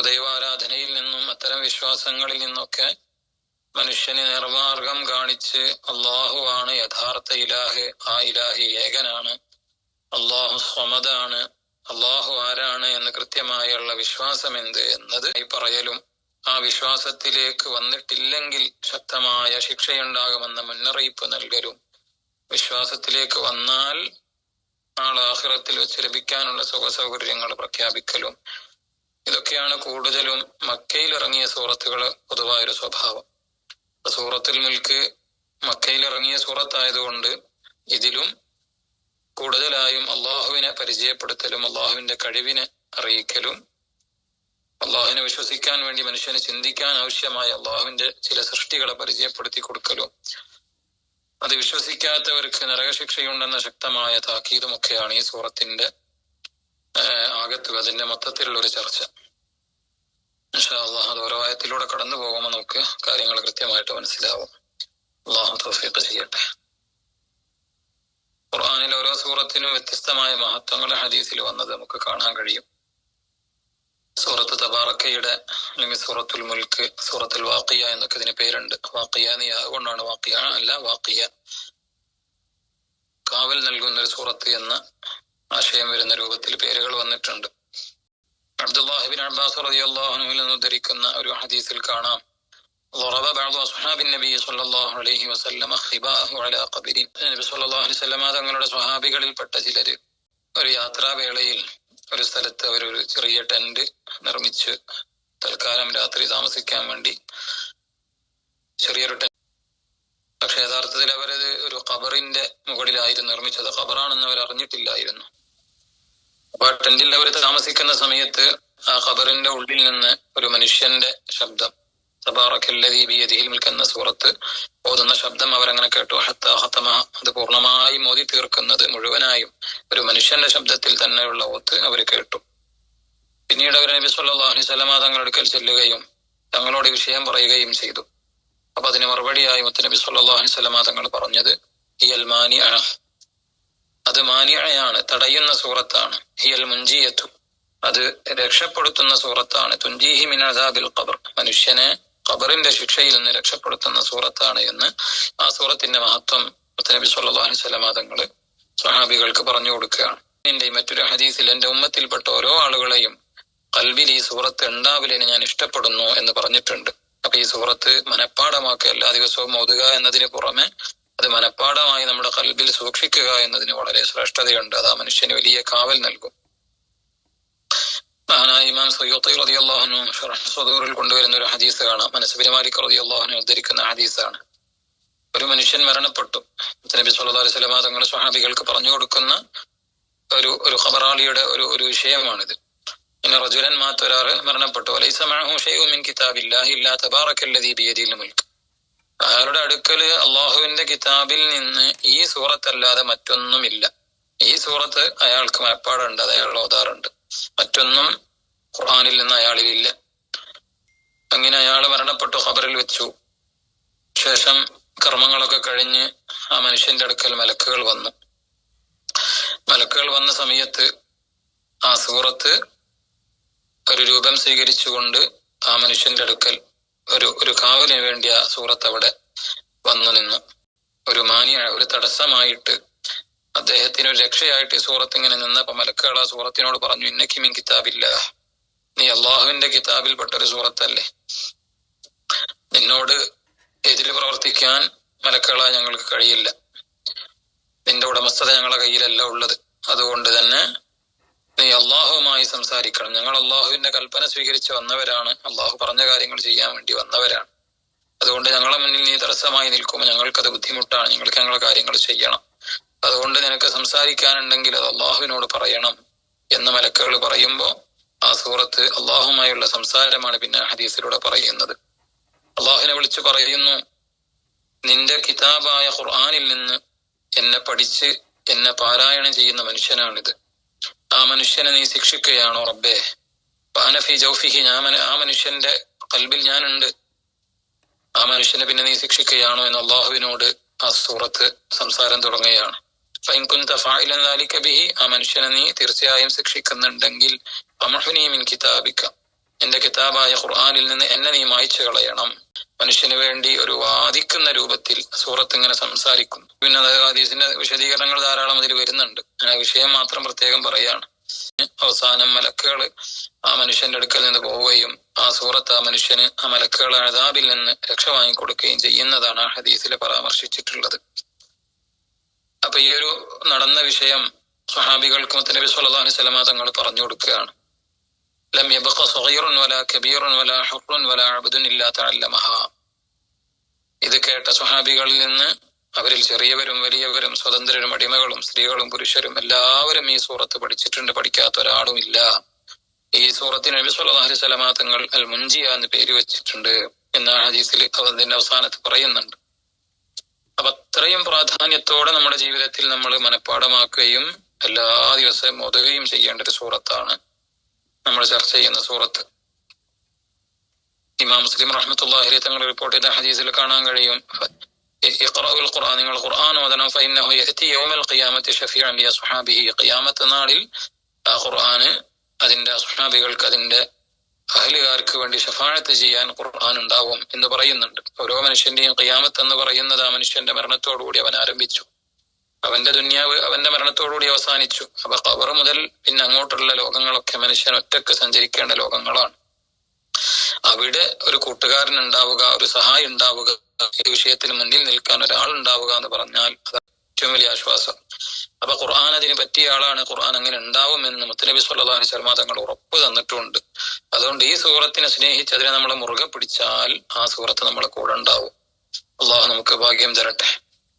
ബഹുദൈവാരാധനയിൽ നിന്നും അത്തരം വിശ്വാസങ്ങളിൽ നിന്നൊക്കെ മനുഷ്യന് നിർമാർഗം കാണിച്ച് അള്ളാഹുവാണ് യഥാർത്ഥ ഇലാഹ്, ആ ഇലാഹി ഏകനാണ്, അള്ളാഹു സ്വമദാണ്, അള്ളാഹു ആരാണ് എന്ന് കൃത്യമായുള്ള വിശ്വാസം എന്ത് എന്നത് പറയലും ആ വിശ്വാസത്തിലേക്ക് വന്നിട്ടില്ലെങ്കിൽ ശക്തമായ ശിക്ഷയുണ്ടാകുമെന്ന മുന്നറിയിപ്പ് നൽകലും വിശ്വാസത്തിലേക്ക് വന്നാൽ നാളെ ആഖിറത്തിൽ വെച്ച് ലഭിക്കാനുള്ള സുഖസൗകര്യങ്ങൾ പ്രഖ്യാപിക്കലും ഇതൊക്കെയാണ് കൂടുതലും മക്കയിൽ ഇറങ്ങിയ സൂറത്തുകൾ പൊതുവായൊരു സ്വഭാവം. സൂറത്തുൽ മുൽക്ക് മക്കയിൽ ഇറങ്ങിയ സൂറത്തായതുകൊണ്ട് ഇതിലും കൂടുതലായും അള്ളാഹുവിനെ പരിചയപ്പെടുത്തലും അള്ളാഹുവിന്റെ കഴിവിനെ അറിയിക്കലും അള്ളാഹുവിനെ വിശ്വസിക്കാൻ വേണ്ടി മനുഷ്യന് ചിന്തിക്കാൻ ആവശ്യമായ അള്ളാഹുവിന്റെ ചില സൃഷ്ടികളെ പരിചയപ്പെടുത്തി കൊടുക്കലും അത് വിശ്വസിക്കാത്തവർക്ക് നരകശിക്ഷയുണ്ടെന്ന ശക്തമായ താക്കീതുമൊക്കെയാണ് ഈ സൂറത്തിന്റെ ആകത്തുക, അതിന്റെ മൊത്തത്തിലുള്ള ഒരു ചർച്ച. ഇൻഷാ അല്ലാഹ് അത് ഓരോ ആയത്തിലൂടെ കടന്നു പോകുമ്പോൾ നമുക്ക് കാര്യങ്ങൾ കൃത്യമായിട്ട് മനസ്സിലാവും. അള്ളാഹു തൗഫീഖ് ചെയ്യട്ടെ. ഖുർആനിൽ ഓരോ സൂറത്തിനും വ്യത്യസ്തമായ മഹത്വങ്ങൾ ഹദീസിൽ വന്നത് നമുക്ക് കാണാൻ കഴിയും. സൂറത്ത് തബാറക്കയുടെ അല്ലെങ്കിൽ സൂറത്തുൽ മുൽക്ക്, സൂറത്തുൽ വാഖിയ എന്നൊക്കെ ഇതിന് പേരുണ്ട്. വാഖിയ കൊണ്ടാണ് വാഖിയ അല്ല വാഖിയ, കാവൽ നൽകുന്ന ഒരു സൂറത്ത് എന്ന ആശയം വരുന്ന രൂപത്തിൽ പേരുകൾ വന്നിട്ടുണ്ട്. അബ്ദുല്ലാഹി ഇബ്നു അബ്ബാസ് റളിയല്ലാഹു അൻഹുവിൽ നിന്ന് ഉദ്ധരിക്കുന്ന ഒരു ഹദീസിൽ കാണാം, ضرب بعض أصحاب النبي صلى الله عليه وسلم خباءه على قبر. നബി സല്ലല്ലാഹു അലൈഹി വസല്ലം തങ്ങളുടെ സ്വഹാബികളിൽപ്പെട്ട ചിലര് ഒരു യാത്രാവേളയിൽ ഒരു സ്ഥലത്ത് അവരൊരു ചെറിയ ടെന്റ് നിർമ്മിച്ച് തൽക്കാലം രാത്രി താമസിക്കാൻ വേണ്ടി ചെറിയൊരു ടെന്റ്. പക്ഷെ യഥാർത്ഥത്തിൽ അവരത് ഒരു ഖബറിന്റെ മുകളിലായിരുന്നു നിർമ്മിച്ചത്. ഖബറാണെന്ന് അവർ അറിഞ്ഞിട്ടില്ലായിരുന്നു. അപ്പൊ ആ ടെന്റിൽ അവർ താമസിക്കുന്ന സമയത്ത് ആ ഖബറിന്റെ ഉള്ളിൽ നിന്ന് ഒരു മനുഷ്യന്റെ ശബ്ദം, തബാറക്കല്ലദീ ബിയദിഹിൽ മുൽക്ക് എന്ന സൂറത്ത് ഓതുന്ന ശബ്ദം അവരങ്ങനെ കേട്ടു. ഹത്താ ഖതമഹ, അത് പൂർണ്ണമായും ഓതി തീർക്കുന്നത് മുഴുവനായും ഒരു മനുഷ്യന്റെ ശബ്ദത്തിൽ തന്നെയുള്ള ഓത്ത് അവർ കേട്ടു. പിന്നീട് അവർ നബി സല്ലല്ലാഹു അലൈഹി വസല്ലം തങ്ങളുടെ അടുക്കൽ ചെല്ലുകയും തങ്ങളോട് വിഷയം പറയുകയും ചെയ്തു. അപ്പൊ അതിന് മറുപടിയായി മുത്തുനബി സല്ലല്ലാഹു അലൈഹി വസല്ലം തങ്ങൾ പറഞ്ഞത് ഹിയൽ മാനിഅ, അത് മാനിഅയാണ്, തടയുന്ന സൂറത്താണ്. ഹിയൽ മുൻജിയത്തു, അത് രക്ഷപ്പെടുത്തുന്ന സൂറത്താണ്. തുൻജീഹി മിൻ അദാബിൽ ഖബർ, മനുഷ്യനെ ഖബറിന്റെ ശിക്ഷയിൽ നിന്ന് രക്ഷപ്പെടുത്തുന്ന സൂറത്താണ് എന്ന് ആ സൂറത്തിന്റെ മഹത്വം നബി സല്ലല്ലാഹു അലൈഹി വസല്ലം തങ്ങൾ സ്വഹാബികൾക്ക് പറഞ്ഞു കൊടുക്കുകയാണ്. എന്റെ മറ്റൊരു ഹദീസിൽ എന്റെ ഉമ്മത്തിൽപ്പെട്ട ഓരോ ആളുകളെയും ഖൽബിൽ ഈ സൂറത്ത് ഉണ്ടാവില്ലെന്ന് ഞാൻ ഇഷ്ടപ്പെടുന്നു എന്ന് പറഞ്ഞിട്ടുണ്ട്. അപ്പൊ ഈ സൂറത്ത് മനഃപ്പാടമാക്കുക, എല്ലാ ദിവസവും ഓതുക എന്നതിന് പുറമെ അത് മനഃപ്പാടമായി നമ്മുടെ ഖൽബിൽ സൂക്ഷിക്കുക എന്നതിന് വളരെ ശ്രേഷ്ഠതയുണ്ട്. അത് ആ മനുഷ്യന് വലിയ കാവൽ നൽകും. മഹാനായ ഇമാം സയ്യൂത്തി റളിയല്ലാഹു അൻഹു ശറഹ് സുദൂറിൽ കൊണ്ടുവരുന്ന ഒരു ഹദീസ് കാണാം. അനസ് ബിൻ മാലിക് റളിയല്ലാഹു അൻഹു ഉദ്ധരിക്കുന്ന ഹദീസാണ്. ഒരു മനുഷ്യൻ മരണപ്പെട്ടു. നബി സല്ലല്ലാഹു അലൈഹി വസല്ലം തങ്ങളുടെ സ്വഹാബികൾക്ക് പറഞ്ഞു കൊടുക്കുന്ന ഒരു ഖബറാളിയുടെ ഒരു വിഷയമാണിത്. ഇന്ന റജുലൻ മാത, ഒരാൾ മരണപ്പെട്ടു. വലൈസ മഅഹു ശൈഉൻ മിൻ കിതാബില്ലാഹി ഇല്ലാ തബാറക്കല്ലദീ ബിയദിഹിൽ മുൽക്ക്, അയാളുടെ അടുക്കൽ അള്ളാഹുവിന്റെ കിതാബിൽ നിന്ന് ഈ സൂറത്തല്ലാതെ മറ്റൊന്നുമില്ല. ഈ സൂറത്ത് അയാൾക്ക് മനഃപ്പാടുണ്ട്, അത് അയാൾ ഓതാറുണ്ട്. മറ്റൊന്നും ഖുർആനിൽ നിന്ന് അയാളിലില്ല. അങ്ങനെ അയാൾ മരണപ്പെട്ടു, ഖബറിൽ വെച്ചു. ശേഷം കർമ്മങ്ങളൊക്കെ കഴിഞ്ഞ് ആ മനുഷ്യന്റെ അടുക്കൽ മലക്കുകൾ വന്നു. മലക്കുകൾ വന്ന സമയത്ത് ആ സൂറത്ത് ഒരു രൂപം സ്വീകരിച്ചുകൊണ്ട് ആ മനുഷ്യന്റെ അടുക്കൽ ഒരു കാവലിന് വേണ്ടി ആ സൂറത്ത് അവിടെ വന്നു നിന്നു. ഒരു ഒരു തടസ്സമായിട്ട് അദ്ദേഹത്തിന് ഒരു രക്ഷയായിട്ട് ഈ സൂറത്ത് ഇങ്ങനെ നിന്നപ്പോ മലക്കുകൾ ആ സൂറത്തിനോട് പറഞ്ഞു, ഇന്നകി മിൻ കിതാബില്ലാഹ്, നീ അള്ളാഹുവിന്റെ കിതാബിൽപ്പെട്ട ഒരു സൂറത്തല്ലേ, നിന്നോട് എതിര് പ്രവർത്തിക്കാൻ മലക്കുകളാ ഞങ്ങൾക്ക് കഴിയില്ല, നിന്റെ ഉടമസ്ഥത ഞങ്ങളുടെ കയ്യിലല്ല ഉള്ളത്. അതുകൊണ്ട് തന്നെ നീ അള്ളാഹുവുമായി സംസാരിക്കണം. ഞങ്ങൾ അള്ളാഹുവിന്റെ കൽപ്പന സ്വീകരിച്ച് വന്നവരാണ്, അള്ളാഹു പറഞ്ഞ കാര്യങ്ങൾ ചെയ്യാൻ വേണ്ടി വന്നവരാണ്. അതുകൊണ്ട് ഞങ്ങളെ മുന്നിൽ നീ തടസ്സമായി നിൽക്കുമ്പോൾ ഞങ്ങൾക്കത് ബുദ്ധിമുട്ടാണ്, ഞങ്ങൾക്ക് ഞങ്ങളുടെ കാര്യങ്ങൾ ചെയ്യണം. അതുകൊണ്ട് നിനക്ക് സംസാരിക്കാനുണ്ടെങ്കിൽ അത് അള്ളാഹുവിനോട് പറയണം എന്ന് മലക്കുകൾ പറയുമ്പോ ആ സൂറത്ത് അള്ളാഹുമായുള്ള സംസാരമാണ് പിന്നെ ഹദീസിലൂടെ പറയുന്നത്. അള്ളാഹുവിനെ വിളിച്ചു പറയുന്നു, നിന്റെ കിതാബായ ഖുർആനിൽ നിന്ന് എന്നെ പഠിച്ച് എന്നെ പാരായണം ചെയ്യുന്ന മനുഷ്യനാണിത്. ആ മനുഷ്യനെ നീ ശിക്ഷിക്കുകയാണോ റബ്ബേ? ഫഅനഫി ജൗഫിഹി, ആ മനുഷ്യന്റെ ഖൽബിൽ ഞാനുണ്ട്, ആ മനുഷ്യനെ പിന്നെ നീ ശിക്ഷിക്കുകയാണോ എന്ന് അള്ളാഹുവിനോട് ആ സൂറത്ത് സംസാരം തുടങ്ങുകയാണ്. ഫഇൻ കുൻത ഫാഇലൻ ദാലിക ബിഹി, ആ മനുഷ്യനെ നീ തീർച്ചയായും ശിക്ഷിക്കുന്നുണ്ടെങ്കിൽ ഫമഹ്നി മിൻ കിതാബിക, എന്റെ കിതാബായ ഖുർആനിൽ നിന്ന് എന്നെ നീ മായ്ച്ചു കളയണം. മനുഷ്യന് വേണ്ടി ഒരു വാദിക്കുന്ന രൂപത്തിൽ സൂറത്ത് ഇങ്ങനെ സംസാരിക്കുന്നു. പിന്നെ ഹദീസിന്റെ വിശദീകരണങ്ങൾ ധാരാളം അതിൽ വരുന്നുണ്ട്. ആ വിഷയം മാത്രം പ്രത്യേകം പറയാണ്. അവസാനം മലക്കുകൾ ആ മനുഷ്യന്റെ അടുക്കൽ നിന്ന് പോവുകയും ആ സൂറത്ത് ആ മനുഷ്യന് ആ മലക്കുകളെ അദാബിൽ നിന്ന് രക്ഷ വാങ്ങിക്കൊടുക്കുകയും ചെയ്യുന്നതാണ് ആ ഹദീസിൽ പരാമർശിച്ചിട്ടുള്ളത്. അപ്പൊ ഈ ഒരു നടന്ന വിഷയം സ്വഹാബികൾക്ക് മുത്തനബി സ്വല്ലല്ലാഹു അലൈഹി വസല്ലം തങ്ങൾ പറഞ്ഞു കൊടുക്കുകയാണ്. ലം യബ്ഖ സഗീറുൻ വലാ കബീറുൻ വലാ ഹുർറുൻ വലാ അബ്ദുൻ ഇല്ലാ തഅല്ലമഹാ. ഇത് കേട്ട സ്വഹാബികളിൽ നിന്ന് അവരിൽ ചെറിയവരും വലിയവരും സ്വതന്ത്രരും അടിമകളും സ്ത്രീകളും പുരുഷരും എല്ലാവരും ഈ സൂറത്ത് പഠിച്ചിട്ടുണ്ട്. പഠിക്കാത്ത ഒരാളും ഇല്ല. ഈ സൂറത്തിന് നബി സ്വല്ലല്ലാഹു അലൈഹി വസല്ലം തങ്ങൾ അൽ മുൻജിയ എന്ന് പേര് വെച്ചിട്ടുണ്ട് എന്ന ഹദീസിൽ അതിന്റെ അവസാനത്ത് പറയുന്നുണ്ട്. അപ്പൊ അത്രയും പ്രാധാന്യത്തോടെ നമ്മുടെ ജീവിതത്തിൽ നമ്മൾ മനഃപ്പാടമാക്കുകയും എല്ലാ ദിവസവും ഓതുകയും ചെയ്യേണ്ട ഒരു സൂറത്താണ് നമ്മൾ ചർച്ച ചെയ്യുന്ന സൂറത്ത്. ഇമാം മുസ്ലിം റഹ്മത്തുള്ളാഹി അലൈഹി തങ്ങൾ റിപ്പോർട്ട് ചെയ്ത ഹദീസിൽ കാണാൻ കഴിയും, ഇഖ്റഉൽ ഖുർആൻ, നിങ്ങൾ ഖുർആൻ ഓതണം, ഫഇന്നഹു യഅതി യൗമൽ ഖിയാമത്തി ശഫീഅൻ ലി അസ്ഹാബിഹി. ഖിയാമത്ത് നാളിൽ ആ ഖുർആൻ അതിന്റെ അസ്ഹാബികൾക്ക്, അതിന്റെ അഹ്ലുകാർക്ക് വേണ്ടി ശഫാഅത്ത് ചെയ്യാൻ ഖുർആൻ ഉണ്ടാവും എന്ന് പറയുന്നുണ്ട്. ഓരോ മനുഷ്യന്റെയും ഖിയാമത്ത് എന്ന് പറയുന്നത് ആ മനുഷ്യന്റെ മരണത്തോടുകൂടി അവൻ ആരംഭിച്ചു. അവന്റെ ദുന്യാവ് അവന്റെ മരണത്തോടുകൂടി അവസാനിച്ചു. അപ്പൊ ഖബർ മുതൽ പിന്നെ അങ്ങോട്ടുള്ള ലോകങ്ങളൊക്കെ മനുഷ്യൻ ഒറ്റക്ക് സഞ്ചരിക്കേണ്ട ലോകങ്ങളാണ്. അവിടെ ഒരു കൂട്ടുകാരൻ ഉണ്ടാവുക, ഒരു സഹായി ഉണ്ടാവുക, ഈ വിഷയത്തിൽ മുന്നിൽ നിൽക്കാൻ ഒരാൾ ഉണ്ടാവുക എന്ന് പറഞ്ഞാൽ അത് ഏറ്റവും വലിയ ആശ്വാസം. അപ്പൊ ഖുർആൻ അതിന് പറ്റിയ ആളാണ്. ഖുർആൻ അങ്ങനെ ഉണ്ടാവുമെന്ന് മുത്തനബി സ്വല്ലല്ലാഹു അലൈഹി വസല്ലം തങ്ങൾ ഉറപ്പ് തന്നിട്ടുണ്ട്. അതുകൊണ്ട് ഈ സൂറത്തിനെ സ്നേഹിച്ച് അതിനെ നമ്മൾ മുറുകെ പിടിച്ചാൽ ആ സൂറത്ത് നമ്മളെ കൂടെ ഉണ്ടാവും. അള്ളാഹു നമുക്ക് ഭാഗ്യം തരട്ടെ.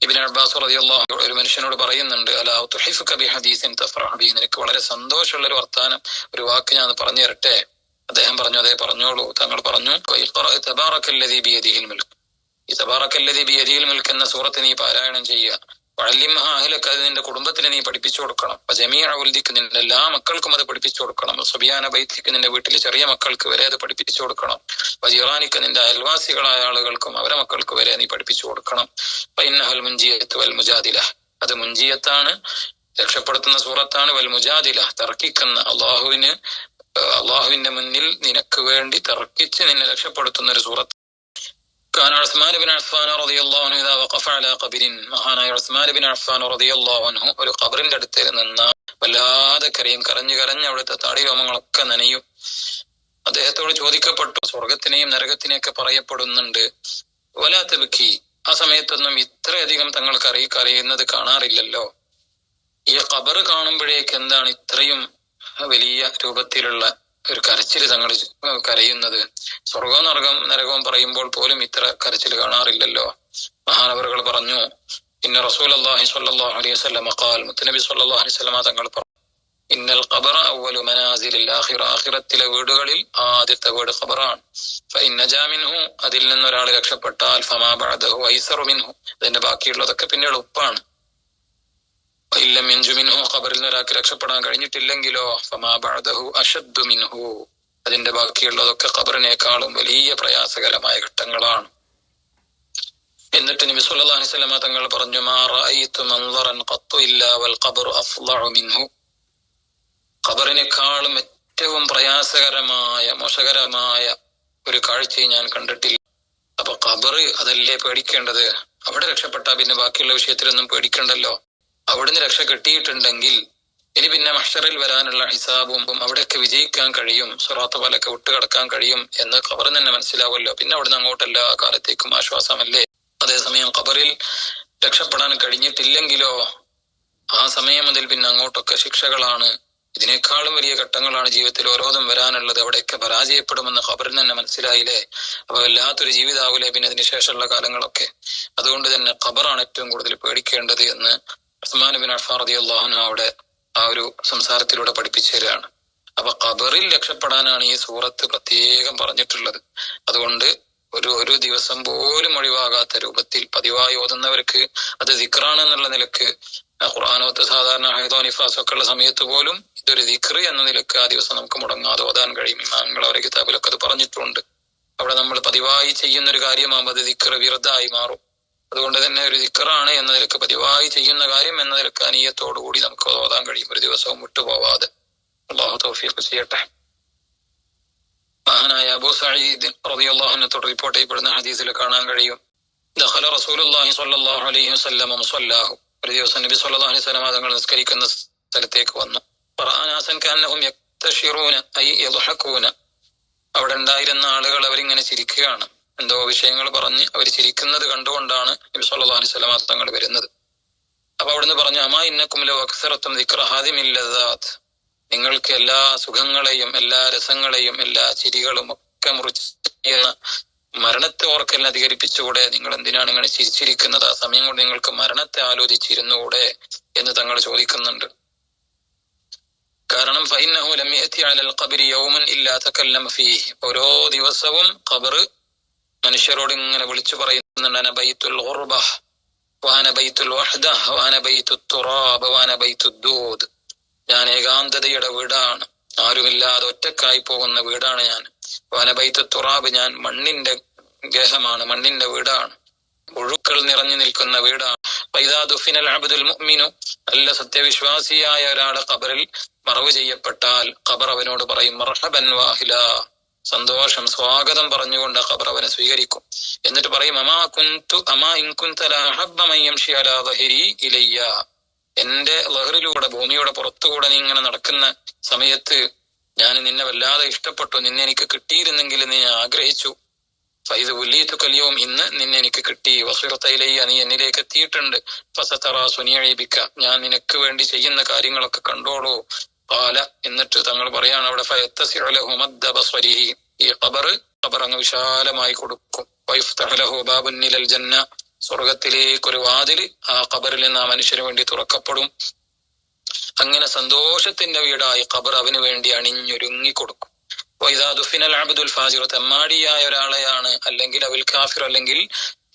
ഇബ്നു അബ്ബാസ് റളിയല്ലാഹു അൻഹു ഒരു മനുഷ്യനോട് പറയുന്നുണ്ട്, അലാ തുഹിഫുക ബിഹദീസിൻ തഫറഹു ബിഹി, നിനക്ക് വളരെ സന്തോഷമുള്ള ഒരു വർത്താനം, ഒരു വാക്ക് ഞാൻ പറഞ്ഞു തരട്ടെ. അദ്ദേഹം പറഞ്ഞു, അതേ പറഞ്ഞോളൂ. തങ്ങൾ പറഞ്ഞു, തബാറക്കല്ലദീ ബിയദിഹിൽ മുൽക്ക്, ഈ തബാറക്കല്ലദീ ബിയദിഹിൽ മുൽക്ക് എന്ന സൂറത്ത് നീ പാരായണം ചെയ്യുക. വഅല്ലിംഹാ അഹ്ലക, അത് നിന്റെ കുടുംബത്തിന് നീ പഠിപ്പിച്ചു കൊടുക്കണം. വജമീഅ ഉൽദിക്ക്, നിന്റെ എല്ലാ മക്കൾക്കും അത് പഠിപ്പിച്ചു കൊടുക്കണം. സുബിയാന ബൈത്തിക്ക്, നിന്റെ വീട്ടിലെ ചെറിയ മക്കൾക്ക് വരെ അത് പഠിപ്പിച്ചു കൊടുക്കണം. വജിറാനിക്ക്, നിന്റെ അയൽവാസികളായ ആളുകൾക്കും അവരെ മക്കൾക്ക് വരെ നീ പഠിപ്പിച്ചു കൊടുക്കണം. ഫഇന്നഹൽ മുൻജിയത്തു വൽ മുജാദില, അത് മുൻജിയത്താണ്, രക്ഷപ്പെടുത്തുന്ന സൂറത്താണ്. വൽ മുജാദില, തർക്കിക്കുന്ന, അള്ളാഹുവിന്റെ മുന്നിൽ നിനക്ക് വേണ്ടി തർക്കിച്ച് നിന്നെ രക്ഷപ്പെടുത്തുന്ന ഒരു സൂറത്ത്. كان عثمان بن عفان رضي الله عنه إذا وقف على قبر, മഹാനായ ഉസ്മാൻ ബിൻ അഫ്ഫാൻ റളിയല്ലാഹു അൻഹു ഒരു ഖബറിന്റെ അടുത്ത് നിന്ന് വല്ലാതെ കരയും. കരഞ്ഞ് അവിടുത്തെ താടി രോമങ്ങളൊക്കെ നനയും. അദ്ദേഹത്തോട് ചോദിക്കപ്പെട്ടു, സ്വർഗത്തിനെയും നരകത്തിനെയൊക്കെ പറയപ്പെടുന്നുണ്ട്, വലാ തബ്കി, ആ സമയത്തൊന്നും ഇത്രയധികം തങ്ങൾക്ക് കരയുന്നത് കാണാറില്ലല്ലോ. ഈ ഖബർ കാണുമ്പോഴേക്ക് എന്താണ് ഇത്രയും വലിയ രൂപത്തിലുള്ള ഒരു കരച്ചിൽ തങ്ങൾ കരയുന്നത്? സ്വർഗവും നരകവും പറയുമ്പോൾ പോലും ഇത്ര കരച്ചിൽ കാണാറില്ലല്ലോ. മഹാനവറുകൾ പറഞ്ഞു, ഇന്ന റസൂലുള്ളാഹി സ്വല്ലല്ലാഹു അലൈഹി വസല്ലം ഖാൽ, മുത്തനബി സ്വല്ലല്ലാഹു അലൈഹി വസല്ലം തങ്ങൾ പറഞ്ഞു, ഇന്നൽ ഖബറ അവ്വലു മനാസിലിൽ ആഖിറ, ആഖിറത്തിലെ വീടുകളിൽ ആദ്യത്തെ വീട് ഖബറാണ്. ഫഇൻ നജാ മിൻഹു, അതിൽ നിന്നൊരാൾ രക്ഷപ്പെട്ടാൽ ഫമാ ബഅദഹു ഐസറു മിൻഹു, അതിന്റെ ബാക്കിയുള്ളതൊക്കെ പിന്നെ എളുപ്പമാണ്. ഇല്ലം യൻജു മിൻഹു, ഖബറിൽ നിന്ന് ഒരാൾക്ക് രക്ഷപ്പെടാൻ കഴിഞ്ഞിട്ടില്ലെങ്കിലോ ഫമാ ബഅദഹു അശദ്ദു മിൻഹു, അതിന്റെ ബാക്കിയുള്ളതൊക്കെ ഖബറിനേക്കാളും വലിയ പ്രയാസകരമായ ഘട്ടങ്ങളാണ്. എന്നിട്ട് നബി സല്ലല്ലാഹു അലൈഹി വസല്ലം തങ്ങൾ പറഞ്ഞു, മാ റഅയ്തു മൻളറൻ ഖത്തു ഇല്ലാ വൽ ഖബ്റു അഫ്ളഉ മിൻഹു, ഖബറിനേക്കാളും ഏറ്റവും പ്രയാസകരമായ മോശകരമായ ഒരു കാഴ്ചയും ഞാൻ കണ്ടിട്ടില്ല. അപ്പൊ ഖബർ അതല്ലേ പേടിക്കേണ്ടത്? അവിടെ രക്ഷപ്പെട്ടാ പിന്നെ ബാക്കിയുള്ള വിഷയത്തിലൊന്നും പേടിക്കണ്ടല്ലോ. അവിടുന്ന് രക്ഷ കിട്ടിയിട്ടുണ്ടെങ്കിൽ ഇനി പിന്നെ മഹ്ശറിൽ വരാനുള്ള ഹിസാബും അവിടെയൊക്കെ വിജയിക്കാൻ കഴിയും, സിറാത്ത് പോലൊക്കെ വിട്ടുകടക്കാൻ കഴിയും എന്ന് ഖബറിന് തന്നെ മനസ്സിലാവുമല്ലോ. പിന്നെ അവിടുന്ന് അങ്ങോട്ടെല്ലാ കാലത്തേക്കും ആശ്വാസമല്ലേ. അതേസമയം ഖബറിൽ രക്ഷപ്പെടാൻ കഴിഞ്ഞിട്ടില്ലെങ്കിലോ ആ സമയം മുതൽ പിന്നെ അങ്ങോട്ടൊക്കെ ശിക്ഷകളാണ്. ഇതിനേക്കാളും വലിയ ഘട്ടങ്ങളാണ് ജീവിതത്തിൽ ഓരോന്നും വരാനുള്ളത്. അവിടെയൊക്കെ പരാജയപ്പെടുമെന്ന് ഖബറിന് തന്നെ മനസ്സിലായില്ലേ. അപ്പൊ വല്ലാത്തൊരു ജീവിതാവൂലേ പിന്നെ അതിന് ശേഷമുള്ള കാലങ്ങളൊക്കെ. അതുകൊണ്ട് തന്നെ ഖബറാണ് ഏറ്റവും കൂടുതൽ പേടിക്കേണ്ടത് എന്ന് ഉസ്മാൻ ബിൻ അഫ്ഫാൻ റളിയല്ലാഹു അൻഹു അവിടെ ആ ഒരു സംസാരത്തിലൂടെ പഠിപ്പിച്ചു തരികയാണ്. അപ്പൊ ഖബറിൽ രക്ഷപ്പെടാനാണ് ഈ സൂറത്ത് പ്രത്യേകം പറഞ്ഞിട്ടുള്ളത്. അതുകൊണ്ട് ഒരു ദിവസം പോലും ഒഴിവാകാത്ത രൂപത്തിൽ പതിവായി ഓതുന്നവർക്ക് അത് ദിക്റാണ് എന്നുള്ള നിലക്ക്, ഖുർആനോത്ത് സാധാരണ ഹൈദോ നിഫാസ് ഒക്കെ ഉള്ള സമയത്ത് പോലും ഇതൊരു ദിക്ർ എന്ന നിലക്ക് ആ ദിവസം നമുക്ക് മുടങ്ങാതെ ഓതാൻ കഴിയും. ഇമാമുകൾ അവരുടെ കിതാബിലൊക്കെ അത് പറഞ്ഞിട്ടുണ്ട്. അവിടെ നമ്മൾ പതിവായി ചെയ്യുന്ന ഒരു കാര്യമാകുമ്പോൾ അത് ദിക്ർ വിർദായി മാറും. അതുകൊണ്ട് തന്നെ ഒരു ദിക്റാണ് എന്ന നിലക്ക്, പതിവായി ചെയ്യുന്ന കാര്യം എന്ന നിലക്ക് അനിയത്തോടുകൂടി നമുക്ക് ഓതാൻ കഴിയും, ഒരു ദിവസവും വിട്ടുപോവാതെ. അല്ലാഹു തൗഫീഖ് ചെയ്യട്ടെ. അബൂ സഈദ് റളിയല്ലാഹു അൻഹു റിപ്പോർട്ട് ചെയ്യപ്പെടുന്ന ഹദീസിൽ കാണാൻ കഴിയും, ദഖല റസൂലുള്ളാഹി സ്വല്ലല്ലാഹു അലൈഹി വസല്ലം മുസല്ലാഹു, ഒരു ദിവസം നബി സ്വല്ലല്ലാഹു അലൈഹി വസല്ലം തങ്ങൾ നിസ്കരിക്കുന്ന സ്ഥലത്തേക്ക് വന്നു. ഖുർആനാസൻ കഅന്നഹും യക്തശിറൂന ഐ യദ്ഹഖൂന, അവിടെ ഉണ്ടായിരുന്ന ആളുകൾ അവരിങ്ങനെ ചിരിക്കുകയാണ്, എന്തോ വിഷയങ്ങൾ പറഞ്ഞ് അവർ ചിരിക്കുന്നത് കണ്ടുകൊണ്ടാണ് നബി സ്വല്ലല്ലാഹു അലൈഹി വസല്ലം തങ്ങൾ വരുന്നത്. അപ്പൊ അവിടുന്ന് പറഞ്ഞു, അമാ ഇന്നക്കും ലൗ അക്സറത്തും ദിക്റ ഹാദിമിൽ ലദാത്ത്, നിങ്ങൾക്ക് എല്ലാ സുഖങ്ങളെയും എല്ലാ രസങ്ങളെയും എല്ലാ ചിരികളും ഒക്കെ മുറിച്ച് മരണത്തെ ഓർക്കലിനെ അധികരിപ്പിച്ചുകൂടെ? നിങ്ങൾ എന്തിനാണ് ഇങ്ങനെ ചിരിച്ചിരിക്കുന്നത്? ആ സമയം കൊണ്ട് നിങ്ങൾക്ക് മരണത്തെ ആലോചിച്ചിരുന്നുകൂടെ എന്ന് തങ്ങൾ ചോദിക്കുന്നുണ്ട്. കാരണം ഫഇന്നഹു ലം യഅതി അലൽ ഖബ്രി യൗമൻ ഇല്ലാ തകല്ലമ ഫീഹി, ഓരോ ദിവസവും ഖബർ മനുഷ്യരോട് ഇങ്ങനെ വിളിച്ചു പറയുന്നുണ്ട്, അന ബൈത്തുൽ ഖുർബ വഅന ബൈത്തുൽ വഹ്ദ വഅന ബൈത്തുത് തുറാബ് വഅന ബൈത്തുദ് ദൂദ്, ഞാൻ ഏകാന്തതയുടെ വീടാണ്, ആരുമില്ലാതെ ഒറ്റക്കായി പോകുന്ന വീടാണ് ഞാൻ. വഅന ബൈത്തുത് തുറാബ്, ഞാൻ മണ്ണിന്റെ ഗേഹമാണ്, മണ്ണിന്റെ വീടാണ്, പുഴുക്കൾ നിറഞ്ഞു നിൽക്കുന്ന വീടാണ്. ഫഇദാ ദുഫിനൽ അബ്ദുൽ മുഅ്മിനു, നല്ല സത്യവിശ്വാസിയായ ഒരാളെ ഖബറിൽ മറവ് ചെയ്യപ്പെട്ടാൽ ഖബർ അവനോട് പറയും മർഹബൻ വാഹില, സന്തോഷം സ്വാഗതം പറഞ്ഞുകൊണ്ട് ഖബർ അവനെ സ്വീകരിക്കും. എന്നിട്ട് പറയും അമാ ഇൻ കുൻത ലാ ഹബ്ബ മൻ യംശി അലാ ദഹരി ഇലയ്യ, എന്റെ ലഹറിലൂടെ ഭൂമിയുടെ പുറത്തുകൂടെ നീ ഇങ്ങനെ നടക്കുന്ന സമയത്ത് ഞാൻ നിന്നെ വല്ലാതെ ഇഷ്ടപ്പെട്ടു, നിന്നെ എനിക്ക് കിട്ടിയിരുന്നെങ്കിൽ നീ ആഗ്രഹിച്ചു. ഫൈദ് ഉല്ലീതു കല്യവും, ഇന്ന് നിന്നെ എനിക്ക് കിട്ടി. വസിറത്തയിലയ്യ, നീ എന്നിലേക്ക് എത്തിയിട്ടുണ്ട്. ഫസതറാ സുനിയബിക്ക, ഞാൻ നിനക്ക് വേണ്ടി ചെയ്യുന്ന കാര്യങ്ങളൊക്കെ കണ്ടോളൂ. ഖാല, എന്നിട്ട് തങ്ങൾ പറയാണ് അവിടെ ഫയത്തസിഉ ലഹു മദ്ദ ബസ്വരിഹി, ഈ ഖബർ അങ്ങ് വിശാലമായി കൊടുക്കും. വയഫ്തഹു ലഹു ബാബുൻ ഇലൽ ജന്ന, സ്വർഗത്തിലേക്കൊരു വാതില് ആ ഖബറിൽ നിന്ന് ആ മനുഷ്യന് വേണ്ടി തുറക്കപ്പെടും. അങ്ങനെ സന്തോഷത്തിന്റെ വീടായി ഖബർ അവന് വേണ്ടി അണിഞ്ഞൊരുങ്ങി കൊടുക്കും. വഇദാ ദുഫിനൽ അബ്ദുൽ ഫാജിർ, തെമ്മാടിയായ ഒരാളെയാണ്, അല്ലെങ്കിൽ അവിൽ കാഫിർ, അല്ലെങ്കിൽ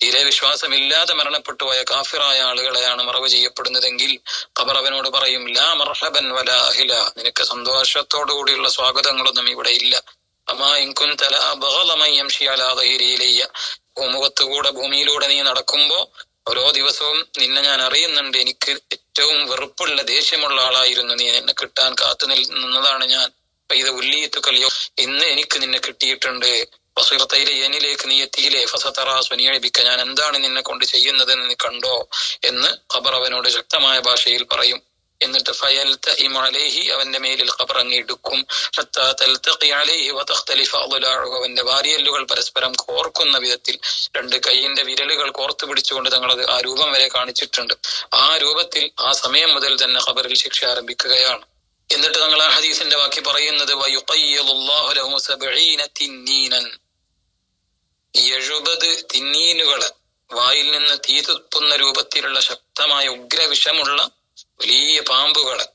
തീരെ വിശ്വാസമില്ലാതെ മരണപ്പെട്ടു പോയ കാഫിറായ ആളുകളെയാണ് മറവ് ചെയ്യപ്പെടുന്നതെങ്കിൽ ഖബർ അവനോട് പറയും ലാ മർഹബൻ വലാ അഹ്ല, നിനക്ക് സന്തോഷത്തോടു കൂടിയുള്ള സ്വാഗതങ്ങളൊന്നും ഇവിടെ ഇല്ല. അമാ ഇൻ കുൻത ലാ ബഗള മൻ യംശി അലാ ദഹരി ഇലയ്യ, ഭൂമുഖത്തുകൂടെ ഭൂമിയിലൂടെ നീ നടക്കുമ്പോ ഓരോ ദിവസവും നിന്നെ ഞാൻ അറിയുന്നുണ്ട്, എനിക്ക് ഏറ്റവും വെറുപ്പുള്ള ദേഷ്യമുള്ള ആളായിരുന്നു നീ, എന്നെ കിട്ടാൻ കാത്തു നിന്നതാണ് ഞാൻ. ഇത് ഉല്ലീത്തു കല്യോ, ഇന്ന് എനിക്ക് നിന്നെ കിട്ടിയിട്ടുണ്ട്. വസീറത്തയിലെ എന്നിലേക്ക് നീ എത്തിയില്ലേ. ഫസതറാ സുനിയബിക്ക, ഞാൻ എന്താണ് നിന്നെ കൊണ്ട് ചെയ്യുന്നതെന്ന് നീ കണ്ടോ എന്ന് ഖബർ അവനോട് ശക്തമായ ഭാഷയിൽ പറയും. എന്നിട്ട് ഫയൽതഇമു അലൈഹി, അവന്റെ മേലിൽ ഖബർ അങ്ങിടുക്കും. ഹത്താ തൽതഖി അലൈഹി വതഖ്തലിഫ അദ്ലാഉഹു, അവന്റെ വാരിയെല്ലുകൾ പരസ്പരം കോർക്കുന്ന വിധത്തിൽ രണ്ട് കൈയിന്റെ വിരലുകൾ കോർത്തു പിടിച്ചുകൊണ്ട് തങ്ങളത് ആ രൂപം വരെ കാണിച്ചിട്ടുണ്ട്. ആ രൂപത്തിൽ ആ സമയം മുതൽ തന്നെ ഖബറിൽ ശിക്ഷ ആരംഭിക്കുകയാണ്. എന്നിട്ട് തങ്ങൾ ആ ഹദീസിന്റെ ബാക്കി പറയുന്നത് വയുഖയ്യിദുല്ലാഹു ലഹു 70 തിന്നീനൻ, 70 തിന്നീനുകള്, വായിൽ നിന്ന് തീ തുപ്പുന്ന രൂപത്തിലുള്ള ശക്തമായ ഉഗ്രവിഷമുള്ള വലിയ പാമ്പുകള്,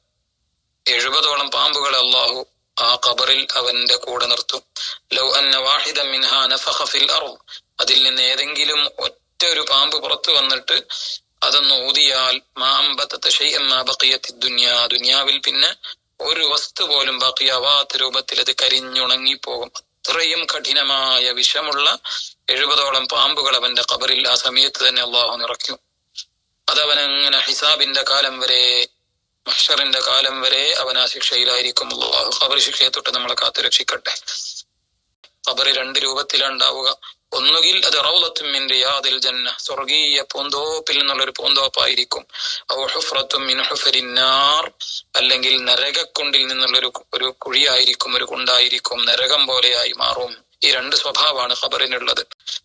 70ഓളം പാമ്പുകളെ അള്ളാഹു ആ ഖബറിൽ അവന്റെ കൂടെ നിർത്തും. ലൗ അന്ന വാഹിദൻ മിൻഹാ നഫഖ ഫിൽ അർദ്, അതിൽ നിന്ന് ഏതെങ്കിലും ഒറ്റ ഒരു പാമ്പ് പുറത്തു വന്നിട്ട് അതൊന്ന് ഊതിയാൽ മാ അംബതത ശൈഅൻ മാ ബഖിയത്തി ദുനിയാ, ദുനിയാവിൽ പിന്നെ ഒരു വസ്തു പോലും ബാക്കിയാവാത്ത രൂപത്തിൽ അത് കരിഞ്ഞുണങ്ങിപ്പോകും. അത്രയും കഠിനമായ വിഷമുള്ള 70ഓളം പാമ്പുകൾ അവന്റെ ഖബറിൽ ആ സമയത്ത് തന്നെ അള്ളാഹു നിറയ്ക്കും. അതവനങ്ങനെ ഹിസാബിന്റെ കാലം വരെ, മഹ്ശറിന്റെ കാലം വരെ അവൻ ആ ശിക്ഷയിലായിരിക്കും. അള്ളാഹു ഖബർ ശിക്ഷയെ തൊട്ട് നമ്മളെ കാത്തു രക്ഷിക്കട്ടെ. ഖബർ 2 രൂപത്തിലുണ്ടാവുക. ഒന്നുകിൽ അത് റൗളത്തും മിൻ റിയാദിൽ ജന്ന, സ്വർഗീയ പൂന്തോപ്പിൽ നിന്നുള്ളൊരു പൂന്തോപ്പായിരിക്കും. ഔ ഹുഫ്റത്തും മിൻ ഹുഫരിൻ നാർ, അല്ലെങ്കിൽ നരകക്കുണ്ടിൽ നിന്നുള്ളൊരു കുഴിയായിരിക്കും, ഒരു കുണ്ടായിരിക്കും, നരകം പോലെയായി മാറും. ഈ 2 സ്വഭാവമാണ് ഖബറിനുള്ളത്.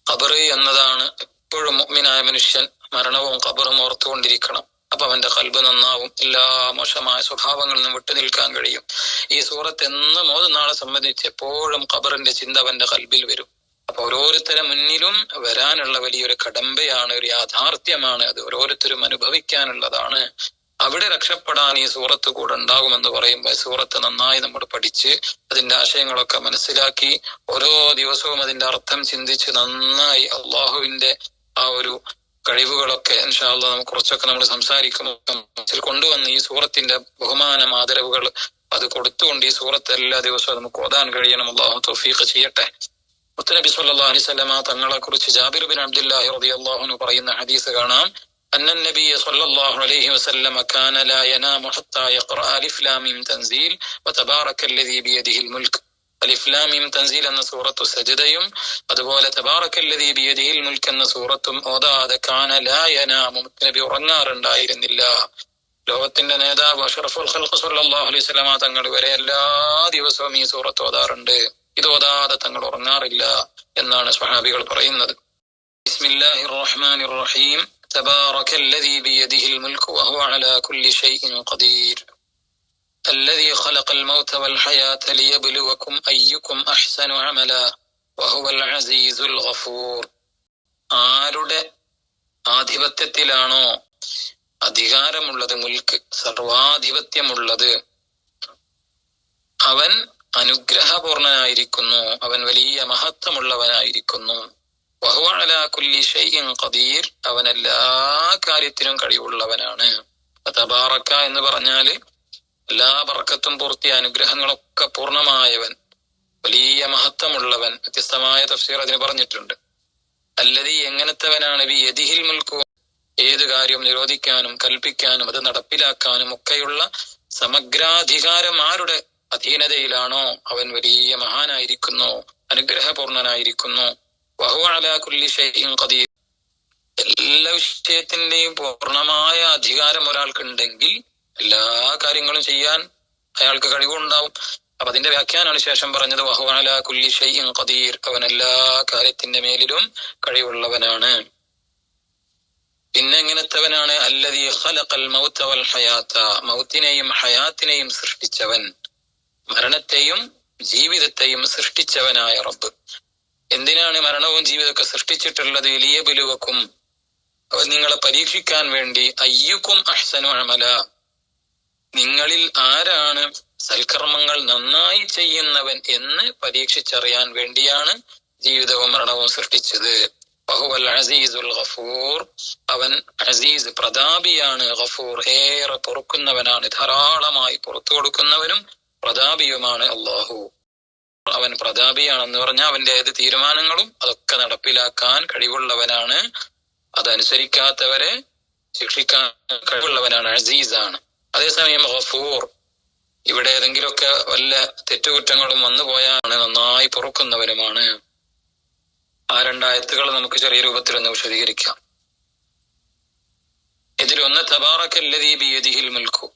ഖബർ എന്നതാണ് എപ്പോഴും മുഅ്മിനായ മനുഷ്യൻ മരണവും ഖബറും ഓർത്തുകൊണ്ടിരിക്കണം. അപ്പൊ അവന്റെ ഖൽബ് നന്നാവും, എല്ലാ മോശമായ സ്വഭാവങ്ങളിൽ നിന്നും വിട്ടു നിൽക്കാൻ കഴിയും. ഈ സൂറത്ത് എന്ന് മോതുന്നാളെ സംബന്ധിച്ച് എപ്പോഴും ഖബറിന്റെ ചിന്ത അവന്റെ ഖൽബിൽ വരും. അപ്പൊ ഓരോരുത്തരെ മുന്നിലും വരാനുള്ള വലിയൊരു കടമ്പയാണ്, ഒരു യാഥാർത്ഥ്യമാണ്, അത് ഓരോരുത്തരും അനുഭവിക്കാനുള്ളതാണ്. അവിടെ രക്ഷപ്പെടാൻ ഈ സൂറത്ത് കൂടെ ഉണ്ടാകുമെന്ന് പറയുമ്പോൾ സൂറത്ത് നന്നായി നമ്മൾ പഠിച്ച് അതിന്റെ ആശയങ്ങളൊക്കെ മനസ്സിലാക്കി ഓരോ ദിവസവും അതിന്റെ അർത്ഥം ചിന്തിച്ച് നന്നായി അള്ളാഹുവിന്റെ ആ ഒരു കഴിവുകളൊക്കെ ഇൻഷാ അല്ലാഹ് നമുക്ക് കുറച്ചൊക്കെ നമ്മൾ സംസാരിക്കുമ്പോൾ കൊണ്ടുവന്ന് ഈ സൂറത്തിന്റെ ബഹുമാനം ആദരവുകൾ അത് കൊടുത്തുകൊണ്ട് ഈ സൂറത്ത് എല്ലാ ദിവസവും നമുക്ക് ഓതാൻ കഴിയണം. അള്ളാഹു തൗഫീഖ് ചെയ്യട്ടെ. മുത്തനബി സല്ലല്ലാഹു അലൈഹി വസല്ലമ തങ്ങളെ കുറിച്ച് ജാബിർ ബിൻ അബ്ദുല്ലാഹി റളിയല്ലാഹു അൻഹു പറയുന്ന ഹദീസ് കാണാം. അന്ന നബിയ സല്ലല്ലാഹു അലൈഹി വസല്ലമ കാന ലാ യനാമു ഹത്താ യഖറഅ അലിഫ് ലാം മീം തൻസീൽ വതബാറകല്ലദീ ബിയദിഹിൽ മുൽക്ക്. അലിഫ് ലാം മീം തൻസീൽ എന്ന സൂറത്തു സജ്ദയും അതുപോലെ തബാറക്കല്ലദീ ബിയദിഹിൽ മുൽക്ക് എന്ന സൂറത്തും ഓതാതെ കാന ലാ യനാമു, നബി ഉറങ്ങാറുണ്ടായിരുന്നില്ല. ലോകത്തിന്റെ നേതാവ് അഷ്റഫുൽ ഖൽഖ് സ്വല്ലല്ലാഹു അലൈഹി വസല്ലമ തങ്ങൾ വരെ എല്ലാ ദിവസവും ഈ സൂറത്ത് ഓതാറുണ്ട്. ഇത് ഓതാതെ തങ്ങൾ ഉറങ്ങാറില്ല എന്നാണ് സ്വഹാബികൾ പറയുന്നത്. ബിസ്മില്ലാഹിർ റഹ്മാനിർ റഹീം. തബാറക്കല്ലദീ ബിയദിഹിൽ മുൽക്ക് വഹുവ അലാ കുല്ലി ഷൈഇൻ ഖദീർ. الذي خلق الموت والحياة ليبلوكم أيكم أحسن عملا وهو العزيز الغفور. ആരുടെ ആധിപത്യത്തിലാണോ അധികാരമുള്ളത്, മുൽക്ക് സർവാധിപത്യമുള്ളത്, അവൻ അനുഗ്രഹപൂർണനായിരിക്കുന്നു, അവൻ വലിയ മഹത്വമുള്ളവനായിരിക്കുന്നു. വഹുവ അലാ കുല്ലി ഷൈഇൻ ഖദീർ, അവൻ എല്ലാ കാര്യത്തിനും കഴിവുള്ളവനാണ്. തബാറക എന്ന് പറഞ്ഞാല് എല്ലാ ബർക്കത്തും പൂർത്തിയ അനുഗ്രഹങ്ങളൊക്കെ പൂർണ്ണമായവൻ, വലിയ മഹത്വമുള്ളവൻ. വ്യത്യസ്തമായ തഫ്സീർ അതിന് പറഞ്ഞിട്ടുണ്ട്. അല്ലദീ എങ്ങനത്തവനാണ് ബിയദിഹിൽ മുൽക്കു, ഏത് കാര്യം നിരോധിക്കാനും കൽപ്പിക്കാനും അത് നടപ്പിലാക്കാനും ഒക്കെയുള്ള സമഗ്രാധികാരം ആരുടെ അധീനതയിലാണോ അവൻ വലിയ മഹാനായിരിക്കുന്നു, അനുഗ്രഹപൂർണനായിരിക്കുന്നു. വഹുവ അലാ കുല്ലി ഷൈഇൻ ഖദീർ, എല്ലാ വിഷയത്തിന്റെയും പൂർണ്ണമായ അധികാരം ഒരാൾക്കുണ്ടെങ്കിൽ എല്ലാ കാര്യങ്ങളും ചെയ്യാൻ അയാൾക്ക് കഴിവുണ്ടാവും. അപ്പൊ അതിന്റെ വ്യാഖ്യാനാണ് ശേഷം പറഞ്ഞത് വഹുവ അലാ കുല്ലി ഷൈഇൻ ഖദീർ, അവൻ എല്ലാ കാര്യത്തിന്റെ മേലിലും കഴിവുള്ളവനാണ്. പിന്നെ എങ്ങനത്തവനാണ്? അല്ലദീ ഖലഖൽ മൗത വൽ ഹയാത, മൗത്തിനെയും ഹയാത്തിനെയും സൃഷ്ടിച്ചവൻ, മരണത്തെയും ജീവിതത്തെയും സൃഷ്ടിച്ചവനായ റബ്ബ്. എന്തിനാണ് മരണവും ജീവിതമൊക്കെ സൃഷ്ടിച്ചിട്ടുള്ളത്? ലിയബ്ലുവക്കും, അവൻ നിങ്ങളെ പരീക്ഷിക്കാൻ വേണ്ടി. അയ്യുക്കും അഹ്സനു അമല, നിങ്ങളിൽ ആരാണ് സൽക്കർമ്മങ്ങൾ നന്നായി ചെയ്യുന്നവൻ എന്ന് പരീക്ഷിച്ചറിയാൻ വേണ്ടിയാണ് ജീവിതവും മരണവും സൃഷ്ടിച്ചത്. വഹുവൽ അസീസുൽ ഗഫൂർ, അവൻ അസീസ് പ്രതാപിയാണ്, ഗഫൂർ ഏറെ പൊറുക്കുന്നവനാണ്, ധാരാളമായി പുറത്തു കൊടുക്കുന്നവനും പ്രതാപിയുമാണ് അല്ലാഹു. അവൻ പ്രതാപിയാണെന്ന് പറഞ്ഞാൽ അവന്റെ ഏത് തീരുമാനങ്ങളും അതൊക്കെ നടപ്പിലാക്കാൻ കഴിവുള്ളവനാണ്, അതനുസരിക്കാത്തവരെ ശിക്ഷിക്കാൻ കഴിവുള്ളവനാണ്, അസീസാണ്. അതേസമയം ഗഫൂർ, ഇവിടെ ഏതെങ്കിലുമൊക്കെ വല്ല തെറ്റുകുറ്റങ്ങളും വന്നുപോയാണ് നന്നായി പൊറുക്കുന്നവനുമാണ്. ആ രണ്ടായത്തുകൾ നമുക്ക് ചെറിയ രൂപത്തിലൊന്ന് വിശദീകരിക്കാം. ഇതിലൊന്ന് തബാറക്കല്ലദീ ബിയദിഹിൽ മുൽക്കു.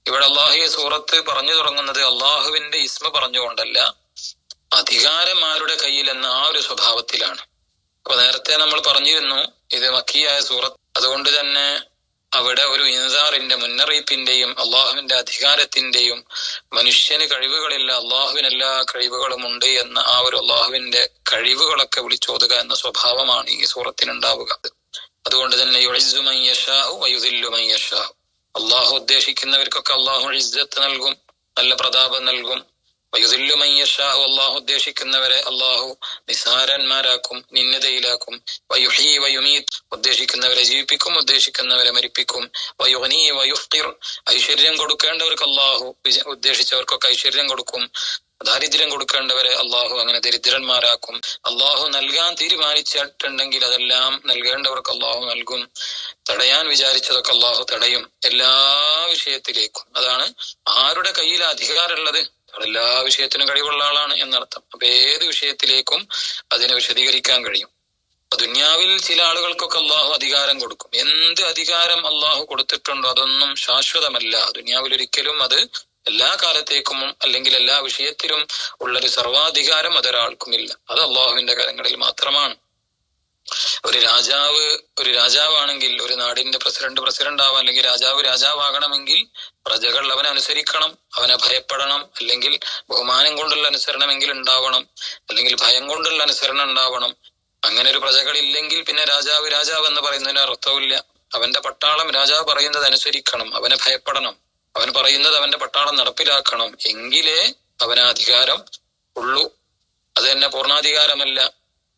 ഇവിടെ അല്ലാഹുവിന്റെ സൂറത്ത് പറഞ്ഞു തുടങ്ങുന്നത് അള്ളാഹുവിന്റെ ഇസ്മ പറഞ്ഞുകൊണ്ടല്ല, അധികാരം ആരുടെ കയ്യിൽ എന്ന ആ ഒരു സ്വഭാവത്തിലാണ്. അപ്പൊ നേരത്തെ നമ്മൾ പറഞ്ഞിരുന്നു ഇത് മക്കിയായ സൂറത്ത്, അതുകൊണ്ട് തന്നെ അവിടെ ഒരു ഇൻസാറിന്റെ മുന്നറിയിപ്പിന്റെയും അള്ളാഹുവിന്റെ അധികാരത്തിന്റെയും മനുഷ്യന് കഴിവുകളില്ല, അള്ളാഹുവിന് എല്ലാ കഴിവുകളും ഉണ്ട് എന്ന ആ ഒരു അള്ളാഹുവിന്റെ കഴിവുകളൊക്കെ വിളിച്ചോതുക എന്ന സ്വഭാവമാണ് ഈ സൂറത്തിനുണ്ടാവുക. അതുകൊണ്ട് തന്നെ യുഇസ്സു മൻ യശാഉ വയുദില്ലു മൻ യശാഉ, അള്ളാഹു ഉദ്ദേശിക്കുന്നവർക്കൊക്കെ അള്ളാഹു ഇസ്സത്ത് നൽകും, നല്ല പ്രതാപം നൽകും. വയുദില്ലു മൻ യശാഉ, അള്ളാഹു ഉദ്ദേശിക്കുന്നവരെ അള്ളാഹു നിസ്സാരന്മാരാക്കും, നിന്നതയിലാക്കും. വയുഹീ വയുമീത്, ഉദ്ദേശിക്കുന്നവരെ ജീവിപ്പിക്കും, ഉദ്ദേശിക്കുന്നവരെ മരിപ്പിക്കും. വയുഗ്നീ വയുഫ്ഖിർ, ഐശ്വര്യം കൊടുക്കേണ്ടവർക്ക് അള്ളാഹു ഉദ്ദേശിച്ചവർക്കൊക്കെ ഐശ്വര്യം കൊടുക്കും. ദാരിദ്ര്യം കൊടുക്കേണ്ടവരെ അള്ളാഹു അങ്ങനെ ദരിദ്രന്മാരാക്കും. അള്ളാഹു നൽകാൻ തീരുമാനിച്ചിട്ടുണ്ടെങ്കിൽ അതെല്ലാം നൽകേണ്ടവർക്ക് അള്ളാഹു നൽകും. തടയാൻ വിചാരിച്ചതൊക്കെ അള്ളാഹു തടയും, എല്ലാ വിഷയത്തിലേക്കും. അതാണ് ആരുടെ കയ്യിൽ അധികാരമുള്ളത്, എല്ലാ വിഷയത്തിനും കഴിവുള്ള ആളാണ് എന്നർത്ഥം. അപ്പൊ ഏത് വിഷയത്തിലേക്കും അതിനെ വിശദീകരിക്കാൻ കഴിയും. ദുന്യാവിൽ ചില ആളുകൾക്കൊക്കെ അള്ളാഹു അധികാരം കൊടുക്കും. എന്ത് അധികാരം അള്ളാഹു കൊടുത്തിട്ടുണ്ടോ അതൊന്നും ശാശ്വതമല്ല. ദുന്യാവിൽ ഒരിക്കലും അത് എല്ലാ കാലത്തേക്കും അല്ലെങ്കിൽ എല്ലാ വിഷയത്തിലും ഉള്ളൊരു സർവാധികാരം അതൊരാൾക്കുമില്ല. അത് അള്ളാഹുവിന്റെ കരങ്ങളിൽ മാത്രമാണ്. ഒരു രാജാവാണെങ്കിൽ ഒരു നാടിന്റെ പ്രസിഡന്റ് ആവാൻ, അല്ലെങ്കിൽ രാജാവാകണമെങ്കിൽ പ്രജകൾ അവനെ അനുസരിക്കണം, അവനെ ഭയപ്പെടണം. അല്ലെങ്കിൽ ബഹുമാനം കൊണ്ടുള്ള അനുസരണമെങ്കിൽ ഉണ്ടാവണം, അല്ലെങ്കിൽ ഭയം കൊണ്ടുള്ള അനുസരണം ഉണ്ടാവണം. അങ്ങനെ ഒരു പ്രജകളില്ലെങ്കിൽ പിന്നെ രാജാവ് എന്ന് പറയുന്നതിന് അർത്ഥമില്ല. അവന്റെ പട്ടാളം രാജാവ് പറയുന്നത് അനുസരിക്കണം, അവനെ ഭയപ്പെടണം, അവൻ പറയുന്നത് അവന്റെ പട്ടാളം നടപ്പിലാക്കണം. എങ്കിലേ അവന് അധികാരം ഉള്ളൂ. അത് തന്നെ പൂർണ്ണാധികാരമല്ല.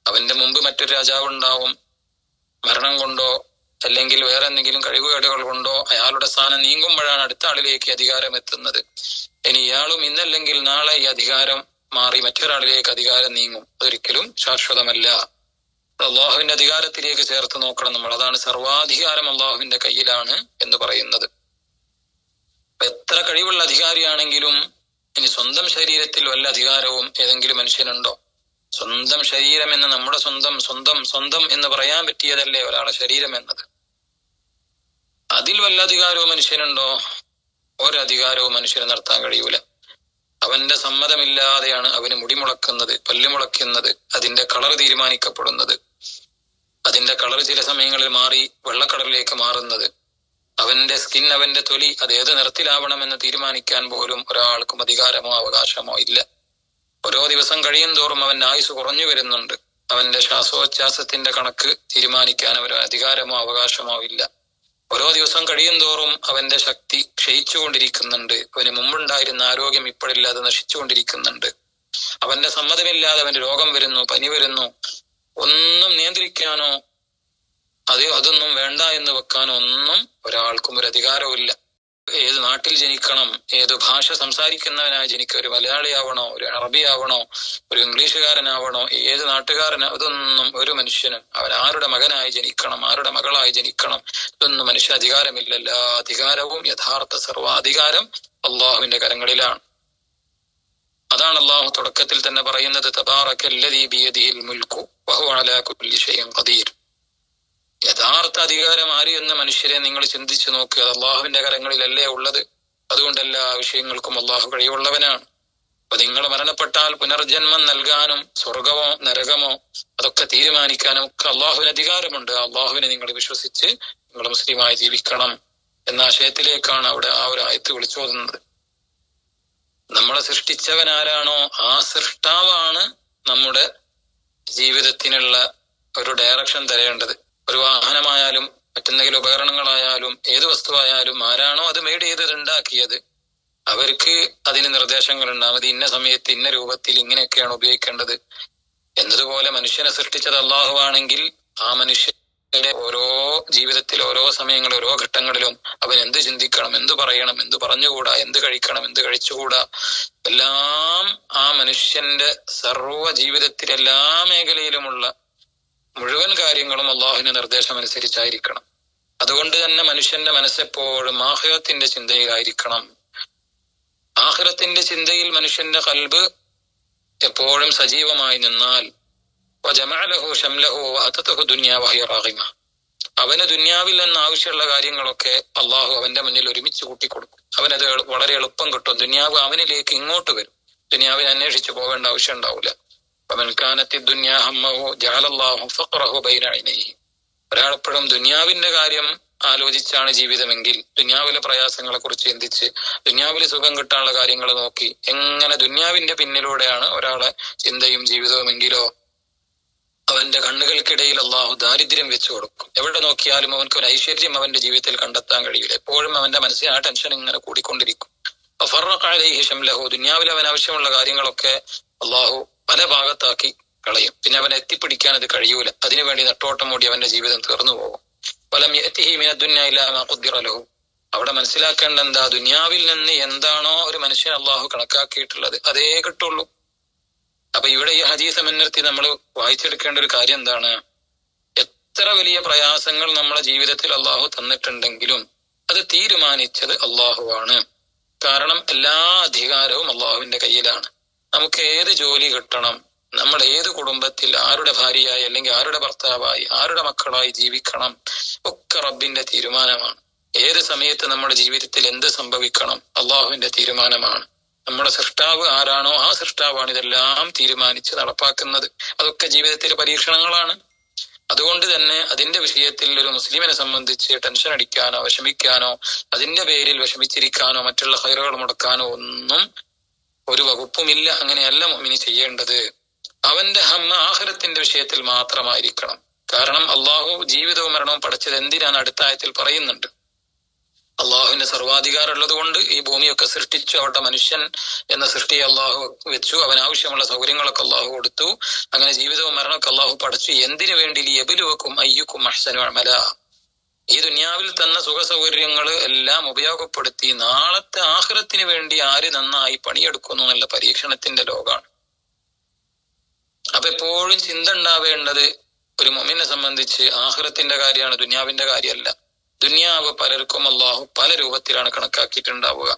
അവന്റെ മുമ്പ് മറ്റൊരു രാജാവ് ഉണ്ടാവും. മരണം കൊണ്ടോ അല്ലെങ്കിൽ വേറെ എന്തെങ്കിലും കഴിവുകേടുകൾ കൊണ്ടോ അയാളുടെ സ്ഥാനം നീങ്ങുമ്പോഴാണ് അടുത്ത ആളിലേക്ക് അധികാരം എത്തുന്നത്. ഇനി ഇയാളും ഇന്നല്ലെങ്കിൽ നാളെ ഈ അധികാരം മാറി മറ്റൊരാളിലേക്ക് അധികാരം നീങ്ങും. അതൊരിക്കലും ശാശ്വതമല്ല. അള്ളാഹുവിന്റെ അധികാരത്തിലേക്ക് ചേർത്ത് നോക്കണം നമ്മൾ. അതാണ് സർവാധികാരം അള്ളാഹുവിന്റെ കയ്യിലാണ് എന്ന് പറയുന്നത്. എത്ര കഴിവുള്ള അധികാരിയാണെങ്കിലും ഇനി സ്വന്തം ശരീരത്തിൽ വല്ല അധികാരവും ഏതെങ്കിലും മനുഷ്യനുണ്ടോ? സ്വന്തം ശരീരം എന്ന് നമ്മുടെ സ്വന്തം എന്ന് പറയാൻ പറ്റിയതല്ലേ ഒരാളെ ശരീരം എന്നത്. അതിൽ വല്ല അധികാരവും മനുഷ്യനുണ്ടോ? ഒരധികാരവും മനുഷ്യന് നടത്താൻ കഴിയൂല. അവന്റെ സമ്മതമില്ലാതെയാണ് അവന് മുടി മുളക്കുന്നത്, പല്ല് മുളയ്ക്കുന്നത്, അതിന്റെ കളർ തീരുമാനിക്കപ്പെടുന്നത്, അതിന്റെ കളർ ചില സമയങ്ങളിൽ മാറി വെള്ളക്കളറിലേക്ക് മാറുന്നത്, അവന്റെ സ്കിൻ, അവന്റെ തൊലി അത് ഏത് നിറത്തിലാവണമെന്ന് തീരുമാനിക്കാൻ പോലും ഒരാൾക്കും അധികാരമോ അവകാശമോ ഇല്ല. ഓരോ ദിവസം കഴിയും തോറും അവന്റെ ആയുസ് കുറഞ്ഞു വരുന്നുണ്ട്. അവന്റെ ശ്വാസോച്ഛ്വാസത്തിന്റെ കണക്ക് തീരുമാനിക്കാൻ അവന് അധികാരമോ അവകാശമോ ഇല്ല. ഓരോ ദിവസം കഴിയും തോറും അവന്റെ ശക്തി ക്ഷയിച്ചുകൊണ്ടിരിക്കുന്നുണ്ട്. അവന് മുമ്പുണ്ടായിരുന്ന ആരോഗ്യം ഇപ്പോഴില്ലാതെ നശിച്ചുകൊണ്ടിരിക്കുന്നുണ്ട്. അവന്റെ സമ്മതമില്ലാതെ അവന് രോഗം വരുന്നു, പനി വരുന്നു. ഒന്നും നിയന്ത്രിക്കാനോ അതൊന്നും വേണ്ട എന്ന് വെക്കാനോ ഒന്നും ഒരാൾക്കും ഒരു അധികാരവും. ഏത് നാട്ടിൽ ജനിക്കണം, ഏത് ഭാഷ സംസാരിക്കുന്നവനായി ജനിക്കുക, ഒരു മലയാളിയാവണോ, ഒരു അറബിയാവണോ, ഒരു ഇംഗ്ലീഷുകാരനാവണോ, ഏത് നാട്ടുകാരനോ, ഇതൊന്നും ഒരു മനുഷ്യനും അവൻ ആരുടെ മകനായി ജനിക്കണം, ആരുടെ മകളായി ജനിക്കണം, ഇതൊന്നും മനുഷ്യ അധികാരമില്ല. എല്ലാ അധികാരവും, യഥാർത്ഥ സർവാധികാരം അള്ളാഹുവിന്റെ കരങ്ങളിലാണ്. അതാണ് അള്ളാഹു തുടക്കത്തിൽ തന്നെ പറയുന്നത്, തബാറകല്ലദീ ബിയദിഹിൽ മുൽക്കു വഹുവ അലാ കുല്ലി ഷൈഇൻ ഖദീർ. യഥാർത്ഥ അധികാരം ആര് എന്ന് മനുഷ്യരെ നിങ്ങൾ ചിന്തിച്ചു നോക്കുക. അള്ളാഹുവിന്റെ കരങ്ങളിലല്ലേ ഉള്ളത്. അതുകൊണ്ട് എല്ലാ വിഷയങ്ങൾക്കും അള്ളാഹു കഴിവുള്ളവനാണ്. അപ്പൊ നിങ്ങൾ മരണപ്പെട്ടാൽ പുനർജന്മം നൽകാനും സ്വർഗമോ നരകമോ അതൊക്കെ തീരുമാനിക്കാനും ഒക്കെ അള്ളാഹുവിന് അധികാരമുണ്ട്. അള്ളാഹുവിനെ നിങ്ങൾ വിശ്വസിച്ച് നിങ്ങൾ മുസ്ലിമായി ജീവിക്കണം എന്ന ആശയത്തിലേക്കാണ് അവിടെ ആ ഒരു ആയത്ത് വിളിച്ചോതുന്നത്. നമ്മളെ സൃഷ്ടിച്ചവൻ ആരാണോ ആ സൃഷ്ടാവാണ് നമ്മുടെ ജീവിതത്തിനുള്ള ഒരു ഡയറക്ഷൻ തരേണ്ടത്. ഒരു വാഹനമായാലും മറ്റെന്തെങ്കിലും ഉപകരണങ്ങളായാലും ഏത് വസ്തുവായാലും ആരാണോ അത് മെയ്ഡ് ചെയ്തത്, ഉണ്ടാക്കിയത്, അവർക്ക് അതിന് നിർദ്ദേശങ്ങൾ ഉണ്ടാകും. അത് ഇന്ന സമയത്ത് ഇന്ന രൂപത്തിൽ ഇങ്ങനെയൊക്കെയാണ് ഉപയോഗിക്കേണ്ടത് എന്നതുപോലെ മനുഷ്യനെ സൃഷ്ടിച്ചത് അള്ളാഹു ആണെങ്കിൽ ആ മനുഷ്യന്റെ ഓരോ ജീവിതത്തിൽ, ഓരോ സമയങ്ങളിൽ, ഓരോ ഘട്ടങ്ങളിലും അവൻ എന്ത് ചിന്തിക്കണം, എന്ത് പറയണം, എന്ത് പറഞ്ഞുകൂടാ, എന്ത് കഴിക്കണം, എന്ത് കഴിച്ചുകൂടാ, എല്ലാം ആ മനുഷ്യന്റെ സർവ്വ ജീവിതത്തിൽ എല്ലാ മേഖലയിലുമുള്ള മുഴുവൻ കാര്യങ്ങളും അള്ളാഹുവിന്റെ നിർദ്ദേശം അനുസരിച്ചായിരിക്കണം. അതുകൊണ്ട് തന്നെ മനുഷ്യന്റെ മനസ്സെപ്പോഴും ആഖിറത്തിന്റെ ചിന്തയിലായിരിക്കണം. ആഖിറത്തിന്റെ ചിന്തയിൽ മനുഷ്യന്റെ ഖൽബ് എപ്പോഴും സജീവമായി നിന്നാൽ അവന് ദുന്യാവിൽ നിന്ന് ആവശ്യമുള്ള കാര്യങ്ങളൊക്കെ അള്ളാഹു അവന്റെ മുന്നിൽ ഒരുമിച്ച് കൂട്ടിക്കൊടുക്കും. അവനത് വളരെ എളുപ്പം കിട്ടും. ദുന്യാവ് അവനിലേക്ക് ഇങ്ങോട്ട് വരും. ദുന്യാവിനെ അന്വേഷിച്ചു പോകേണ്ട ആവശ്യം ഉണ്ടാവില്ല. ഒരാളെപ്പോഴും ദുന്യാവിന്റെ കാര്യം ആലോചിച്ചാണ് ജീവിതമെങ്കിൽ, ദുന്യാവിലെ പ്രയാസങ്ങളെ കുറിച്ച് ചിന്തിച്ച് ദുന്യാവിലെ സുഖം കിട്ടാനുള്ള കാര്യങ്ങൾ നോക്കി എങ്ങനെ ദുന്യാവിന്റെ പിന്നിലൂടെയാണ് ഒരാളെ ചിന്തയും ജീവിതവുമെങ്കിലോ അവന്റെ കണ്ണുകൾക്കിടയിൽ അള്ളാഹു ദാരിദ്ര്യം വെച്ചു കൊടുക്കും. എവിടെ നോക്കിയാലും അവൻക്ക് ഒരു ഐശ്വര്യം അവന്റെ ജീവിതത്തിൽ കണ്ടെത്താൻ കഴിയില്ല. എപ്പോഴും അവന്റെ മനസ്സിൽ ആ ടെൻഷൻ ഇങ്ങനെ കൂടിക്കൊണ്ടിരിക്കും. ദുന്യാവിൽ അവൻ ആവശ്യമുള്ള കാര്യങ്ങളൊക്കെ അള്ളാഹു പല ഭാഗത്താക്കി കളയും. പിന്നെ അവനെ എത്തിപ്പിടിക്കാൻ അത് കഴിയൂല. അതിനുവേണ്ടി നെട്ടോട്ടം ഓടി അവന്റെ ജീവിതം തീർന്നു പോകും. അവിടെ മനസ്സിലാക്കേണ്ട എന്താ, ദുന്യാവിൽ നിന്ന് എന്താണോ ഒരു മനുഷ്യൻ അള്ളാഹു കണക്കാക്കിയിട്ടുള്ളത് അതേ കിട്ടുള്ളൂ. അപ്പൊ ഇവിടെ ഈ ഹദീസ് മുൻനിർത്തി നമ്മൾ വായിച്ചെടുക്കേണ്ട ഒരു കാര്യം എന്താണ്, എത്ര വലിയ പ്രയാസങ്ങൾ നമ്മളെ ജീവിതത്തിൽ അള്ളാഹു തന്നിട്ടുണ്ടെങ്കിലും അത് തീരുമാനിച്ചത് അള്ളാഹുവാണ്. കാരണം എല്ലാ അധികാരവും അള്ളാഹുവിന്റെ കയ്യിലാണ്. നമുക്ക് ഏത് ജോലി കിട്ടണം, നമ്മൾ ഏത് കുടുംബത്തിൽ ആരുടെ ഭാര്യയായി അല്ലെങ്കിൽ ആരുടെ ഭർത്താവായി ആരുടെ മക്കളായി ജീവിക്കണം, ഒക്കെ റബ്ബിന്റെ തീരുമാനമാണ്. ഏത് സമയത്ത് നമ്മുടെ ജീവിതത്തിൽ എന്ത് സംഭവിക്കണം അള്ളാഹുവിന്റെ തീരുമാനമാണ്. നമ്മുടെ സൃഷ്ടാവ് ആരാണോ ആ സൃഷ്ടാവാണ് ഇതെല്ലാം തീരുമാനിച്ച് നടപ്പാക്കുന്നത്. അതൊക്കെ ജീവിതത്തിലെ പരീക്ഷണങ്ങളാണ്. അതുകൊണ്ട് തന്നെ അതിന്റെ വിഷയത്തിൽ ഒരു മുസ്ലിമിനെ സംബന്ധിച്ച് ടെൻഷൻ അടിക്കാനോ വിഷമിക്കാനോ അതിന്റെ പേരിൽ വിഷമിച്ചിരിക്കാനോ മറ്റുള്ള ഖൈറുകൾ മുടക്കാനോ ഒന്നും ഒരു വകുപ്പുമില്ല. അങ്ങനെയല്ല മുഅ്മിനി ചെയ്യേണ്ടത്. അവന്റെ ഹമ്മ ആഖിറത്തിന്റെ വിഷയത്തിൽ മാത്രമായിരിക്കണം. കാരണം അള്ളാഹു ജീവിതവും മരണവും പഠിച്ചത് എന്തിനാണ് അടുത്ത ആയത്തിൽ പറയുന്നുണ്ട്. അള്ളാഹുവിന്റെ സർവാധികാരം ഉള്ളത് കൊണ്ട് ഈ ഭൂമിയൊക്കെ സൃഷ്ടിച്ചു. അവിടെ മനുഷ്യൻ എന്ന സൃഷ്ടിയെ അള്ളാഹു വെച്ചു. അവനാവശ്യമുള്ള സൗകര്യങ്ങളൊക്കെ അള്ളാഹു കൊടുത്തു. അങ്ങനെ ജീവിതവും മരണമൊക്കെ അള്ളാഹു പഠിച്ചു. എന്തിനു വേണ്ടി? ലിയബ്ലുവക്കും അയ്യുക്കും അഹ്സനു അമല. ഈ ദുനിയാവിൽ തന്ന സുഖ സൗകര്യങ്ങൾ എല്ലാം ഉപയോഗപ്പെടുത്തി നാളത്തെ ആഖിറത്തിന് വേണ്ടി ആര് നന്നായി പണിയെടുക്കുന്നു എന്നുള്ള പരീക്ഷണത്തിന്റെ ലോകമാണ്. അപ്പൊ എപ്പോഴും ചിന്ത ഉണ്ടാവേണ്ടത് ഒരു മുഅ്മിനെ സംബന്ധിച്ച് ആഖിറത്തിന്റെ കാര്യമാണ്, ദുനിയാവിന്റെ കാര്യമല്ല. ദുനിയാവ് പലർക്കും അള്ളാഹു പല രൂപത്തിലാണ് കണക്കാക്കിയിട്ടുണ്ടാവുക.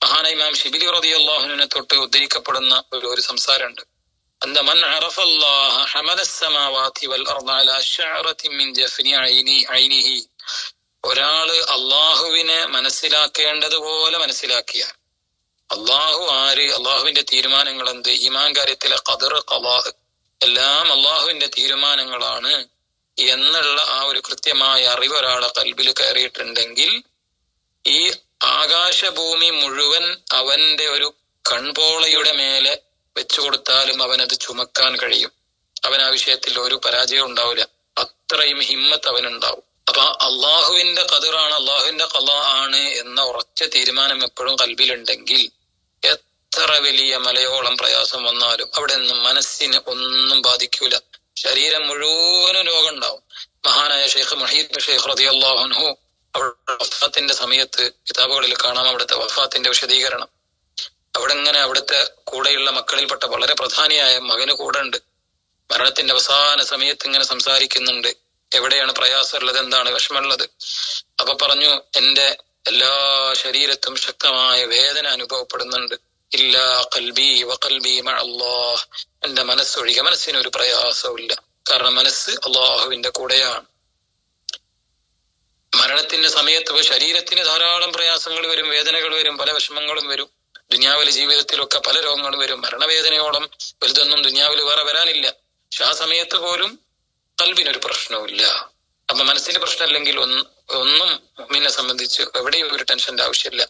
മഹാനായ ഇമാം ശിബിലി റളിയല്ലാഹു അൻഹുവിനെ തൊട്ട് ഉദ്ധരിക്കപ്പെടുന്ന ഒരു സംസാരമുണ്ട്. അന്ത മൻ അറഫല്ലാഹ ഹമല അസ്സമാവാതി വൽ അർദ അലാ ശഅറത്തിൻ മിൻ ജഫ്നി ഐനിഹി. ഒരാള് അള്ളാഹുവിനെ മനസ്സിലാക്കേണ്ടതുപോലെ മനസ്സിലാക്കിയാൽ, അള്ളാഹു ആര്, അള്ളാഹുവിന്റെ തീരുമാനങ്ങൾ എന്ത്, ഈമാൻ കാര്യത്തിലെ ഖദർ ഖളാ എല്ലാം അള്ളാഹുവിന്റെ തീരുമാനങ്ങളാണ് എന്നുള്ള ആ ഒരു കൃത്യമായ അറിവ് ഒരാളെ ഖൽബിൽ കയറിയിട്ടുണ്ടെങ്കിൽ ഈ ആകാശഭൂമി മുഴുവൻ അവന്റെ ഒരു കൺപോളയുടെ മേലെ വെച്ചു കൊടുത്താലും അവനത് ചുമക്കാൻ കഴിയും. അവൻ ആ വിഷയത്തിൽ ഒരു പരാജയം ഉണ്ടാവില്ല. അത്രയും ഹിമ്മത്ത് അവനുണ്ടാവും. അപ്പൊ അള്ളാഹുവിന്റെ ഖദറാണ്, അള്ളാഹുവിന്റെ ഖളാ ആണ് എന്ന ഉറച്ച തീരുമാനം എപ്പോഴും ഖൽബിലുണ്ടെങ്കിൽ എത്ര വലിയ മലയോളം പ്രയാസം വന്നാലും അവിടെ നിന്നും മനസ്സിന് ഒന്നും ബാധിക്കൂല. ശരീരം മുഴുവനും രോഗം ഉണ്ടാവും. മഹാനായ ഷെയ്ഖ് മുഹീദ് ഷെയ്ഖ് റളിയല്ലാഹു അൻഹു അവിടെ വഫാത്തിന്റെ സമയത്ത് കിതാബുകളിൽ കാണാം അവിടുത്തെ വഫാത്തിന്റെ വിശദീകരണം. അവിടെ ഇങ്ങനെ അവിടുത്തെ കൂടെയുള്ള മക്കളിൽപ്പെട്ട വളരെ പ്രധാനിയായ മകന് കൂടെ ഉണ്ട്. മരണത്തിന്റെ അവസാന സമയത്ത് ഇങ്ങനെ സംസാരിക്കുന്നുണ്ട്, എവിടെയാണ് പ്രയാസമുള്ളത്, എന്താണ് വിഷമമുള്ളത്. അപ്പൊ പറഞ്ഞു, എന്റെ എല്ലാ ശരീരത്തും ശക്തമായ വേദന അനുഭവപ്പെടുന്നുണ്ട്. ഇല്ലാ ഖൽബി വഖൽബി മഅല്ലാഹ്. എന്റെ മനസ്സൊഴികെ മനസ്സിനൊരു പ്രയാസമില്ല. കാരണം മനസ്സ് അള്ളാഹുവിന്റെ കൂടെയാണ്. മരണത്തിന്റെ സമയത്ത് ശരീരത്തിന് ധാരാളം പ്രയാസങ്ങൾ വരും, വേദനകൾ വരും, പല വിഷമങ്ങളും വരും. ദുനിയാവിലെ ജീവിതത്തിലൊക്കെ പല രോഗങ്ങളും വരും. മരണവേദനയോളം വലുതൊന്നും ദുനിയാവിൽ വേറെ വരാനില്ല. പക്ഷെ ആ സമയത്ത് പോലും ഖൽബിനൊരു പ്രശ്നവുമില്ല. അപ്പൊ മനസ്സിന്റെ പ്രശ്നമല്ലെങ്കിൽ ഒന്നും മുഅ്മിനെ സംബന്ധിച്ച് എവിടെയും ഒരു ടെൻഷന്റെ ആവശ്യമില്ല.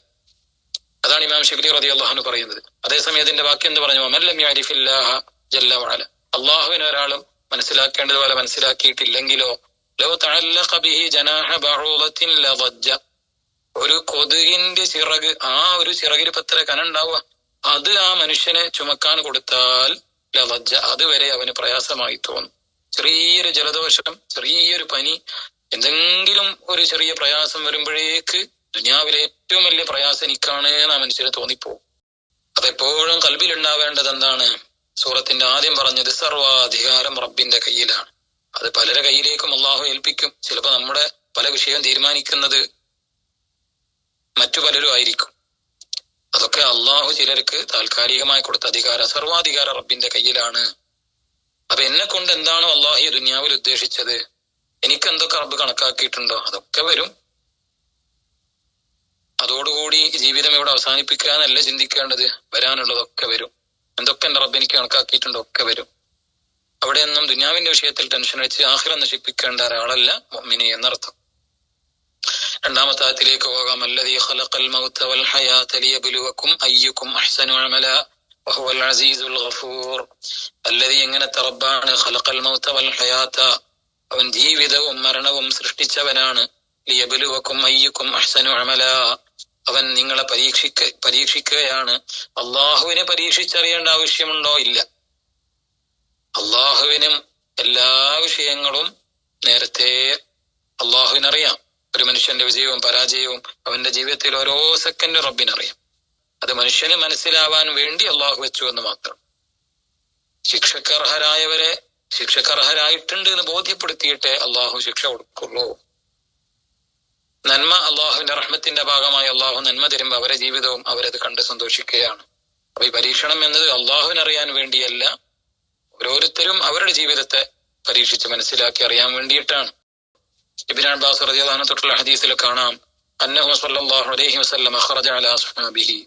അതാണ് ഇമാം ശിബ്ലി റളിയല്ലാഹു അൻഹു പറയുന്നത്. അതേസമയം അതിന്റെ വാക്യം എന്ന് പറഞ്ഞു, മൻ ലം യഅരിഫില്ലാഹ ജല്ല വഅല. അള്ളാഹുവിനെ ഒരാളും മനസ്സിലാക്കേണ്ടതുപോലെ മനസ്സിലാക്കിയിട്ടില്ലെങ്കിലോ ലൗ തഅല്ലഖ ബിഹി ജനാഹ ബഊദത്തിൻ ലദജ്ജ. ഒരു കൊതുകിന്റെ ചിറക്, ആ ഒരു ചിറകിൽ പത്ര കനുണ്ടാവുക, അത് ആ മനുഷ്യന് ചുമക്കാൻ കൊടുത്താൽ ലദജ്ജ, അതുവരെ അവന് പ്രയാസമായി തോന്നും. ചെറിയൊരു ജലദോഷം, ചെറിയൊരു പനി, എന്തെങ്കിലും ഒരു ചെറിയ പ്രയാസം വരുമ്പോഴേക്ക് ദുനിയാവിലെ ഏറ്റവും വലിയ പ്രയാസം എനിക്കാണ് എന്ന് ആ മനുഷ്യന് തോന്നിപ്പോവും. അതെപ്പോഴും ഖൽബിൽ ഉണ്ടാവേണ്ടത് എന്താണ്? സൂറത്തിന്റെ ആദ്യം പറഞ്ഞത് സർവാധികാരം റബ്ബിന്റെ കയ്യിലാണ്. അത് പലരുടെ കയ്യിലേക്കും അള്ളാഹു ഏൽപ്പിക്കും. ചിലപ്പോ നമ്മുടെ പല വിഷയം തീരുമാനിക്കുന്നത് മറ്റു പലരും ആയിരിക്കും. അതൊക്കെ അള്ളാഹു ചിലർക്ക് താൽക്കാലികമായി കൊടുത്ത അധികാരം, സർവാധികാരം റബ്ബിന്റെ കയ്യിലാണ്. അപ്പൊ എന്നെ കൊണ്ട് എന്താണോ അള്ളാഹു ഈ ദുനിയാവിൽ ഉദ്ദേശിച്ചത്, എനിക്ക് എന്തൊക്കെ റബ്ബ് കണക്കാക്കിയിട്ടുണ്ടോ അതൊക്കെ വരും. അതോടുകൂടി ജീവിതം ഇവിടെ അവസാനിപ്പിക്കാനല്ല ചിന്തിക്കേണ്ടത്, വരാനുള്ളതൊക്കെ വരും. എന്തൊക്കെ എന്റെ റബ്ബ് എനിക്ക് കണക്കാക്കിയിട്ടുണ്ടോ ഒക്കെ വരും. അവിടെയൊന്നും ദുനിയാവിന്റെ വിഷയത്തിൽ ടെൻഷൻ അടിച്ച് ആഖിറം നശിപ്പിക്കേണ്ട ഒരാളല്ല മുഅ്മിനി എന്നർത്ഥം. രണ്ടാമത്തെ ആയത്തിലേക്ക് പോകാം. അല്ലദീ ഖലഖൽ മൗത വൽ ഹയാത ലിയബ്ലുവകും അയ്യുകും അഹ്സനു അമല വഹുവൽ അസീസുൽ ഗഫൂർ. അല്ലദീ എങ്ങനത്തെ റബ്ബാണ്, ഖലഖൽ മൗത വൽ ഹയാത, അവൻ ജീവിതവും മരണവും സൃഷ്ടിച്ചവനാണ്. ലിയബ്ലുവകും അയ്യുകും അഹ്സനു അമല, അവൻ നിങ്ങളെ പരീക്ഷിക്കുകയാണ്. അള്ളാഹുവിനെ പരീക്ഷിച്ചറിയേണ്ട ആവശ്യമുണ്ടോ? ഇല്ല. അള്ളാഹുവിനും എല്ലാ വിഷയങ്ങളും നേരത്തെ അള്ളാഹുവിനറിയാം. ഒരു മനുഷ്യന്റെ വിജയവും പരാജയവും അവന്റെ ജീവിതത്തിൽ ഓരോ സെക്കൻഡ് റബ്ബിനറിയാം. അത് മനുഷ്യന് മനസ്സിലാവാൻ വേണ്ടി അള്ളാഹു വെച്ചു എന്ന് മാത്രം. ശിക്ഷക്കർഹരായവരെ ശിക്ഷക്കർഹരായിട്ടുണ്ട് എന്ന് ബോധ്യപ്പെടുത്തിയിട്ടേ അള്ളാഹു ശിക്ഷ കൊടുക്കുള്ളൂ. നന്മ അള്ളാഹുവിന്റെ റഹ്മത്തിന്റെ ഭാഗമായി അള്ളാഹു നന്മ തരുമ്പോ അവരെ ജീവിതവും അവരത് കണ്ട് സന്തോഷിക്കുകയാണ്. അപ്പൊ ഈ പരീക്ഷണം എന്നത് അള്ളാഹുവിനറിയാൻ വേണ്ടിയല്ല, ഓരോരുത്തരും അവരുടെ ജീവിതത്തെ പരീക്ഷിച്ച് മനസ്സിലാക്കി അറിയാൻ വേണ്ടിയിട്ടാണ്. ഇബ്നു അബ്ബാസ് റളിയല്ലാഹു അൻഹു തൊട്ടുള്ള ഹദീസിൽ കാണാം, അന്നഹു സ്വല്ലല്ലാഹു അലൈഹി വസല്ലം ഖറജ അലാ സ്വഹാബിഹി.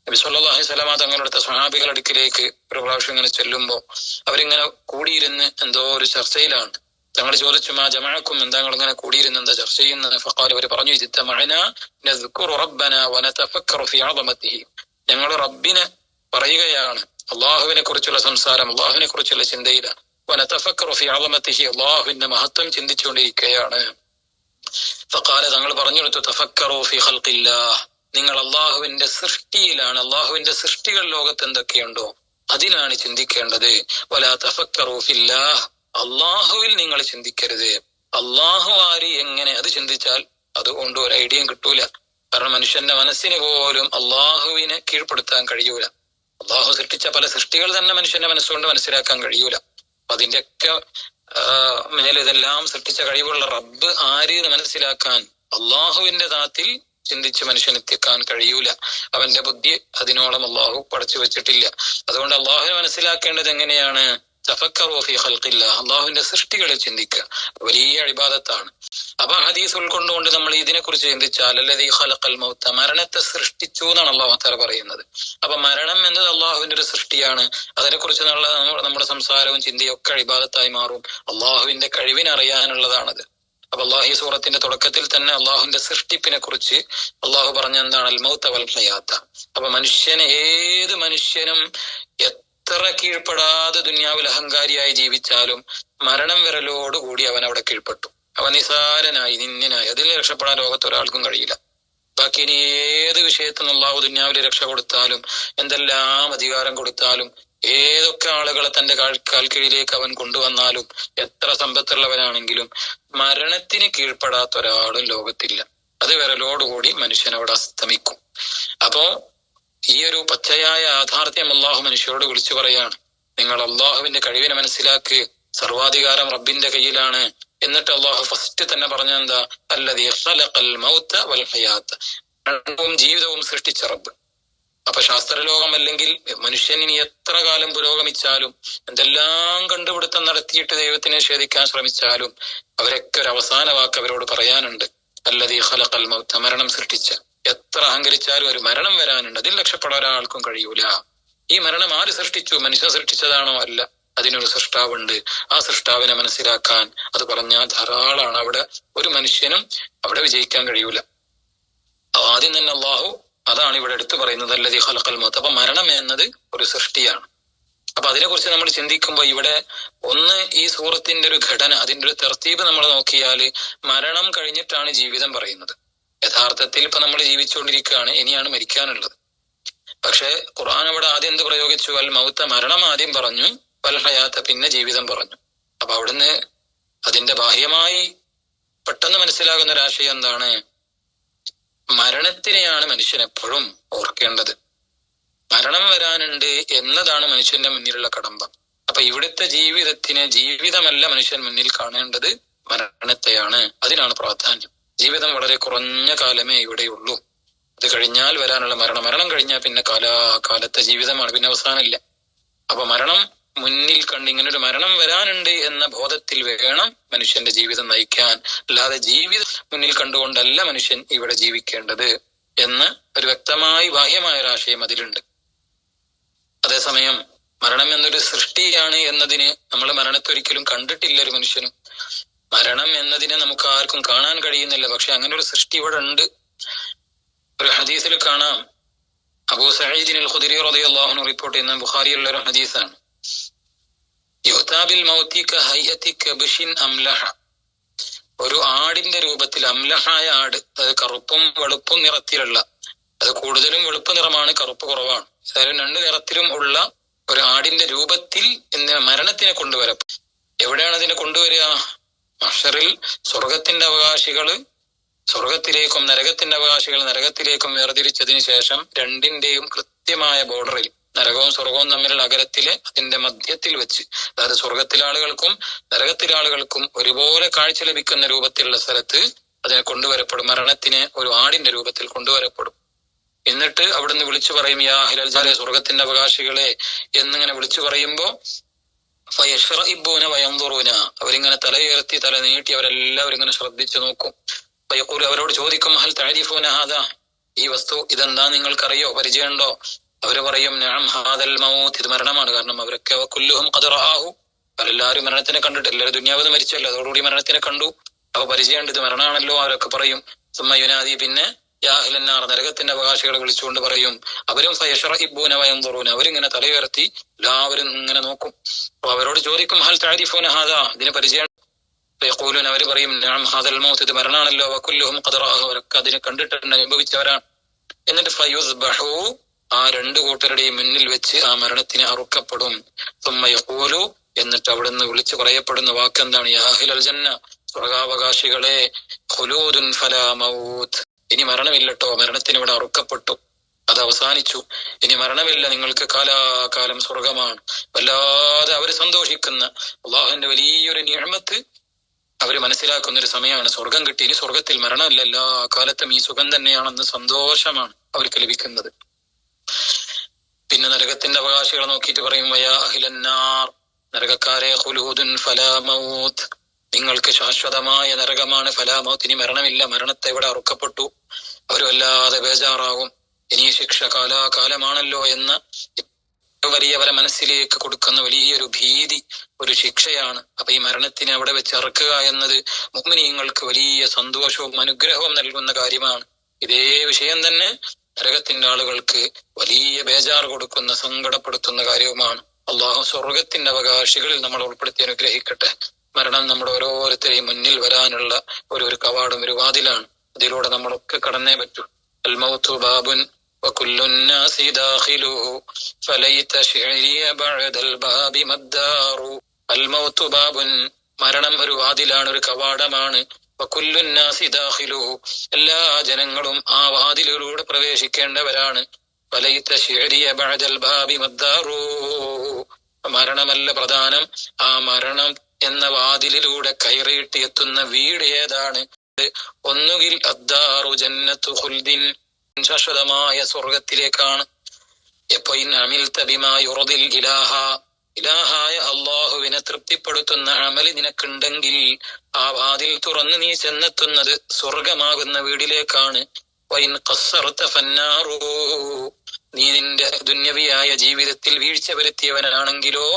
നബി സ്വല്ലല്ലാഹു അലൈഹി വസല്ലം തങ്ങളുടെ സ്വഹാബികളുടെ അടുക്കിലേക്ക് ഒരു പ്രാവശ്യം ഇങ്ങനെ ചെല്ലുമ്പോ അവരിങ്ങനെ കൂടിയിരുന്ന് എന്തോ ഒരു ചർച്ചയിലാണ്. തങ്ങൾ ചോദിച്ചു, മാ ജമഅക്കും, എന്താ നിങ്ങൾ ഇങ്ങനെ കൂടിയിരുന്ന് എന്താ ചർച്ച ചെയ്യുന്നത്? ഫഖാല, അവർ പറഞ്ഞു, ഇജ്തമഅനാ നസ്കുറു റബ്ബനാ വനതഫക്കറു ഫീ അളമതിഹി. ഞങ്ങൾ റബ്ബിനെ പറയുകയാണ്, അള്ളാഹുവിനെ കുറിച്ചുള്ള സംസാരം, അള്ളാഹുവിനെ കുറിച്ചുള്ള ചിന്തയിലാണ്. വനതഫക്കറു ഫീ അളമതിഹി, അള്ളാഹുവിന്റെ മഹത്വം ചിന്തിച്ചുകൊണ്ടിരിക്കുകയാണ്. ഫഖാല, തങ്ങൾ പറഞ്ഞു കൊടുത്തു, തഫക്കറു ഫീ ഖൽഖില്ലാഹ്, നിങ്ങൾ അള്ളാഹുവിന്റെ സൃഷ്ടിയിലാണ്, അള്ളാഹുവിന്റെ സൃഷ്ടികൾ ലോകത്ത് എന്തൊക്കെയുണ്ടോ അതിലാണ് ചിന്തിക്കേണ്ടത്. വലാ തഫക്കറു ഫില്ലാഹ്, അള്ളാഹുവിൽ നിങ്ങൾ ചിന്തിക്കരുത്. അള്ളാഹു ആര്, എങ്ങനെ, അത് ചിന്തിച്ചാൽ അതുകൊണ്ട് ഒരു ഐഡിയയും കിട്ടൂല. കാരണം മനുഷ്യന്റെ മനസ്സിന് പോലും അള്ളാഹുവിനെ കീഴ്പ്പെടുത്താൻ കഴിയൂല. അള്ളാഹു സൃഷ്ടിച്ച പല സൃഷ്ടികൾ തന്നെ മനുഷ്യന്റെ മനസ്സുകൊണ്ട് മനസ്സിലാക്കാൻ കഴിയൂല. അപ്പൊ അതിന്റെയൊക്കെ മേലെ ഇതെല്ലാം സൃഷ്ടിച്ച കഴിവുള്ള റബ്ബ് ആര് എന്ന് മനസ്സിലാക്കാൻ അള്ളാഹുവിന്റെ ദാത്തിൽ ചിന്തിച്ച് മനുഷ്യനെത്തിക്കാൻ കഴിയൂല. അവന്റെ ബുദ്ധി അതിനോളം അള്ളാഹു പടച്ചു വെച്ചിട്ടില്ല. അതുകൊണ്ട് അള്ളാഹുവിനെ മനസ്സിലാക്കേണ്ടത് എങ്ങനെയാണ്? തഫക്കറൂ ഫീ ഖൽഖില്ലാഹ്, അള്ളാഹുവിന്റെ സൃഷ്ടികളിൽ ചിന്തിക്കുക വലിയ ഇബാദത്താണ്. അപ്പൊ ഹദീസ് ഉൾക്കൊണ്ടുകൊണ്ട് നമ്മൾ ഇതിനെ കുറിച്ച് ചിന്തിച്ചാൽ അല്ലദീ ഖലഖൽ മൗത, മരണത്തെ സൃഷ്ടിച്ചു എന്നാണ് അള്ളാഹു തആല പറയുന്നത്. അപ്പൊ മരണം എന്നത് അള്ളാഹുവിന്റെ ഒരു സൃഷ്ടിയാണ്. അതിനെ കുറിച്ച് നമ്മുടെ സംസാരവും ചിന്തയും ഒക്കെ ഇബാദത്തായി മാറും. അള്ളാഹുവിന്റെ കഴിവിനറിയാനുള്ളതാണത്. അപ്പൊ അള്ളാഹു ഈ സൂറത്തിന്റെ തുടക്കത്തിൽ തന്നെ അള്ളാഹുവിന്റെ സൃഷ്ടിപ്പിനെ കുറിച്ച് അള്ളാഹു പറഞ്ഞ എന്താണ്? അൽ മൗത വൽ ഹയാത്ത. അപ്പൊ ഏത് മനുഷ്യനും എത്ര കീഴ്പ്പെടാതെ ദുനിയാവിൽ അഹങ്കാരിയായി ജീവിച്ചാലും മരണം വരലോടുകൂടി അവൻ അവിടെ കീഴ്പ്പെട്ടു. അവൻ നിസാരനായി, നിന്ദനായി. അതിൽ രക്ഷപ്പെടാൻ ലോകത്ത് ഒരാൾക്കും കഴിയില്ല. ബാക്കി ഇനി ഏത് വിഷയത്തിൽ അള്ളാഹു ദുനിയാവിൽ രക്ഷ കൊടുത്താലും, എന്തെല്ലാം അധികാരം കൊടുത്താലും, ഏതൊക്കെ ആളുകളെ തന്റെ കാൽക്കീഴിലേക്ക് അവൻ കൊണ്ടുവന്നാലും, എത്ര സമ്പത്തുള്ളവനാണെങ്കിലും മരണത്തിന് കീഴ്പ്പെടാത്ത ഒരാളും ലോകത്തില്ല. അത് വിരലോടുകൂടി മനുഷ്യൻ അവിടെ അസ്തമിക്കും. അപ്പോ ഈ ഒരു പച്ചയായ യാഥാർത്ഥ്യം അള്ളാഹു മനുഷ്യരോട് വിളിച്ചു പറയാണ്, നിങ്ങൾ അള്ളാഹുവിന്റെ കഴിവിനെ മനസ്സിലാക്ക്, സർവാധികാരം റബ്ബിന്റെ കയ്യിലാണ്. എന്നിട്ട് അള്ളാഹു ഫസ്റ്റ് തന്നെ പറഞ്ഞ എന്താ? അല്ലദീ ഖലഖൽ മൗത വൽ ഹയാത്ത, മരണവും ജീവിതവും സൃഷ്ടിച്ച റബ്ബ്. അപ്പൊ ശാസ്ത്രലോകം അല്ലെങ്കിൽ മനുഷ്യൻ ഇനി എത്ര കാലം പുരോഗമിച്ചാലും, എന്തെല്ലാം കണ്ടുപിടുത്തം നടത്തിയിട്ട് ദൈവത്തിനെ നിഷേധിക്കാൻ ശ്രമിച്ചാലും, അവരൊക്കെ ഒരു അവസാന വാക്ക് അവരോട് പറയാനുണ്ട്, അല്ലദീ ഖലഖൽ മൗത, മരണം സൃഷ്ടിച്ച. എത്ര അഹങ്കരിച്ചാലും ഒരു മരണം വരാനുണ്ട്, അതിൽ രക്ഷപ്പെടാൻ ഒരാൾക്കും കഴിയൂല. ഈ മരണം ആര് സൃഷ്ടിച്ചു? മനുഷ്യൻ സൃഷ്ടിച്ചതാണോ? അല്ല, അതിനൊരു സൃഷ്ടാവുണ്ട്. ആ സൃഷ്ടാവിനെ മനസ്സിലാക്കാൻ അത് പറഞ്ഞാൽ ധാരാളമാണ്. അവിടെ ഒരു മനുഷ്യനും അവിടെ വിജയിക്കാൻ കഴിയൂല. ആദ്യം തന്നെ അള്ളാഹു അതാണ് ഇവിടെ എടുത്തു പറയുന്നത്, അല്ലദീ ഖലഖൽ മൗത. അപ്പൊ മരണം എന്നത് ഒരു സൃഷ്ടിയാണ്. അപ്പൊ അതിനെക്കുറിച്ച് നമ്മൾ ചിന്തിക്കുമ്പോൾ ഇവിടെ ഒന്ന് ഈ സൂറത്തിന്റെ ഒരു ഘടന, അതിന്റെ ഒരു തർത്തീബ് നമ്മൾ നോക്കിയാൽ മരണം കഴിഞ്ഞിട്ടാണ് ജീവിതം പറയുന്നത്. യഥാർത്ഥത്തിൽ ഇപ്പൊ നമ്മൾ ജീവിച്ചുകൊണ്ടിരിക്കുകയാണ്, ഇനിയാണ് മരിക്കാനുള്ളത്. പക്ഷെ ഖുർആൻ അവിടെ ആദ്യം എന്ത് പ്രയോഗിച്ചു? അൽ മൗത, മരണം ആദ്യം പറഞ്ഞു, വൽ ഹയാത്ത പിന്നെ ജീവിതം പറഞ്ഞു. അപ്പൊ അവിടുന്ന് അതിന്റെ ബാഹ്യമായി പെട്ടെന്ന് മനസ്സിലാകുന്ന ഒരു ആശയം എന്താണ്? മരണത്തിനെയാണ് മനുഷ്യൻ എപ്പോഴും ഓർക്കേണ്ടത്. മരണം വരാനുണ്ട് എന്നതാണ് മനുഷ്യന്റെ മുന്നിലുള്ള കടമ്പ. അപ്പൊ ഇവിടുത്തെ ജീവിതത്തിന് ജീവിതമല്ല മനുഷ്യൻ മുന്നിൽ കാണേണ്ടത്, മരണത്തെയാണ്. അതിനാണ് പ്രാധാന്യം. ജീവിതം വളരെ കുറഞ്ഞ കാലമേ ഇവിടെയുള്ളൂ. അത് കഴിഞ്ഞാൽ വരാനുള്ള മരണം കഴിഞ്ഞാൽ പിന്നെ കാലത്തെ ജീവിതമാണ്, പിന്നെ അവസാനമില്ല. അപ്പൊ മരണം മുന്നിൽ കണ്ട് ഇങ്ങനെ ഒരു മരണം വരാനുണ്ട് എന്ന ബോധത്തിൽ വേണം മനുഷ്യന്റെ ജീവിതം നയിക്കാൻ. അല്ലാതെ ജീവിതം മുന്നിൽ കണ്ടുകൊണ്ടല്ല മനുഷ്യൻ ഇവിടെ ജീവിക്കേണ്ടത് എന്ന് ഒരു വ്യക്തമായി ബാഹ്യമായ ഒരാശയം അതിലുണ്ട്. അതേസമയം മരണം എന്നൊരു സൃഷ്ടിയാണ് എന്നതിന് നമ്മൾ മരണത്തെ ഒരിക്കലും കണ്ടിട്ടില്ല ഒരു മനുഷ്യനും. മരണം എന്നതിനെ നമുക്ക് ആർക്കും കാണാൻ കഴിയുന്നില്ല. പക്ഷെ അങ്ങനെ ഒരു സൃഷ്ടി ഇവിടെ ഉണ്ട്. ഒരു ഹദീസിൽ കാണാം, അബൂ സഈദ് അൽ ഖുദരി റളിയല്ലാഹു അൻഹു റിപ്പോർട്ട് ചെയ്യുന്ന ബുഖാരിയിലുള്ള ഒരു ഹദീസാണ്. യുതാബിൽ മൗതി കഹയ്യതി കബ്ഷിൻ അംലഹ, ഒരു ആടിന്റെ രൂപത്തിൽ, അംലഹായ ആട്, അത് കറുപ്പും വെളുപ്പും നിറത്തിലുള്ള, അത് കൂടുതലും വെളുപ്പ് നിറമാണ്, കറുപ്പ് കുറവാണ്, ഏതായാലും 2 നിറത്തിലും ഉള്ള ഒരു ആടിന്റെ രൂപത്തിൽ മരണത്തിനെ കൊണ്ടുവരപ്പെടും. എവിടെയാണ് അതിനെ കൊണ്ടുവരിക? മഹ്ശറിൽ സ്വർഗത്തിന്റെ അവകാശികള് സ്വർഗത്തിലേക്കും നരകത്തിന്റെ അവകാശികൾ നരകത്തിലേക്കും വേർതിരിച്ചതിന് ശേഷം രണ്ടിന്റെയും കൃത്യമായ ബോർഡറിൽ, നരകവും സ്വർഗവും തമ്മിലുള്ള അകലത്തിലെ അതിന്റെ മധ്യത്തിൽ വെച്ച്, അതായത് സ്വർഗത്തിലെ ആളുകൾക്കും നരകത്തിലെ ആളുകൾക്കും ഒരുപോലെ കാഴ്ച ലഭിക്കുന്ന രൂപത്തിലുള്ള സ്ഥലത്ത് അതിനെ കൊണ്ടുവരപ്പെടും. മരണത്തിന് ഒരു ആടിന്റെ രൂപത്തിൽ കൊണ്ടുവരപ്പെടും. എന്നിട്ട് അവിടുന്ന് വിളിച്ചു പറയും, യാ അഹ്ലൽ ജന്ന, സ്വർഗത്തിന്റെ അവകാശികളെ എന്നിങ്ങനെ വിളിച്ചു പറയുമ്പോ ഫയശ്റഇബൂന വയൻദുറൂന, അവരിങ്ങനെ തല ഉയർത്തി തല നീട്ടി അവരെല്ലാവരും ഇങ്ങനെ ശ്രദ്ധിച്ചു നോക്കും. ഫയഖൂലു, അവരോട് ചോദിക്കും, ഹൽ തഅരിഫൂന ഹാദാ, ഈ വസ്തു ഇതെന്താ നിങ്ങൾക്കറിയോ, പരിചയമുണ്ടോ? അവര് പറയും, നഅം ഹാദൽ മൗത്ത്, ഇത് മരണമാണ്. കാരണം അവരൊക്കെ കുല്ലുഹും ഖദ് റആഹു, അവരെല്ലാവരും മരണത്തിനെ കണ്ടിട്ട്, എല്ലാവരും ദുനിയാവിൽ മരിച്ചല്ലോ, അതോടുകൂടി മരണത്തിനെ കണ്ടു, അപ്പൊ പരിചയമുണ്ട്, ഇത് മരണമാണല്ലോ. അവരൊക്കെ പറയും, സുമ്മ യുനാദി, പിന്നെ യാ അഹ്ലന്നാർ, നരകത്തിന്റെ അവകാശികളെ വിളിച്ചുകൊണ്ട് പറയും. അവരും ഫയശ്റഇബൂന വയൻദുറൂന, അവരിങ്ങനെ തലയുയർത്തി എല്ലാവരും ഇങ്ങനെ നോക്കും. അപ്പൊ അവരോട് ചോദിക്കും, ഹൽ തഅരിഫൂന ഹാദാ, ഇതിന് പരിചയം? ഫയഖൂലൂന, അവർ പറയും, നഅം ഹാദൽ മൗത്ത്, ഇത് മരണമാണല്ലോ. വകുല്ലുഹും ഖദ് റആഹു, അവരൊക്കെ അതിനെ കണ്ടിട്ടുണ്ട്, അനുഭവിച്ചവരാണ്. എന്നിട്ട് ഫയുസ്ബഹു, ആ 2 കൂട്ടരുടെയും മുന്നിൽ വെച്ച് ആ മരണത്തിന് അറുക്കപ്പെടും. സുമ്മ യഖൂലു, എന്നിട്ട് അവിടുന്ന് വിളിച്ചു പറയപ്പെടുന്ന വാക്കെന്താണ്? യാ അഹ്ലൽ ജന്ന, സ്വർഗാവകാശികളെ, ഖുലൂദുൻ ഫലാ മൗത്ത്, ഇനി മരണമില്ലട്ടോ, മരണത്തിന് ഇവിടെ അറുക്കപ്പെട്ടു, അത് അവസാനിച്ചു, ഇനി മരണമില്ല, നിങ്ങൾക്ക് കാലാകാലം സ്വർഗമാണ്. വല്ലാതെ അവര് സന്തോഷിക്കുന്ന അള്ളാഹുവിന്റെ വലിയൊരു നിഅമത്ത് അവർ മനസ്സിലാക്കുന്ന ഒരു സമയമാണ്. സ്വർഗം കിട്ടി, ഇനി സ്വർഗത്തിൽ മരണമല്ല, എല്ലാ കാലത്തും ഈ സുഖം തന്നെയാണെന്ന് സന്തോഷമാണ് അവർക്ക് ലഭിക്കുന്നത്. പിന്നെ നരകത്തിന്റെ അവകാശികളെ നോക്കിയിട്ട് പറയും, വയാ അഹ്ലന്നാർ, നരകക്കാരെ, ഖുലൂദുൻ ഫലാ മൗത്ത്, നിങ്ങൾക്ക് ശാശ്വതമായ നരകമാണ്, ഫലാ മൗത്ത്, ഇനി മരണമില്ല, മരണത്തെ ഇവിടെ അറുക്കപ്പെട്ടു. അവർ വല്ലാതെ ബേജാറാകും. ഇനി ശിക്ഷ കാലാകാലമാണല്ലോ എന്ന വലിയവരെ മനസ്സിലേക്ക് കൊടുക്കുന്ന വലിയൊരു ഭീതി, ഒരു ശിക്ഷയാണ്. അപ്പൊ ഈ മരണത്തിനെ അവിടെ വെച്ച് അറക്കുക എന്നത് മുഅ്മിനീങ്ങൾക്ക് വലിയ സന്തോഷവും അനുഗ്രഹവും നൽകുന്ന കാര്യമാണ്. ഇതേ വിഷയം തന്നെ നരകത്തിന്റെ ആളുകൾക്ക് വലിയ ബേജാർ കൊടുക്കുന്ന, സങ്കടപ്പെടുത്തുന്ന കാര്യവുമാണ്. അള്ളാഹു സ്വർഗത്തിന്റെ അവകാശികളിൽ നമ്മൾ ഉൾപ്പെടുത്തി അനുഗ്രഹിക്കട്ടെ. മരണം നമ്മുടെ ഓരോരുത്തരെയും മുന്നിൽ വരാനുള്ള ഒരു കവാടം, ഒരു വാതിലാണ്. അതിലൂടെ നമ്മളൊക്കെ കടന്നേ പറ്റൂ. അൽ മൗതു ബാബുൻ വകുല്ലു നാസി ദാഖിലുഹു ഫലൈത ശിഅരിയ ബഅദൽ ബാബി മദ്ദാറു. അൽ മൗതു ബാബുൻ, മരണം ഒരു വാതിലാണ്, ഒരു കവാടമാണ്. വകുല്ലു നാസി ദാഖിലുഹു, എല്ലാ ജനങ്ങളും ആ വാതിലിലൂടെ പ്രവേശിക്കേണ്ടവരാണ്. ഫലൈത ശിഅരിയ ബഅദൽ ബാബി മദ്ദാറു, മരണമല്ല പ്രധാനം, ആ മരണം എന്ന വാതിലിലൂടെ കയറിയിട്ട് എത്തുന്ന വീട് ഏതാണ്? ഒന്നുകിൽ അദ്ദാറു ജന്നത്തു ഖുൽദിൻ, ശാശ്വതമായ സ്വർഗത്തിലേക്കാണ്. എപ്പോ ഇൻ അമിൽത ബിമാ യുർദിൽ ഇലാഹ, ഇലാഹായ അള്ളാഹുവിനെ തൃപ്തിപ്പെടുത്തുന്ന അമല് നിനക്കുണ്ടെങ്കിൽ ആ വാതിൽ തുറന്ന് നീ ചെന്നെത്തുന്നത് സ്വർഗമാകുന്ന വീടിലേക്കാണ്. വൈൻ ഖസ്സർത ഫന്നാറു, നീ നിന്റെ ദുന്യവിയായ ജീവിതത്തിൽ വീഴ്ച വരുത്തിയവനാണെങ്കിലോ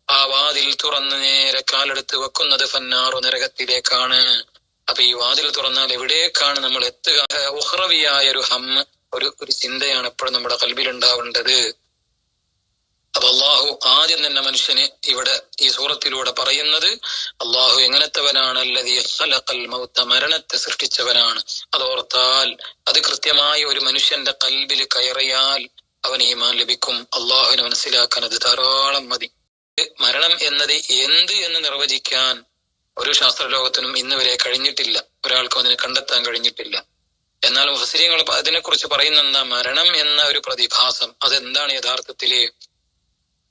ആ വാതിൽ തുറന്ന് നേരെ കാലെടുത്ത് വെക്കുന്നത് ഫന്നാറു, നരകത്തിലേക്കാണ്. അപ്പൊ ഈ വാതിൽ തുറന്നാൽ എവിടേക്കാണ് നമ്മൾ എത്തുക? ഉഖ്റവിയായ ഒരു ഹമ്മ്, ഒരു ചിന്തയാണ് എപ്പോഴും നമ്മുടെ ഖൽബിൽ ഉണ്ടാവേണ്ടത്. അപ്പൊ അള്ളാഹു ആദ്യം തന്നെ മനുഷ്യന് ഇവിടെ ഈ സൂറത്തിലൂടെ പറയുന്നത്, അള്ളാഹു എങ്ങനത്തവനാണ്? അല്ലദീ ഖലഖൽ മൗത, മരണത്തെ സൃഷ്ടിച്ചവനാണ്. അതോർത്താൽ, അത് കൃത്യമായി ഒരു മനുഷ്യന്റെ ഖൽബിൽ കയറിയാൽ അവന് ഈമാൻ ലഭിക്കും. അള്ളാഹുവിനെ മനസ്സിലാക്കാൻ അത് ധാരാളം മതി. മരണം എന്നത് എന്ത് എന്ന് നിർവചിക്കാൻ ഒരു ശാസ്ത്രലോകത്തിനും ഇന്ന് വരെ കഴിഞ്ഞിട്ടില്ല, ഒരാൾക്കും അതിനെ കണ്ടെത്താൻ കഴിഞ്ഞിട്ടില്ല. എന്നാൽ മുഫസ്സിരീങ്ങൾ അതിനെക്കുറിച്ച് പറയുന്ന മരണം എന്ന ഒരു പ്രതിഭാസം, അതെന്താണ് യഥാർത്ഥത്തില്?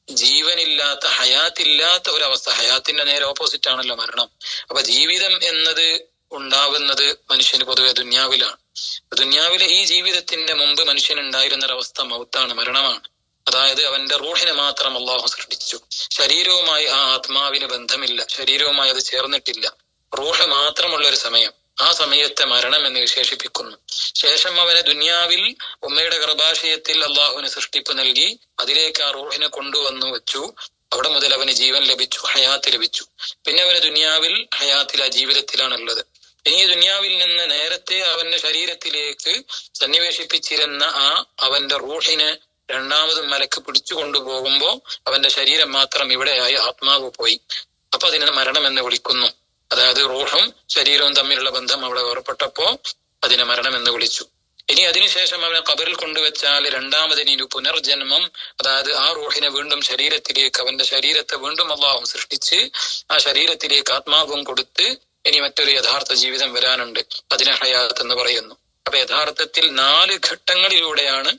ജീവനില്ലാത്ത, ഹയാത്തില്ലാത്ത ഒരവസ്ഥ. ഹയാത്തിന്റെ നേരെ ഓപ്പോസിറ്റ് ആണല്ലോ മരണം. അപ്പൊ ജീവിതം എന്നത് ഉണ്ടാവുന്നത് മനുഷ്യന് പൊതുവെ ദുന്യാവിലാണ്. ദുന്യാവിലെ ഈ ജീവിതത്തിന്റെ മുമ്പ് മനുഷ്യനുണ്ടായിരുന്ന ഒരവസ്ഥ മൗത്താണ്, മരണമാണ്. അതായത് അവന്റെ റൂഹിനെ മാത്രം അള്ളാഹു സൃഷ്ടിച്ചു. ശരീരവുമായി ആ ആത്മാവിന് ബന്ധമില്ല, ശരീരവുമായി അത് ചേർന്നിട്ടില്ല. റൂഹ് മാത്രമുള്ള ഒരു സമയം, ആ സമയത്തെ മരണം എന്ന് വിശേഷിപ്പിക്കുന്നു. ശേഷം അവനെ ദുന്യാവിൽ ഉമ്മയുടെ ഗർഭാശയത്തിൽ അള്ളാഹുവിന് സൃഷ്ടിപ്പ് നൽകി അതിലേക്ക് ആ റൂഹിനെ കൊണ്ടുവന്നു വെച്ചു. അവിടെ മുതൽ അവന് ജീവൻ ലഭിച്ചു, ഹയാത്ത് ലഭിച്ചു. പിന്നെ അവന് ദുന്യാവിൽ ഹയാത്തിൽ, ആ ജീവിതത്തിലാണുള്ളത്. ഇനി ദുന്യാവിൽ നിന്ന് നേരത്തെ അവന്റെ ശരീരത്തിലേക്ക് സന്നിവേശിപ്പിച്ചിരുന്ന ആ അവന്റെ റൂഹിനെ രണ്ടാമതും മലക്ക് പിടിച്ചു കൊണ്ടുപോകുമ്പോ അവന്റെ ശരീരം മാത്രം ഇവിടെയായി, ആത്മാവ് പോയി. അപ്പൊ അതിനെ മരണം എന്ന് വിളിക്കുന്നു. അതായത് റൂഹും ശരീരവും തമ്മിലുള്ള ബന്ധം അവിടെ വേർപെട്ടപ്പോ അതിനെ മരണം എന്ന് വിളിച്ചു. ഇനി അതിനുശേഷം അവനെ ഖബറിൽ കൊണ്ടുവച്ചാൽ രണ്ടാമതിന് ഒരു പുനർജന്മം, അതായത് ആ റൂഹിനെ വീണ്ടും ശരീരത്തിലേക്ക്, അവന്റെ ശരീരത്തെ വീണ്ടും അള്ളാഹു സൃഷ്ടിച്ച് ആ ശരീരത്തിലേക്ക് ആത്മാവും കൊടുത്ത് ഇനി മറ്റൊരു യഥാർത്ഥ ജീവിതം വരാനുണ്ട്. അതിനെ ഹയാത്ത് എന്ന് പറയുന്നു. അപ്പൊ യഥാർത്ഥത്തിൽ 4 ഘട്ടങ്ങളിലൂടെയാണ്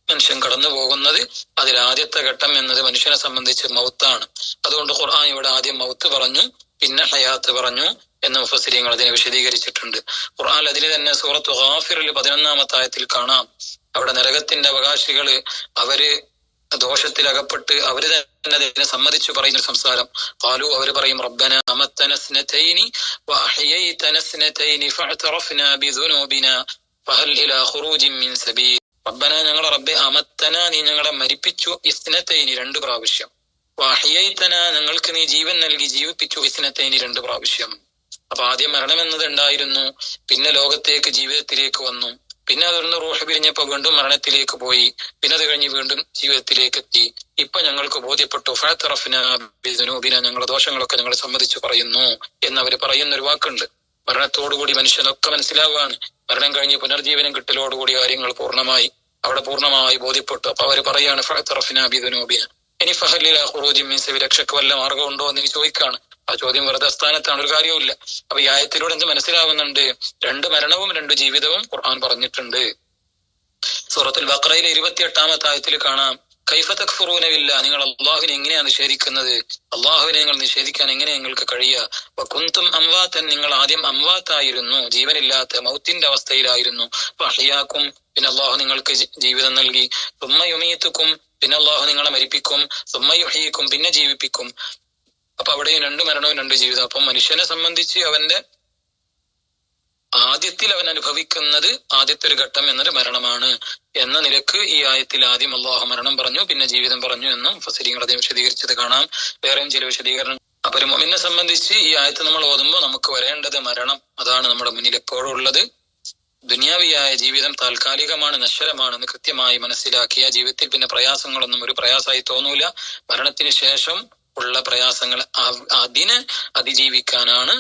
മനുഷ്യൻ കടന്നു പോകുന്നത്. അതിൽ ആദ്യത്തെ ഘട്ടം എന്നത് മനുഷ്യനെ സംബന്ധിച്ച് മൗത്താണ്. അതുകൊണ്ട് ഖുർആൻ ഇവിടെ ആദ്യം മൗത്ത് പറഞ്ഞു, പിന്നെ ഹയാത്ത് പറഞ്ഞു എന്ന് മുഫസ്സിരീങ്ങൾ അതിനെ വിശദീകരിച്ചിട്ടുണ്ട്. ഖുർആൻ അതിന് തന്നെ സൂറത്ത് ഗാഫിറിൽ 11-ാമത്തെ ആയത്തിൽ കാണാം. അവിടെ നരകത്തിന്റെ അവകാശികള് അവര് ദോഷത്തിലകപ്പെട്ട് അവര് തന്നെ അതിനെ സമ്മതിച്ചു പറയുന്ന സംസാരം. ഖാലു, അവര് പറയും, റബ്ബന അമത്തന സ്നതൈനി വഅഹ്യൈതന സ്നതൈനി ഫഅതറഫ്നാ ബിദുനൂബിനാ ഫഹൽ ഇലാ ഖുറൂജിൻ മിൻ സബീൽ. റബ്ബന, ഞങ്ങളുടെ റബ്ബെ, അമത്തന, നീ ഞങ്ങളെ മരിപ്പിച്ചു, ഇസ്നതൈനി 2 പ്രാവശ്യം, വഅഹ്യൈതന, ഞങ്ങൾക്ക് നീ ജീവൻ നൽകി ജീവിപ്പിച്ചു, ഇസ്നതൈനി 2 പ്രാവശ്യം. അപ്പൊ ആദ്യം മരണം എന്നത് ഉണ്ടായിരുന്നു, പിന്നെ ലോകത്തേക്ക് ജീവിതത്തിലേക്ക് വന്നു, പിന്നെ അതൊന്ന് റൂഹ് പിരിഞ്ഞപ്പോ വീണ്ടും മരണത്തിലേക്ക് പോയി, പിന്നെ അത് കഴിഞ്ഞ് വീണ്ടും ജീവിതത്തിലേക്ക് എത്തി. ഇപ്പൊ ഞങ്ങൾക്ക് ബോധ്യപ്പെട്ടു, ഫഅതറഫ്നാ ബിദുനൂബിനാ, ഞങ്ങളുടെ ദോഷങ്ങളൊക്കെ ഞങ്ങൾ സമ്മതിച്ചു പറയുന്നു എന്നവര് പറയുന്ന ഒരു വാക്കുണ്ട്. മരണത്തോടുകൂടി മനുഷ്യനൊക്കെ മനസ്സിലാവുകയാണ്. മരണം കഴിഞ്ഞ് പുനർജീവനം കിട്ടലോടുകൂടി കാര്യങ്ങൾ അവിടെ പൂർണ്ണമായി ബോധ്യപ്പെട്ടു. അപ്പൊ അവര് പറയാണ്, ഫഅതറഫ്നാ ബിദുനൂബിനാ, ഇനി ഫഹൽ ഇലാ ഖുറൂജിൻ മിൻ സബീൽ, രക്ഷയ്ക്ക് വല്ല മാർഗമുണ്ടോ എന്ന് എനിക്ക് ചോദിക്കാണ്. ആ ചോദ്യം വെറുതെ സ്ഥാനത്താണ്, ഒരു കാര്യവുമില്ല. അപ്പൊ ഈ ആയത്തിലൂടെ എന്ത് മനസ്സിലാവുന്നുണ്ട്? 2 മരണവും 2 ജീവിതവും ഖുർആൻ പറഞ്ഞിട്ടുണ്ട്. സൂറത്തുൽ ബഖറയിലെ 28-ാമത്തെ ആയത്തിൽ കാണാം, കൈഫ തക്ഫുറൂന ബില്ലാഹ്, നിങ്ങൾ അള്ളാഹുവിനെ എങ്ങനെയാണ് നിഷേധിക്കുന്നത്? അള്ളാഹുവിനെ നിങ്ങൾ നിഷേധിക്കാൻ എങ്ങനെ നിങ്ങൾക്ക് കഴിയുക? വകുന്തും അംവാതൻ, നിങ്ങൾ ആദ്യം അംവാത്തായിരുന്നു, ജീവനില്ലാത്ത മൗത്തിന്റെ അവസ്ഥയിലായിരുന്നു. ഫഅഹ്യാക്കും, പിന്നെ അള്ളാഹു നിങ്ങൾക്ക് ജീവിതം നൽകി. സുമ്മ യുമീതുക്കും, പിന്നെ അള്ളാഹു നിങ്ങളെ മരിപ്പിക്കും. സുമ്മ യുഹ്യീക്കും, പിന്നെ ജീവിപ്പിക്കും. അപ്പൊ അവിടെയും രണ്ട് മരണവും രണ്ട് ജീവിതം. അപ്പം മനുഷ്യനെ സംബന്ധിച്ച് അവന്റെ ആദ്യത്തിൽ അവൻ അനുഭവിക്കുന്നത് ആദ്യത്തെ ഒരു ഘട്ടം എന്നൊരു മരണമാണ് എന്ന നിലക്ക് ഈ ആയത്തിൽ ആദ്യം അള്ളാഹു മരണം പറഞ്ഞു, പിന്നെ ജീവിതം പറഞ്ഞു എന്നും മുഫസ്സിരീങ്ങൾ അദ്ദേഹം വിശദീകരിച്ചത് കാണാം. വേറെയും ചില വിശദീകരണം. അപ്പൊ ഒരു മുഅ്മിനെ സംബന്ധിച്ച് ഈ ആയത്ത് നമ്മൾ ഓതുമ്പോൾ നമുക്ക് വരേണ്ടത് മരണം, അതാണ് നമ്മുടെ മുന്നിൽ എപ്പോഴും ഉള്ളത്. ദുനിയാവിയായ ജീവിതം താൽക്കാലികമാണ്, നശ്വരമാണെന്ന് കൃത്യമായി മനസ്സിലാക്കിയ ജീവിതത്തിൽ പിന്നെ പ്രയാസങ്ങളൊന്നും ഒരു പ്രയാസമായി തോന്നൂല. മരണത്തിന് ശേഷം ഉള്ള പ്രയാസങ്ങൾ അതിനെ അതിജീവിക്കാനാണ്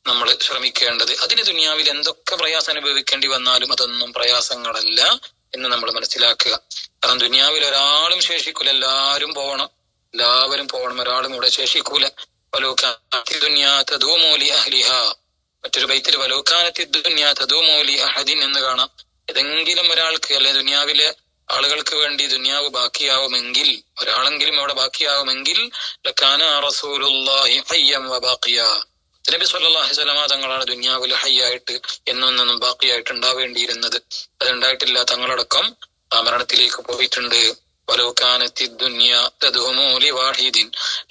നമ്മൾ ശ്രമിക്കേണ്ടത്. അതിന് ദുനിയാവിൽ എന്തൊക്കെ പ്രയാസം അനുഭവിക്കേണ്ടി വന്നാലും അതൊന്നും പ്രയാസങ്ങളല്ല എന്ന് നമ്മൾ മനസ്സിലാക്കുക. കാരണം ദുനിയാവിൽ ഒരാളും ശേഷിക്കൂല, എല്ലാവരും പോകണം, ഒരാളും ഇവിടെ ശേഷിക്കൂല. മറ്റൊരു ബൈത്തിൽ വലൗകാനത്തി ദുനിയാ തദൂമു ലി അഹദിൻ എന്ന് കാണാം. ഏതെങ്കിലും ഒരാൾക്ക് അല്ലെ ദുനിയാവിലെ ആളുകൾക്ക് വേണ്ടി ദുനിയാവ് ബാക്കിയാവുമെങ്കിൽ, ഒരാളെങ്കിലും അവിടെ ബാക്കിയാവുമെങ്കിൽ ലകാന റസൂലുള്ളാഹി ഹയ്യം വബാഖിയ, നബി സല്ലല്ലാഹു അലൈഹി വസല്ലം തങ്ങളാണ് ദുനിയാവിൽ ഹയ്യായിട്ട് എന്നൊന്നും ബാക്കിയായിട്ട് ഉണ്ടാവേണ്ടിയിരുന്നത്. അതുണ്ടായിട്ടില്ല. തങ്ങളടക്കം ആ മരണത്തിലേക്ക് പോയിട്ടുണ്ട്. ولو كانت الدنيا تدوم لواحد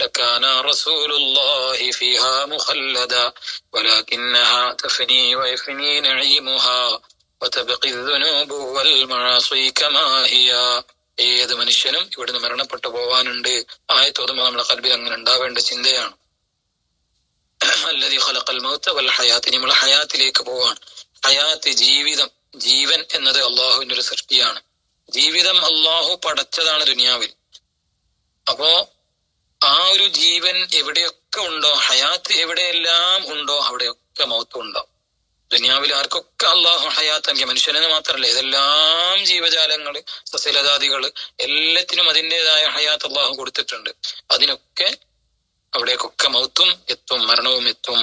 لكان رسول الله فيها مخلدا ولكنها تفني ويفني نعيمها وتبقي الذنوب والمعاصي كما هي. ഏത് മനുഷ്യനും ഇവിടുന്ന് മരണപ്പെട്ടു പോവാനുണ്ട്. ആയത്തോതുമ്പോൾ നമ്മുടെ ഖൽബിൽ അങ്ങനെ ഉണ്ടാവേണ്ട ചിന്തയാണ്. അല്ലദീ ഖലഖൽ മൗത വൽ ഹയാത്ത്, നമ്മൾ ഹയാത്തിലേക്ക് പോവാൻ. ഹയാത്ത് ജീവിതം, ജീവൻ എന്നത് അള്ളാഹുവിന്റെ ഒരു സൃഷ്ടിയാണ്. ജീവിതം അള്ളാഹു പടച്ചതാണ് ദുനിയാവിൽ. അപ്പോ ആ ഒരു ജീവൻ എവിടെയൊക്കെ ഉണ്ടോ, ഹയാത്ത് എവിടെയെല്ലാം ഉണ്ടോ അവിടെയൊക്കെ മൗത്തും ഉണ്ടാവും. ദുനിയാവിൽ ആർക്കൊക്കെ അള്ളാഹു ഹയാത്ത് നൽകിയ, മനുഷ്യനെന്ന് മാത്രമല്ല ഏതെല്ലാം ജീവജാലങ്ങള്, സസ്യലതാദികള്, എല്ലാത്തിനും അതിൻ്റെതായ ഹയാത്ത് അള്ളാഹു കൊടുത്തിട്ടുണ്ട്. അതിനൊക്കെ അവിടേക്കൊക്കെ മൗത്തും എത്തും, മരണവും എത്തും.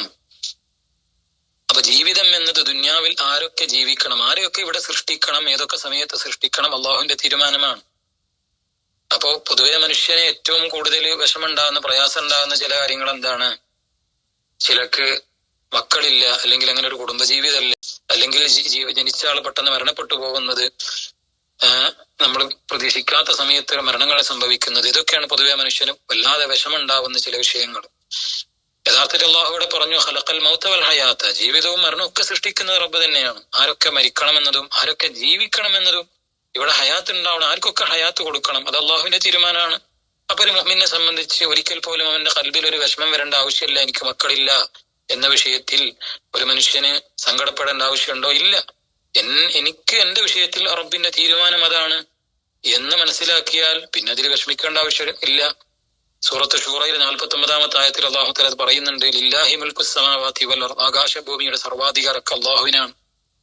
അപ്പൊ ജീവിതം എന്നത് ദുനിയാവിൽ ആരൊക്കെ ജീവിക്കണം, ആരെയൊക്കെ ഇവിടെ സൃഷ്ടിക്കണം, ഏതൊക്കെ സമയത്ത് സൃഷ്ടിക്കണം, അള്ളാഹുവിന്റെ തീരുമാനമാണ്. അപ്പോ പൊതുവെ മനുഷ്യന് ഏറ്റവും കൂടുതൽ വിഷമുണ്ടാകുന്ന, പ്രയാസം ഉണ്ടാകുന്ന ചില കാര്യങ്ങൾ എന്താണ്? ചിലക്ക് മക്കളില്ല, അല്ലെങ്കിൽ അങ്ങനെ ഒരു കുടുംബജീവിതമല്ല, അല്ലെങ്കിൽ ജനിച്ച ആൾ പെട്ടെന്ന് മരണപ്പെട്ടു പോകുന്നത്, നമ്മൾ പ്രതീക്ഷിക്കാത്ത സമയത്ത് മരണങ്ങളെ സംഭവിക്കുന്നത്, ഇതൊക്കെയാണ് പൊതുവെ മനുഷ്യന് വല്ലാതെ വിഷമുണ്ടാവുന്ന ചില വിഷയങ്ങൾ. യഥാർത്ഥത്തിൽ അള്ളാഹു ഇവിടെ പറഞ്ഞു ഖലഖൽ മൗത വൽ ഹയാത്ത, ജീവിതവും മരണവും ഒക്കെ സൃഷ്ടിക്കുന്നത് റബ്ബ് തന്നെയാണ്. ആരൊക്കെ മരിക്കണമെന്നതും ആരൊക്കെ ജീവിക്കണമെന്നതും, ഇവിടെ ഹയാത്ത് ഉണ്ടാവണം, ആർക്കൊക്കെ ഹയാത്ത് കൊടുക്കണം, അത് അള്ളാഹുവിന്റെ തീരുമാനമാണ്. അപ്പൊ ഒരു മുഅ്മിനെ സംബന്ധിച്ച് ഒരിക്കൽ പോലും അവന്റെ ഖൽബിൽ ഒരു വിഷമം വരേണ്ട ആവശ്യമില്ല. എനിക്ക് മക്കളില്ല എന്ന വിഷയത്തിൽ ഒരു മനുഷ്യന് സങ്കടപ്പെടേണ്ട ആവശ്യമുണ്ടോ? ഇല്ല. എനിക്ക് എന്റെ വിഷയത്തിൽ റബ്ബിന്റെ തീരുമാനം അതാണ് എന്ന് മനസ്സിലാക്കിയാൽ പിന്നെ അതിൽ വിഷമിക്കേണ്ട ആവശ്യം ഇല്ല. സൂറത്ത് ഷൂറയിൽ 49-ാമത്തെ ആയത്തിൽ അല്ലാഹു തആല പറയുന്നുണ്ട്, ലില്ലാഹി മുൽക്കുസ് സമാവാതി വൽ അർദ്, ആകാശഭൂമിയുടെ സർവാധികാരമൊക്കെ അല്ലാഹുവിനാണ്.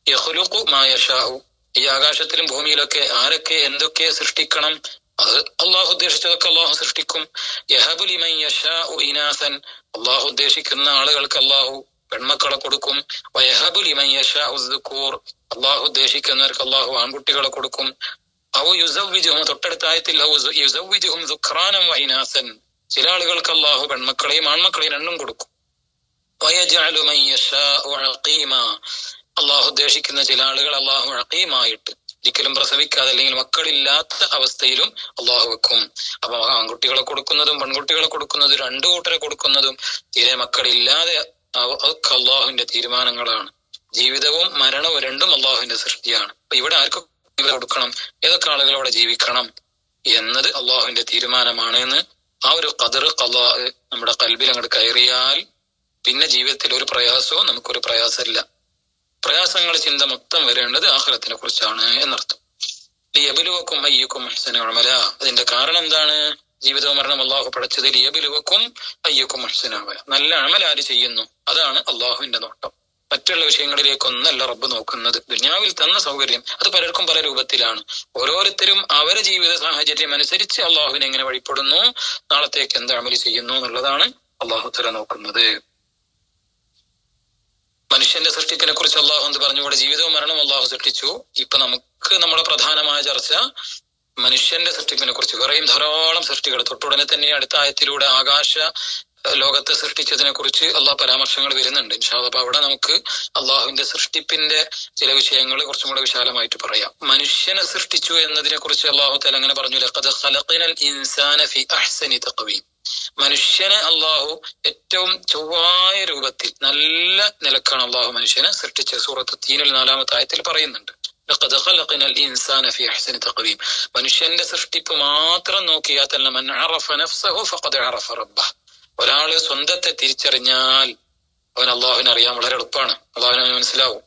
യഖ്ലുഖു മാ യശാഉ, ഈ ആകാശത്തിലും ഭൂമിയിലൊക്കെ ആരൊക്കെ എന്തൊക്കെ സൃഷ്ടിക്കണം അത് അള്ളാഹു ഉദ്ദേശിച്ചതൊക്കെ അള്ളാഹു സൃഷ്ടിക്കും. യഹബു ലിമൻ യശാഉ ഇനാസൻ, അള്ളാഹു ഉദ്ദേശിക്കുന്ന ആളുകൾക്ക് അള്ളാഹു പെൺമക്കളെ കൊടുക്കും. വയഹബു ലിമൻ യശാഉ ദുകൂർ, അള്ളാഹു ഉദ്ദേശിക്കുന്നവർക്ക് അള്ളാഹു ആൺകുട്ടികളെ കൊടുക്കും. ഔ യുസവ്വിജുഹും, തൊട്ടടുത്ത ആയത്തിൽ യുസവ്വിജുഹും ദുഖ്റാനൻ വഇനാസൻ, ചില ആളുകൾക്ക് അള്ളാഹു പെൺമക്കളെയും ആൺമക്കളെയും രണ്ടും കൊടുക്കും. വയജഅലു മൻ യശാഉ അഖീമ, അള്ളാഹു ഉദ്ദേശിക്കുന്ന ചില ആളുകൾ അള്ളാഹു അഖീമായിട്ട് ഒരിക്കലും പ്രസവിക്കാതെ അല്ലെങ്കിൽ മക്കളില്ലാത്ത അവസ്ഥയിലും അള്ളാഹു വെക്കും. അപ്പൊ ആൺകുട്ടികളെ കൊടുക്കുന്നതും പെൺകുട്ടികളെ കൊടുക്കുന്നതും രണ്ടു കൂട്ടരെ കൊടുക്കുന്നതും തീരെ മക്കളില്ലാതെ അതൊക്കെ അള്ളാഹുവിന്റെ തീരുമാനങ്ങളാണ്. ജീവിതവും മരണവും രണ്ടും അള്ളാഹുവിന്റെ സൃഷ്ടിയാണ്. അപ്പൊ ഇവിടെ ആർക്കും കൊടുക്കണം, ഏതൊക്കെ ആളുകൾ അവിടെ ജീവിക്കണം എന്നത് അള്ളാഹുവിന്റെ തീരുമാനമാണ് എന്ന് ആ ഒരു ഖദർ ഖളാ നമ്മുടെ ഖൽബിൽ അങ്ങോട്ട് കയറിയാൽ പിന്നെ ജീവിതത്തിൽ ഒരു പ്രയാസവും നമുക്കൊരു പ്രയാസമില്ല. പ്രയാസങ്ങൾ ചിന്ത മൊത്തം വരേണ്ടത് ആഖിറത്തിനെ കുറിച്ചാണ് എന്നർത്ഥം. ലിയബ്ലുവക്കും അയ്യുക്കും അഹ്സനു അമല, അതിന്റെ കാരണം എന്താണ്? ജീവിതവും മരണം അള്ളാഹു പടച്ചത് ലിയബ്ലുവക്കും അയ്യുക്കും അഹ്സനു അമല, നല്ല അമൽ ആര് ചെയ്യുന്നു അതാണ് അള്ളാഹുവിന്റെ നോട്ടം. മറ്റുള്ള വിഷയങ്ങളിലേക്കൊന്നല്ല റബ്ബ് നോക്കുന്നത്. ദുനിയാവിൽ തന്ന സൗകര്യം അത് പലർക്കും പല രൂപത്തിലാണ്. ഓരോരുത്തരും അവരുടെ ജീവിത സാഹചര്യം അനുസരിച്ച് അള്ളാഹുവിനെ എങ്ങനെ വഴിപ്പെടുന്നു, നാളത്തേക്ക് എന്ത് അമൽ ചെയ്യുന്നു എന്നുള്ളതാണ് അള്ളാഹു തആല നോക്കുന്നത്. മനുഷ്യന്റെ സൃഷ്ടിപ്പിനെ കുറിച്ച് അള്ളാഹു എന്ത് പറഞ്ഞു? ഇവിടെ ജീവിതവും മരണവും അള്ളാഹു സൃഷ്ടിച്ചു. ഇപ്പൊ നമുക്ക് നമ്മുടെ പ്രധാനമായ ചർച്ച മനുഷ്യന്റെ സൃഷ്ടിപ്പിനെ കുറിച്ച് വേറെയും ധാരാളം സൃഷ്ടികൾ തൊട്ടുടനെ തന്നെ അടുത്ത ആയത്തിലൂടെ ആകാശ ലോകത്തെ സൃഷ്ടിച്ചതിനെ കുറിച്ച് അള്ളാഹ് പരാമർശങ്ങൾ വരുന്നുണ്ട്. ഇൻഷാ അല്ലാഹ്. അപ്പൊ അവിടെ നമുക്ക് അള്ളാഹുവിന്റെ സൃഷ്ടിപ്പിന്റെ ചില വിഷയങ്ങൾ കുറച്ചും കൂടെ വിശാലമായിട്ട് പറയാം. മനുഷ്യനെ സൃഷ്ടിച്ചു എന്നതിനെ കുറിച്ച് അള്ളാഹു തആല അങ്ങനെ പറഞ്ഞു, ലഖദ് ഖലഖനൽ ഇൻസാന ഫി അഹ്സനി തഖ്വീം. മനുഷ്യനെ അള്ളാഹു ഏറ്റവും ചൊവ്വായ രൂപത്തിൽ നല്ല നിലക്കാണ് അള്ളാഹു മനുഷ്യനെ സൃഷ്ടിച്ചത്. സൂറത്ത് തീനിൽ 4-ാമത്തെ ആയത്തിൽ പറയുന്നുണ്ട്, ലഖദ് ഖലഖനൽ ഇൻസാന ഫി അഹ്സനി തഖ്വീം. മനുഷ്യന്റെ സൃഷ്ടിപ്പ് മാത്രം നോക്കിയാൽ തന്നെ മൻ അറഫ നഫ്സഹു ഫഖദ് അറഫ റബ്ബഹ്. ഒരാള് സ്വന്തത്തെ തിരിച്ചറിഞ്ഞാൽ അവൻ അള്ളാഹുവിനെ അറിയാൻ വളരെ എളുപ്പമാണ്, അള്ളാഹുവിനെ മനസ്സിലാവും.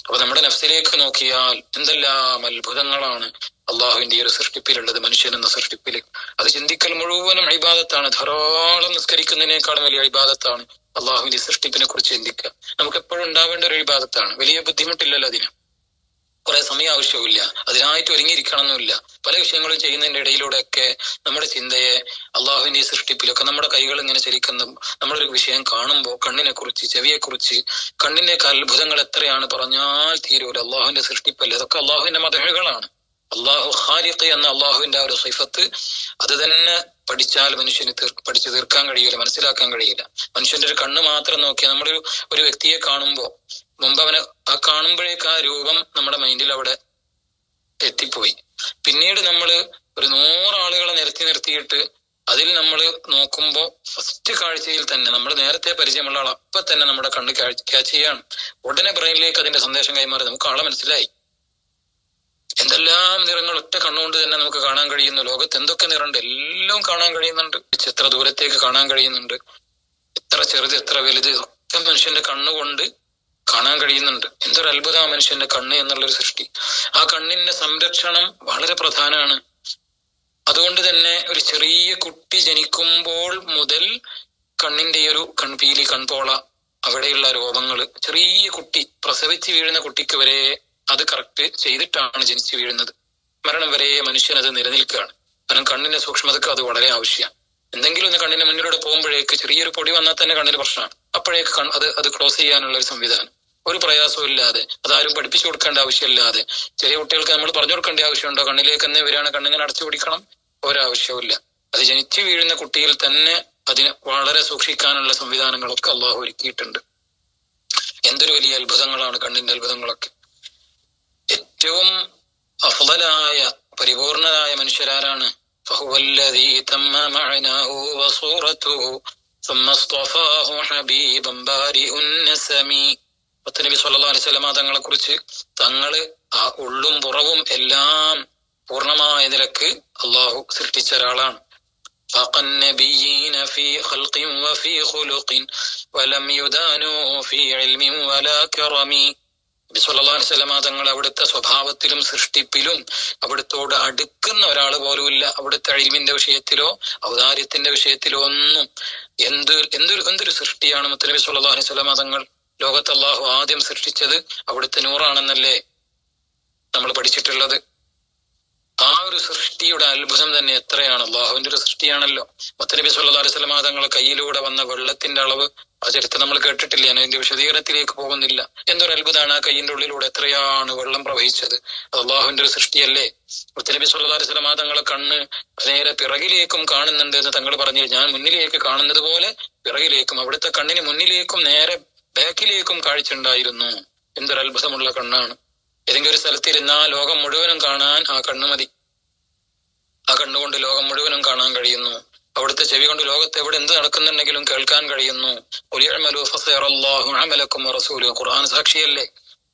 അപ്പൊ നമ്മുടെ നഫ്സിലേക്ക് നോക്കിയാൽ എന്തെല്ലാം അത്ഭുതങ്ങളാണ് അള്ളാഹുവിന്റെ ഈ ഒരു സൃഷ്ടിപ്പിലുള്ളത്, മനുഷ്യൻ എന്ന സൃഷ്ടിപ്പില്. അത് ചിന്തിക്കൽ മുഴുവനും ഇബാദത്താണ്. ധാരാളം നിസ്കരിക്കുന്നതിനേക്കാളും വലിയ ഇബാദത്താണ് അള്ളാഹുവിന്റെ സൃഷ്ടിപ്പിനെ കുറിച്ച് ചിന്തിക്കുക. നമുക്ക് എപ്പോഴും ഉണ്ടാവേണ്ട ഒരു ഇബാദത്താണ്. വലിയ ബുദ്ധിമുട്ടില്ലല്ലോ അതിന്, കുറെ സമയം ആവശ്യമില്ല, അതിനായിട്ട് ഒരുങ്ങിയിരിക്കണമെന്നില്ല. പല വിഷയങ്ങളും ചെയ്യുന്നതിന്റെ ഇടയിലൂടെയൊക്കെ നമ്മുടെ ചിന്തയെ അള്ളാഹുവിന്റെ ഈ സൃഷ്ടിപ്പിലൊക്കെ നമ്മുടെ കൈകൾ ഇങ്ങനെ ചലിക്കുന്ന നമ്മളൊരു വിഷയം കാണുമ്പോൾ കണ്ണിനെ കുറിച്ച്, ചെവിയെ കുറിച്ച്, കണ്ണിന്റെ അത്ഭുതങ്ങൾ എത്രയാണ് പറഞ്ഞാൽ തീരൂല. അള്ളാഹുവിന്റെ സൃഷ്ടിപ്പല്ലേ, അതൊക്കെ അള്ളാഹുവിന്റെ മദഹുകളാണ്. അള്ളാഹു ഖാലിഖ് എന്ന അള്ളാഹുവിന്റെ ആ ഒരു സിഫത്ത് അത് തന്നെ പഠിച്ചാൽ മനുഷ്യന് പഠിച്ചു തീർക്കാൻ കഴിയില്ല, മനസ്സിലാക്കാൻ കഴിയില്ല. മനുഷ്യന്റെ ഒരു കണ്ണ് മാത്രം നോക്കിയാൽ ഒരു വ്യക്തിയെ കാണുമ്പോ മുമ്പ് അവനെ ആ കാണുമ്പോഴേക്ക് ആ രൂപം നമ്മുടെ മൈൻഡിൽ അവിടെ എത്തിപ്പോയി. പിന്നീട് നമ്മൾ ഒരു 100 ആളുകളെ നിർത്തിയിട്ട് അതിൽ നമ്മൾ നോക്കുമ്പോ ഫസ്റ്റ് കാഴ്ചയിൽ തന്നെ നമ്മൾ നേരത്തെ പരിചയമുള്ള ആൾ അപ്പൊ തന്നെ നമ്മുടെ കണ്ണ് ക്യാച്ച് ചെയ്യാണ്. ഉടനെ ബ്രെയിനിലേക്ക് അതിന്റെ സന്ദേശം കൈമാറി നമുക്ക് ആളെ മനസ്സിലായി. എന്തെല്ലാം നിറങ്ങൾ ഒറ്റ കണ്ണുകൊണ്ട് തന്നെ നമുക്ക് കാണാൻ കഴിയുന്നു. ലോകത്ത് എന്തൊക്കെ നിറമുണ്ട് എല്ലാം കാണാൻ കഴിയുന്നുണ്ട്. എത്ര ദൂരത്തേക്ക് കാണാൻ കഴിയുന്നുണ്ട്, എത്ര ചെറുത് എത്ര വലുത് ഒക്കെ മനുഷ്യന്റെ കണ്ണുകൊണ്ട് കാണാൻ കഴിയുന്നുണ്ട്. എന്തൊരു അത്ഭുതമാണ് മനുഷ്യന്റെ കണ്ണ് എന്നുള്ളൊരു സൃഷ്ടി. ആ കണ്ണിന്റെ സംരക്ഷണം വളരെ പ്രധാനമാണ്. അതുകൊണ്ട് തന്നെ ഒരു ചെറിയ കുട്ടി ജനിക്കുമ്പോൾ മുതൽ കണ്ണിന്റെ ഒരു കൺപീലി, കൺപോള, അവിടെയുള്ള രോമങ്ങള്, ചെറിയ കുട്ടി പ്രസവിച്ച് വീഴുന്ന കുട്ടിക്ക് വരെ അത് കറക്റ്റ് ചെയ്തിട്ടാണ് ജനിച്ചു വീഴുന്നത്. മരണം വരെ മനുഷ്യനത് നിലനിൽക്കുകയാണ്. കാരണം കണ്ണിന്റെ സൂക്ഷ്മതക്ക് അത് വളരെ ആവശ്യമാണ്. എന്തെങ്കിലും ഒന്ന് കണ്ണിന്റെ മുന്നിലൂടെ പോകുമ്പോഴേക്ക് ചെറിയൊരു പൊടി വന്നാൽ തന്നെ കണ്ണിന് പ്രശ്നമാണ്. അപ്പോഴേക്ക് അത് ക്ലോസ് ചെയ്യാനുള്ള ഒരു സംവിധാനം, ഒരു പ്രയാസവും ഇല്ലാതെ, അതാരും പഠിപ്പിച്ചു കൊടുക്കേണ്ട ആവശ്യമില്ലാതെ, ചെറിയ കുട്ടികൾക്ക് നമ്മൾ പറഞ്ഞു കൊടുക്കേണ്ട ആവശ്യമുണ്ടോ? കണ്ണിലേക്ക് തന്നെ വരികയാണ്, കണ്ണിങ്ങനെ അടച്ചു പിടിക്കണം, ഒരാവശ്യവുമില്ല. അത് ജനിച്ചു വീഴുന്ന കുട്ടിയിൽ തന്നെ അതിന് വളരെ സൂക്ഷിക്കാനുള്ള സംവിധാനങ്ങളൊക്കെ അള്ളാഹു ഒരുക്കിയിട്ടുണ്ട്. എന്തൊരു വലിയ അത്ഭുതങ്ങളാണ് കണ്ണിന്റെ അത്ഭുതങ്ങളൊക്കെ. ഏറ്റവും അഫ്ളലായ പരിപൂർണരായ മനുഷ്യരാരാണ്? فهو الذي تم معناه وصورته ثم اصطفاه حبيبا بارئ النسم. നബി സല്ലല്ലാഹു അലൈഹി വസല്ലം തങ്ങളെ കുറിച്ച് തങ്ങള് ആ ഉള്ളും പുറവും എല്ലാം പൂർണ്ണമായ നിലക്ക് അള്ളാഹു സൃഷ്ടിച്ച ഒരാളാണ്. فاق النبيين في خلق وفي خلق ولم يدانوا في علم ولا كرم. നബി സല്ലല്ലാഹു അലൈഹി വസല്ലം തങ്ങൾ അവിടുത്തെ സ്വഭാവത്തിലും സൃഷ്ടിപ്പിലും അവിടുത്തോട് അടുക്കുന്ന ഒരാൾ പോലുമില്ല. അവിടുത്തെ ഇൽമിന്റെ വിഷയത്തിലോ ഔദാര്യത്തിന്റെ വിഷയത്തിലോ ഒന്നും. എന്തൊരു സൃഷ്ടിയാണ് മുത്തനബി സല്ലല്ലാഹു അലൈഹി വസല്ലം തങ്ങൾ. ലോകത്ത് അള്ളാഹു ആദ്യം സൃഷ്ടിച്ചത് അവിടുത്തെ നൂറാണെന്നല്ലേ നമ്മൾ പഠിച്ചിട്ടുള്ളത്. ആ ഒരു സൃഷ്ടിയുടെ അത്ഭുതം തന്നെ എത്രയാണ്! അള്ളാഹുവിന്റെ ഒരു സൃഷ്ടിയാണല്ലോ. മുത്തനബി സല്ലല്ലാഹു അലൈഹി വസല്ലം തങ്ങളെ കയ്യിലൂടെ വന്ന വെള്ളത്തിന്റെ അളവ് ആ ചരിത്രം നമ്മൾ കേട്ടിട്ടില്ല. ഞാൻ അതിന്റെ വിശദീകരണത്തിലേക്ക് പോകുന്നില്ല. എന്തൊരു അത്ഭുതമാണ്! ആ കയ്യിന്റെ ഉള്ളിലൂടെ എത്രയാണ് വെള്ളം പ്രവഹിച്ചത്! അത് അള്ളാഹുവിന്റെ ഒരു സൃഷ്ടിയല്ലേ. മുത്തനബി സല്ലല്ലാഹു അലൈഹി വസല്ലം തങ്ങളെ കണ്ണ് നേരെ പിറകിലേക്കും കാണുന്നുണ്ട് എന്ന് തങ്ങൾ പറഞ്ഞു. ഞാൻ മുന്നിലേക്ക് കാണുന്നത് പോലെ പിറകിലേക്കും, അവിടുത്തെ കണ്ണിന് മുന്നിലേക്കും നേരെ ബാക്കിലേക്കും കാഴ്ച ഉണ്ടായിരുന്നു. എന്തൊരു അത്ഭുതമുള്ള കണ്ണാണ്! ഏതെങ്കിലും ഒരു സ്ഥലത്തിരുന്ന ലോകം മുഴുവനും കാണാൻ ആ കണ്ണ് മതി. ആ കണ്ണുകൊണ്ട് ലോകം മുഴുവനും കാണാൻ കഴിയുന്നു. അവിടുത്തെ ചെവി കൊണ്ട് ലോകത്ത് എവിടെ എന്ത് നടക്കുന്നുണ്ടെങ്കിലും കേൾക്കാൻ കഴിയുന്നു. ഖുർആൻ സാക്ഷിയല്ലേ.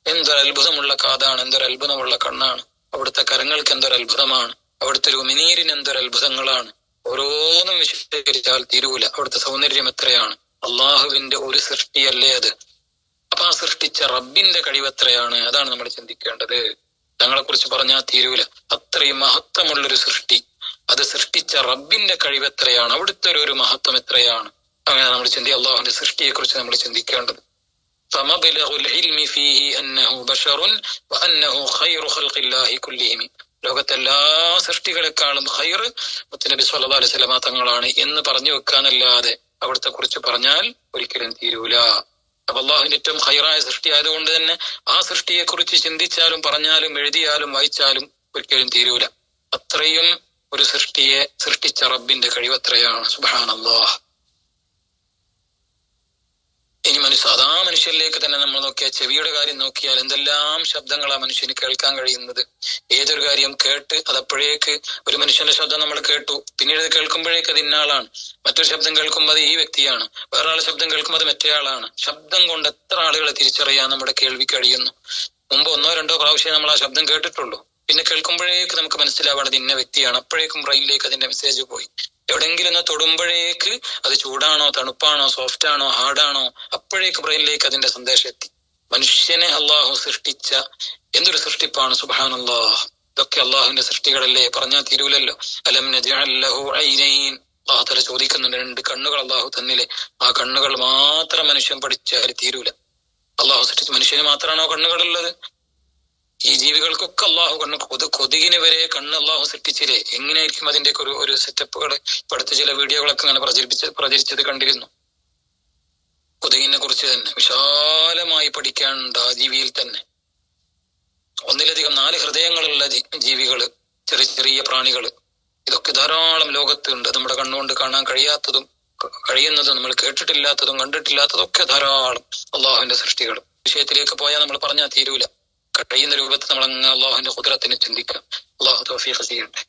എന്തൊരു അത്ഭുതമുള്ള കാതാണ്, എന്തൊരു അത്ഭുതമുള്ള കണ്ണാണ്! അവിടുത്തെ കരങ്ങൾക്ക് എന്തൊരു അത്ഭുതമാണ്! അവിടുത്തെ രുമിനീരിന് എന്തൊരു അത്ഭുതങ്ങളാണ്! ഓരോന്നും വിശദീകരിച്ചാൽ തീരൂല. അവിടുത്തെ സൗന്ദര്യം എത്രയാണ്! അള്ളാഹുവിന്റെ ഒരു സൃഷ്ടിയല്ലേ അത്. അപ്പൊ ആ സൃഷ്ടിച്ച റബ്ബിന്റെ കഴിവ് എത്രയാണ്, അതാണ് നമ്മൾ ചിന്തിക്കേണ്ടത്. തങ്ങളെ കുറിച്ച് പറഞ്ഞാൽ തീരൂല. അത്രയും മഹത്വമുള്ളൊരു സൃഷ്ടി, അത് സൃഷ്ടിച്ച റബ്ബിന്റെ കഴിവ് എത്രയാണ്, അവിടുത്തെ ഒരു മഹത്വം എത്രയാണ്. അങ്ങനെ നമ്മൾ അള്ളാഹുവിന്റെ സൃഷ്ടിയെ കുറിച്ച് നമ്മൾ ചിന്തിക്കേണ്ടത്. ലോകത്തെ എല്ലാ സൃഷ്ടികളെക്കാളും ഖൈർ മുത്തനബി സല്ലല്ലാഹു അലൈഹി വസല്ലം തങ്ങളാണ് എന്ന് പറഞ്ഞു വെക്കാനല്ലാതെ അവിടുത്തെ കുറിച്ച് പറഞ്ഞാൽ ഒരിക്കലും തീരൂല. അപ്പൊ അള്ളാഹുവിന്റെ ഏറ്റവും ഖൈറായ സൃഷ്ടി ആയതുകൊണ്ട് തന്നെ ആ സൃഷ്ടിയെ കുറിച്ച് ചിന്തിച്ചാലും പറഞ്ഞാലും എഴുതിയാലും വായിച്ചാലും ഒരിക്കലും തീരൂല. അത്രയും ഒരു സൃഷ്ടിയെ സൃഷ്ടിച്ച റബ്ബിന്റെ കഴിവെത്രയാണ്. സുബ്ഹാനല്ലാഹ്. ഇനി സാധാ മനുഷ്യരിലേക്ക് തന്നെ നമ്മൾ നോക്കിയാൽ, ചെവിയുടെ കാര്യം നോക്കിയാൽ എന്തെല്ലാം ശബ്ദങ്ങളാ മനുഷ്യന് കേൾക്കാൻ കഴിയുന്നത്. ഏതൊരു കാര്യം കേട്ട് അതപ്പോഴേക്ക് ഒരു മനുഷ്യന്റെ ശബ്ദം നമ്മൾ കേട്ടു, പിന്നീട് അത് കേൾക്കുമ്പോഴേക്ക് അത് ഇന്നയാളാണ്. മറ്റൊരു ശബ്ദം കേൾക്കുമ്പോൾ അത് ഈ വ്യക്തിയാണ്, വേറൊരാളെ ശബ്ദം കേൾക്കുമ്പോൾ അത് മറ്റേയാളാണ്. ശബ്ദം കൊണ്ട് എത്ര ആളുകളെ തിരിച്ചറിയാൻ നമ്മുടെ കേൾവി കഴിയുന്നു. മുമ്പ് 1 2 പ്രാവശ്യം നമ്മൾ ആ ശബ്ദം കേട്ടിട്ടുള്ളൂ, പിന്നെ കേൾക്കുമ്പോഴേക്ക് നമുക്ക് മനസ്സിലാവേണ്ടത് ഇന്ന വ്യക്തിയാണ്. അപ്പോഴേക്കും ബ്രെയിനിലേക്ക് അതിന്റെ മെസ്സേജ് പോയി. എവിടെയെങ്കിലും ഒന്ന് തൊടുമ്പോഴേക്ക് അത് ചൂടാണോ തണുപ്പാണോ സോഫ്റ്റ് ആണോ ഹാർഡാണോ, അപ്പോഴേക്ക് ബ്രെയിനിലേക്ക് അതിന്റെ സന്ദേശം എത്തി. മനുഷ്യനെ അള്ളാഹു സൃഷ്ടിച്ച എന്തൊരു സൃഷ്ടിപ്പാണ്. സുബ്ഹാനല്ലാഹ്. ഇതൊക്കെ അള്ളാഹുവിന്റെ സൃഷ്ടികളല്ലേ, പറഞ്ഞാൽ തീരൂലല്ലോ. അലം നജ്അൽ ലഹു ഐനൈൻ. അള്ളാഹു തആല ചോദിക്കുന്നുണ്ട്, 2 കണ്ണുകൾ അള്ളാഹു തന്നില്ലേ, ആ കണ്ണുകൾ മാത്രം മനുഷ്യൻ പഠിച്ചാൽ തീരൂല. അള്ളാഹു സൃഷ്ടിച്ച മനുഷ്യന് മാത്രമാണോ കണ്ണുകളുള്ളത്? ഈ ജീവികൾക്കൊക്കെ അള്ളാഹു കണ്ണ്, കൊതുകിന് വരെ കണ്ണ് അള്ളാഹു സൃഷ്ടിച്ചില്ലേ. എങ്ങനെയായിരിക്കും അതിന്റെ ഒരു സെറ്റപ്പുകൾ ഇപ്പൊ അടുത്ത ചില വീഡിയോകളൊക്കെ അങ്ങനെ പ്രചരിച്ചത് കണ്ടിരുന്നു. കൊതുകിനെ കുറിച്ച് തന്നെ വിശാലമായി പഠിക്കാനുണ്ട് ആ ജീവിയിൽ തന്നെ. 1 4 ഹൃദയങ്ങളുള്ള ജീവികള്, ചെറിയ ചെറിയ പ്രാണികള്, ഇതൊക്കെ ധാരാളം ലോകത്തുണ്ട്. നമ്മുടെ കണ്ണുകൊണ്ട് കാണാൻ കഴിയാത്തതും കഴിയുന്നതും നമ്മൾ കേട്ടിട്ടില്ലാത്തതും കണ്ടിട്ടില്ലാത്തതും ഒക്കെ ധാരാളം അള്ളാഹുവിന്റെ സൃഷ്ടികൾ. വിഷയത്തിലേക്ക് പോയാൽ നമ്മൾ പറഞ്ഞാൽ തീരൂല. കഴിയുന്ന രൂപത്തിൽ നമ്മൾ അങ്ങ് അള്ളാഹുവിന്റെ ഖുദ്റത്തിനെ ചിന്തിക്കാം. അള്ളാഹു തൗഫീഖ് ചെയ്യട്ടെ.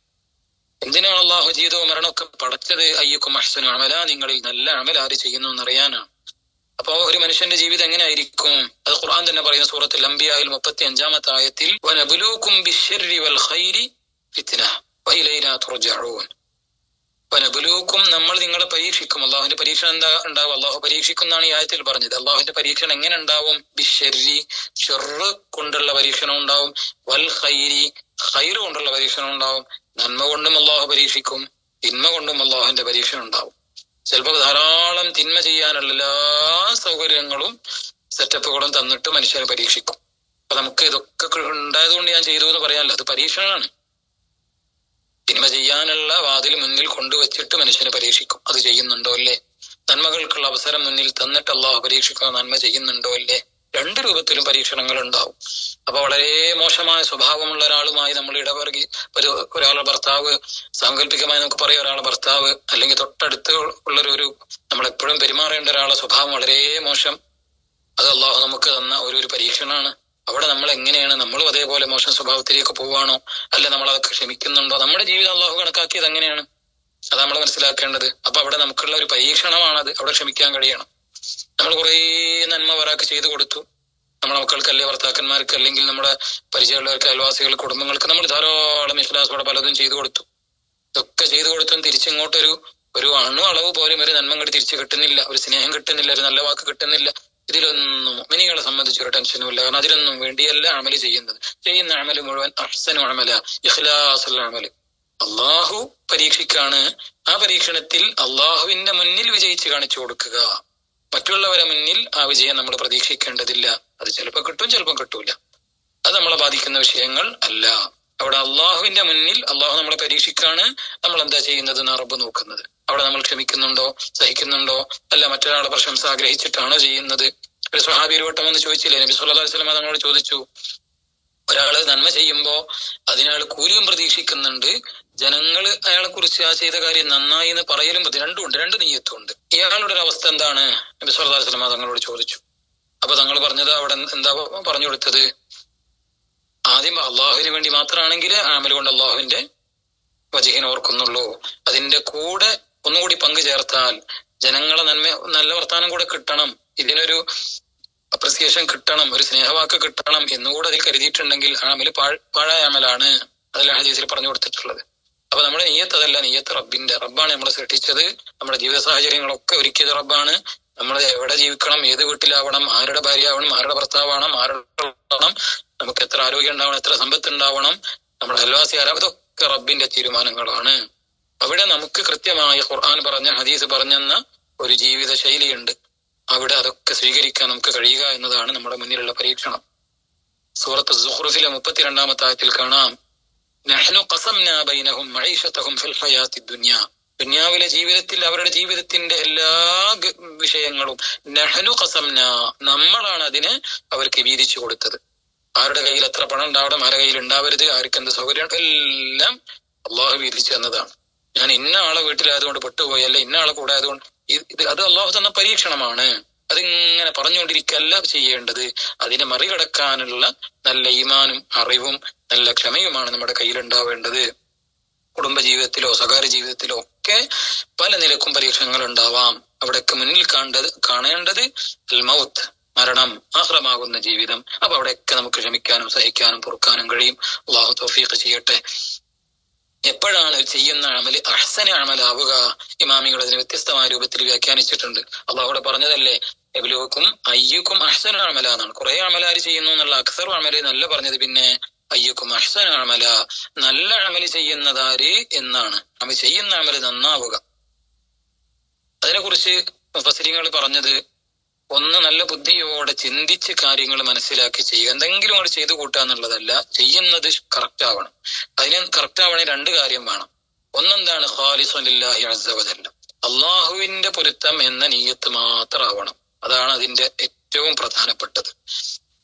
എന്തിനാണ് അള്ളാഹു ജീവിതവും മരണമൊക്കെ പടച്ചത്? അയ്യുക്കും അഹ്സനു അമല, നിങ്ങളിൽ നല്ല അമൽ ആര് ചെയ്യുന്നു എന്നറിയാനാണ്. അപ്പൊ ഒരു മനുഷ്യന്റെ ജീവിതം എങ്ങനെയായിരിക്കും? അത് ഖുർആൻ തന്നെ പറയുന്ന സൂറത്തുൽ അംബിയായിൽ 35-ാമത്തെ ആയത്തിൽ, വനബ്ലൂക്കും ബിശ്ശർരി വൽ ഖൈരി ഫിത്ന വഇലൈനാ തുർജഊൻ. വനബ്ലൂക്കും, നമ്മൾ നിങ്ങളെ പരീക്ഷിക്കും. അള്ളാഹുവിന്റെ പരീക്ഷണം എന്താ ഉണ്ടാവും? അള്ളാഹു പരീക്ഷിക്കുന്നാണ് ഈ ആയത്തിൽ പറഞ്ഞത്. അള്ളാഹുവിന്റെ പരീക്ഷണം എങ്ങനെ ഉണ്ടാവും? ബിശ്ശർരി, ഷർറ് കൊണ്ടുള്ള പരീക്ഷണം ഉണ്ടാവും. വൽ ഖൈരി, ഖൈറ് കൊണ്ടുള്ള പരീക്ഷണം ഉണ്ടാവും. നന്മ കൊണ്ടും അള്ളാഹു പരീക്ഷിക്കും, തിന്മ കൊണ്ടും അള്ളാഹുവിന്റെ പരീക്ഷണം ഉണ്ടാവും. ചിലപ്പോൾ ധാരാളം തിന്മ ചെയ്യാനുള്ള എല്ലാ സൗകര്യങ്ങളും സെറ്റപ്പുകളും തന്നിട്ട് മനുഷ്യനെ പരീക്ഷിക്കും. അപ്പൊ നമുക്ക് ഇതൊക്കെ ഉണ്ടായതുകൊണ്ട് ഞാൻ ചെയ്തു എന്ന് പറയാനല്ല, അത് പരീക്ഷണമാണ്. തിന്മ ചെയ്യാനുള്ള വാതിൽ മുന്നിൽ കൊണ്ടുവച്ചിട്ട് മനുഷ്യനെ പരീക്ഷിക്കും. അത് ചെയ്യുന്നുണ്ടോ അല്ലേ? നന്മകൾക്കുള്ള അവസരം മുന്നിൽ തന്നിട്ട് അള്ളാഹു പരീക്ഷിക്കുക, നന്മ ചെയ്യുന്നുണ്ടോ അല്ലേ? 2 രൂപത്തിലും പരീക്ഷണങ്ങൾ ഉണ്ടാവും. അപ്പൊ വളരെ മോശമായ സ്വഭാവമുള്ള ഒരാളുമായി നമ്മൾ ഇടപെടുകി, ഒരാളുടെ ഭർത്താവ്, സാങ്കല്പികമായി നമുക്ക് പറയാം, ഒരാളുടെ ഭർത്താവ് അല്ലെങ്കിൽ തൊട്ടടുത്ത് ഉള്ളൊരു നമ്മളെപ്പോഴും പെരുമാറേണ്ട ഒരാളുടെ സ്വഭാവം വളരെ മോശം. അത് അള്ളാഹു നമുക്ക് തന്ന ഒരു പരീക്ഷണമാണ്. അവിടെ നമ്മൾ എങ്ങനെയാണ്, നമ്മളും അതേപോലെ മോശം സ്വഭാവത്തിലേക്ക് പോവാണോ, അല്ല നമ്മൾ അതൊക്കെ ക്ഷമിക്കുന്നുണ്ടോ? നമ്മുടെ ജീവിതം അള്ളാഹു കണക്കാക്കിയത് എങ്ങനെയാണ്, അതാണ് നമ്മൾ മനസ്സിലാക്കേണ്ടത്. അപ്പൊ അവിടെ നമുക്കുള്ള ഒരു പരീക്ഷണമാണത്. അവിടെ ക്ഷമിക്കാൻ കഴിയണം. നമ്മൾ കുറേ നന്മ ഒരാൾക്ക് ചെയ്തു കൊടുത്തു, നമ്മുടെ മക്കൾക്ക് അല്ലെ ഭർത്താക്കന്മാർക്ക് അല്ലെങ്കിൽ നമ്മുടെ പരിചയമുള്ളവർക്ക്, അയൽവാസികൾ, കുടുംബങ്ങൾക്ക് നമ്മൾ ധാരാളം ഇഖ്ലാസോടെ പലതും ചെയ്തു കൊടുത്തു. ഇതൊക്കെ ചെയ്തു കൊടുത്തും തിരിച്ചിങ്ങോട്ടൊരു അണു അളവ് പോലും ഒരു നന്മ അങ്ങോട്ട് തിരിച്ചു കിട്ടുന്നില്ല, ഒരു സ്നേഹം കിട്ടുന്നില്ല, ഒരു നല്ല വാക്ക് കിട്ടുന്നില്ല. ഇതിലൊന്നും മുഅ്മിനീങ്ങളെ സംബന്ധിച്ചൊരു ടെൻഷനും ഇല്ല. കാരണം അതിലൊന്നും വേണ്ടിയല്ല അമല് ചെയ്യുന്നത്. ചെയ്യുന്ന അമല് മുഴുവൻ അഹ്സനു അമല, ഇഖ്ലാസുൽ അമല്. അള്ളാഹു പരീക്ഷിക്കാണ്. ആ പരീക്ഷണത്തിൽ അള്ളാഹുവിന്റെ മുന്നിൽ വിജയിച്ച് കാണിച്ചു കൊടുക്കുക. മറ്റുള്ളവരെ മുന്നിൽ ആ വിജയം നമ്മൾ പ്രതീക്ഷിക്കേണ്ടതില്ല. അത് ചിലപ്പോൾ കിട്ടും, ചിലപ്പോൾ കിട്ടൂല. അത് നമ്മളെ ബാധിക്കുന്ന വിഷയങ്ങൾ അല്ല. അവിടെ അള്ളാഹുവിന്റെ മുന്നിൽ അള്ളാഹു നമ്മളെ പരീക്ഷിക്കാണ്. നമ്മൾ എന്താ ചെയ്യുന്നത് എന്ന് റബ്ബ് നോക്കുന്നത്. അവിടെ നമ്മൾ ക്ഷമിക്കുന്നുണ്ടോ, സഹിക്കുന്നുണ്ടോ, അല്ല മറ്റൊരാളെ പ്രശംസ ആഗ്രഹിച്ചിട്ടാണോ ചെയ്യുന്നത്? ഒരു സ്വഹാബി ഒരു വട്ടം വന്ന് ചോദിച്ചില്ലേ, നബി സല്ലല്ലാഹു അലൈഹി വസല്ലം നമ്മളോട് ചോദിച്ചു, ഒരാള് നന്മ ചെയ്യുമ്പോ അതിനയാൾ കൂലിയും പ്രതീക്ഷിക്കുന്നുണ്ട്, ജനങ്ങള് അയാളെ കുറിച്ച് ആ ചെയ്ത കാര്യം നന്നായി എന്ന് പറയലും രണ്ടുമുണ്ട്, 2 നീയത്തുണ്ട്. ഇയാളുടെ ഒരു അവസ്ഥ എന്താണ്? നബി സല്ലല്ലാഹു അലൈഹി വസല്ലം തങ്ങളോട് ചോദിച്ചു. അപ്പൊ തങ്ങൾ പറഞ്ഞത്, അവിടെ എന്താ പറഞ്ഞു കൊടുത്തത്? ആദ്യം അള്ളാഹുവിന് വേണ്ടി മാത്രമാണെങ്കിൽ ആമൽ കൊണ്ട് അള്ളാഹുവിന്റെ വജഹിനെ ഓർക്കുന്നുള്ളൂ. അതിന്റെ കൂടെ ഒന്നുകൂടി പങ്കു ചേർത്താൽ ജനങ്ങളെ നല്ല വർത്താനം കൂടെ കിട്ടണം, ഇതിനൊരു അപ്രിസിയേഷൻ കിട്ടണം, ഒരു സ്നേഹവാക്ക് കിട്ടണം എന്നുകൂടെ അതിൽ കരുതിയിട്ടുണ്ടെങ്കിൽ ആമല് പാഴായ അമലാണ്. അതല്ല ഹദീസിൽ പറഞ്ഞു കൊടുത്തിട്ടുള്ളത്. അപ്പൊ നമ്മുടെ നിയ്യത്ത് അതല്ല, നിയ്യത്ത് റബ്ബാണ് നമ്മളെ സൃഷ്ടിച്ചത്. നമ്മുടെ ജീവിത സാഹചര്യങ്ങളൊക്കെ ഒരുക്കിയത് റബ്ബാണ്. നമ്മൾ എവിടെ ജീവിക്കണം, ഏത് വീട്ടിലാവണം, ആരുടെ ഭാര്യ ആവണം, ആരുടെ ഭർത്താവണം, ആരുടെ നമുക്ക് എത്ര ആരോഗ്യം ഉണ്ടാവണം, എത്ര സമ്പത്ത് ഉണ്ടാവണം, നമ്മുടെ അയൽവാസി ആരാ, ഇതൊക്കെ റബ്ബിന്റെ തീരുമാനങ്ങളാണ്. അവിടെ നമുക്ക് കൃത്യമായ ഖുർആൻ പറഞ്ഞ, ഹദീസ് പറഞ്ഞെന്ന ഒരു ജീവിത ശൈലിയുണ്ട്. അവിടെ അതൊക്കെ സ്വീകരിക്കാൻ നമുക്ക് കഴിയുക എന്നതാണ് നമ്മുടെ മുന്നിലുള്ള പരീക്ഷണം. സൂറത്ത് സുഖ്റുഫിലെ 32-ാമത്തെ ആയത്തിൽ കാണാം, നഹ്നു ഖസംനാ ബൈനഹും മഈശതഹും ഫിൽ ഹയാത്തി ദുനിയ. ദുനിയാവിലെ ജീവിതത്തിൽ അവരുടെ ജീവിതത്തിന്റെ എല്ലാ വിഷയങ്ങളും നഹ്നു ഖസംനാ, നമ്മളാണ് അതിന് അവർക്ക് വീതിച്ചു കൊടുത്തത്. ആരുടെ കയ്യിൽ എത്ര പണം ഉണ്ടാവണം, ആരുടെ കയ്യിൽ ഉണ്ടാവരുത്, ആർക്ക് എന്ത് സൗകര്യം, എല്ലാം അള്ളാഹു വിധിച്ചു തന്നതാണ്. ഞാൻ ഇന്ന ആളെ വീട്ടിലായതുകൊണ്ട് പെട്ടുപോയി, അല്ല ഇന്ന ആളെ കൂടെ ആയതുകൊണ്ട് അത് അള്ളാഹു തന്ന പരീക്ഷണമാണ്. അതിങ്ങനെ പറഞ്ഞുകൊണ്ടിരിക്കല്ല ചെയ്യേണ്ടത്. അതിനെ മറികടക്കാനുള്ള നല്ല ഈമാനും അറിവും നല്ല ക്ഷമയുമാണ് നമ്മുടെ കയ്യിലുണ്ടാവേണ്ടത്. കുടുംബജീവിതത്തിലോ സ്വകാര്യ ജീവിതത്തിലോ ഒക്കെ പല നിലക്കും പരീക്ഷണങ്ങൾ ഉണ്ടാവാം. അവിടെയൊക്കെ മുന്നിൽ കാണേണ്ടത് അൽ മൗത്ത്, മരണം, ആഹ്റമാകുന്ന ജീവിതം. അപ്പൊ അവിടെയൊക്കെ നമുക്ക് ക്ഷമിക്കാനും സഹിക്കാനും പൊറുക്കാനും കഴിയും. അള്ളാഹു തൗഫീഖ് ചെയ്യട്ടെ. എപ്പോഴാണ് ചെയ്യുന്ന അമല് അഹ്സന അമലാവുക? ഇമാമികൾ അതിന് വ്യത്യസ്തമായ രൂപത്തിൽ വ്യാഖ്യാനിച്ചിട്ടുണ്ട്. അള്ളാഹു അവിടെ പറഞ്ഞതല്ലേ എബലുവക്കും അയ്യുക്കും അഹ്സന അമല എന്നാണ്. കുറെ അമലാര് ചെയ്യുന്നു എന്നുള്ള അക്സർ അമല് നല്ല പറഞ്ഞത്. പിന്നെ അയ്യുക്കും അഹ്സന അമല, നല്ല അമല് ചെയ്യുന്നതാര് എന്നാണ്. അവ ചെയ്യുന്ന അമല് നന്നാവുക. അതിനെക്കുറിച്ച് മുഫസ്സിരിങ്ങൾ പറഞ്ഞത്, ഒന്ന് നല്ല ബുദ്ധിയോടെ ചിന്തിച്ച് കാര്യങ്ങൾ മനസ്സിലാക്കി ചെയ്യുക. എന്തെങ്കിലും അവിടെ ചെയ്തു കൂട്ടുക എന്നുള്ളതല്ല, ചെയ്യുന്നത് കറക്റ്റ് ആവണം. അതിന് കറക്റ്റ് ആവണേ രണ്ട് കാര്യം വേണം. ഒന്നെന്താണ്? ഖാലിസുൻ ലില്ലാഹി അസ്സ വജല്ല, അള്ളാഹുവിന്റെ പൊരുത്തം എന്ന നിയ്യത്ത് മാത്രമാവണം. അതാണ് അതിന്റെ ഏറ്റവും പ്രധാനപ്പെട്ടത്.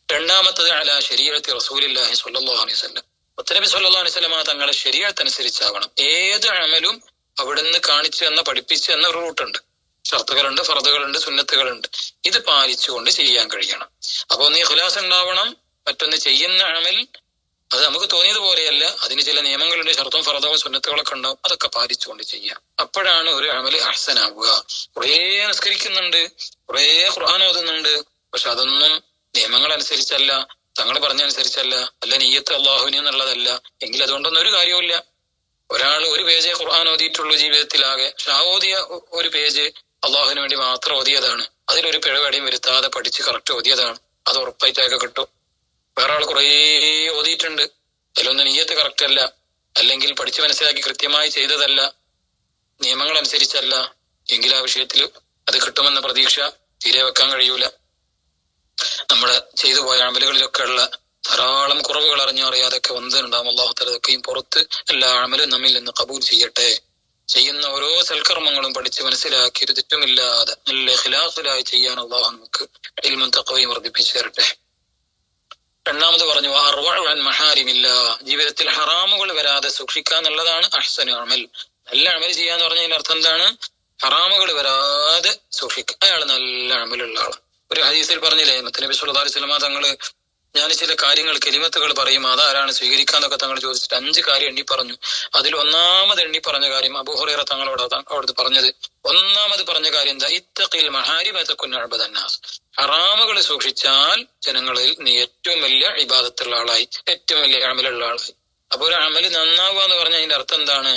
രണ്ടാമത്തത് അലാ ശരീഅത്തി റസൂലില്ലാഹി സ്വല്ലല്ലാഹു അലൈഹി വസല്ലം, മുത്തനബി സ്വല്ലല്ലാഹു അലൈഹി വസല്ലം തങ്ങളെ ശരീഅത്ത് അനുസരിച്ചാവണം. ഏത് അമലും അവിടുന്ന് കാണിച്ചു തന്ന പഠിപ്പിച്ചു തന്ന ഒരു റൂട്ടുണ്ട്. ഷർത്തുകളുണ്ട്, ഫർദുകളുണ്ട്, സുന്നത്തുകളുണ്ട്. ഇത് പാലിച്ചുകൊണ്ട് ചെയ്യാൻ കഴിയണം. അപ്പൊ ഒന്ന് ഇഖ്ലാസ് ഉണ്ടാവണം. മറ്റൊന്ന് ചെയ്യുന്ന അമൽ അത് നമുക്ക് തോന്നിയതുപോലെയല്ല, അതിന് ചില നിയമങ്ങളുണ്ട്, ഷർത്തും ഫർദും സുന്നത്തുകളൊക്കെ ഉണ്ടാവും. അതൊക്കെ പാലിച്ചുകൊണ്ട് ചെയ്യാം. അപ്പോഴാണ് ഒരു അമൽ അഹ്സനാവുക. കുറേ നിസ്കരിക്കുന്നുണ്ട്, കുറേ ഖുർആൻ ഓതുന്നുണ്ട്, പക്ഷെ അതൊന്നും നിയമങ്ങൾ അനുസരിച്ചല്ല, തങ്ങൾ പറഞ്ഞനുസരിച്ചല്ല, അല്ല നിയ്യത്ത് അള്ളാഹുവിന് എന്നുള്ളതല്ല എങ്കിൽ അതുകൊണ്ടൊന്നും ഒരു കാര്യവുമില്ല. ഒരാൾ ഒരു പേജേ ഖുർആൻ ഓതിയിട്ടുള്ളൂ ജീവിതത്തിലാകെ, പക്ഷെ ആ ഓതിയ ഒരു പേജ് അള്ളാഹുവിന് വേണ്ടി മാത്രം ഓതിയതാണ്. അതിലൊരു പിഴവടിയും വരുത്താതെ പഠിച്ച് കറക്റ്റ് ഓതിയതാണ്. അത് ഉറപ്പായിട്ടൊക്കെ കിട്ടും. വേറെ ആൾ കുറേ ഓതിയിട്ടുണ്ട്, അതിലൊന്നും നിയ്യത്ത് കറക്റ്റ് അല്ല, അല്ലെങ്കിൽ പഠിച്ചു മനസ്സിലാക്കി കൃത്യമായി ചെയ്തതല്ല, നിയമങ്ങൾ അനുസരിച്ചല്ല എങ്കിൽ ആ വിഷയത്തിൽ അത് കിട്ടുമെന്ന പ്രതീക്ഷ തീരെ വെക്കാൻ കഴിയൂല. നമ്മുടെ ചെയ്തു പോയ അമലുകളിലൊക്കെ ഉള്ള ധാരാളം കുറവുകൾ അറിഞ്ഞോ അറിയാതൊക്കെ വന്നിട്ടുണ്ടാകും. അള്ളാഹു തആല അതൊക്കെയും പുറത്ത് എല്ലാ അമലും നമ്മിൽ നിന്ന് കബൂൽ ചെയ്യട്ടെ. ചെയ്യുന്ന ഓരോ സൽക്കർമ്മങ്ങളും പഠിച്ച് മനസ്സിലാക്കി ഒരു തെറ്റുമില്ലാതെ നല്ല ഇഖ്ലാസിലായി ചെയ്യാൻ അള്ളാഹു നമുക്ക് ഇൽമും തഖ്വയും വർദ്ധിപ്പിച്ചു തരട്ടെ. രണ്ടാമത് പറഞ്ഞു അർവഉ അൻ മഹാരിമില്ല, ജീവിതത്തിൽ ഹറാമുകൾ വരാതെ സൂക്ഷിക്കുക എന്നുള്ളതാണ് അഹ്സനു അമൽ. നല്ല അമൽ ചെയ്യാന്ന് പറഞ്ഞതിന്റെ അർത്ഥം എന്താണ്? ഹറാമുകൾ വരാതെ സൂക്ഷിക്കുക. അയാൾ നല്ല അമലുള്ള ആളാണ്. ഒരു ഹദീസിൽ പറഞ്ഞില്ലേ, മുത്തനബി സല്ലല്ലാഹു അലൈഹി വസല്ലം തങ്ങള് ഞാൻ ചില കാര്യങ്ങൾ കലിമത്തുകൾ പറയും, അതാരാണ് സ്വീകരിക്കാന്നൊക്കെ തങ്ങൾ ചോദിച്ചിട്ട് 5 കാര്യം എണ്ണി പറഞ്ഞു. അതിൽ ഒന്നാമത് എണ്ണി പറഞ്ഞ കാര്യം അബൂ ഹുറൈറ തങ്ങളോട് അവിടുത്തെ പറഞ്ഞത്, ഒന്നാമത് പറഞ്ഞ കാര്യം എന്താ? ഇത്തഖിൽ മഹാരിമ തകുൻ അഅ്ബദന്നാസ്, ഹറാമുകൾ സൂക്ഷിച്ചാൽ ജനങ്ങളിൽ നീ ഏറ്റവും വലിയ ഇബാദത്തുള്ള ആളായി, ഏറ്റവും വലിയ അമലുള്ള ആളായി. അപ്പൊ ഒരു അമല് നന്നാവുക എന്ന് പറഞ്ഞ അതിന്റെ അർത്ഥം എന്താണ്?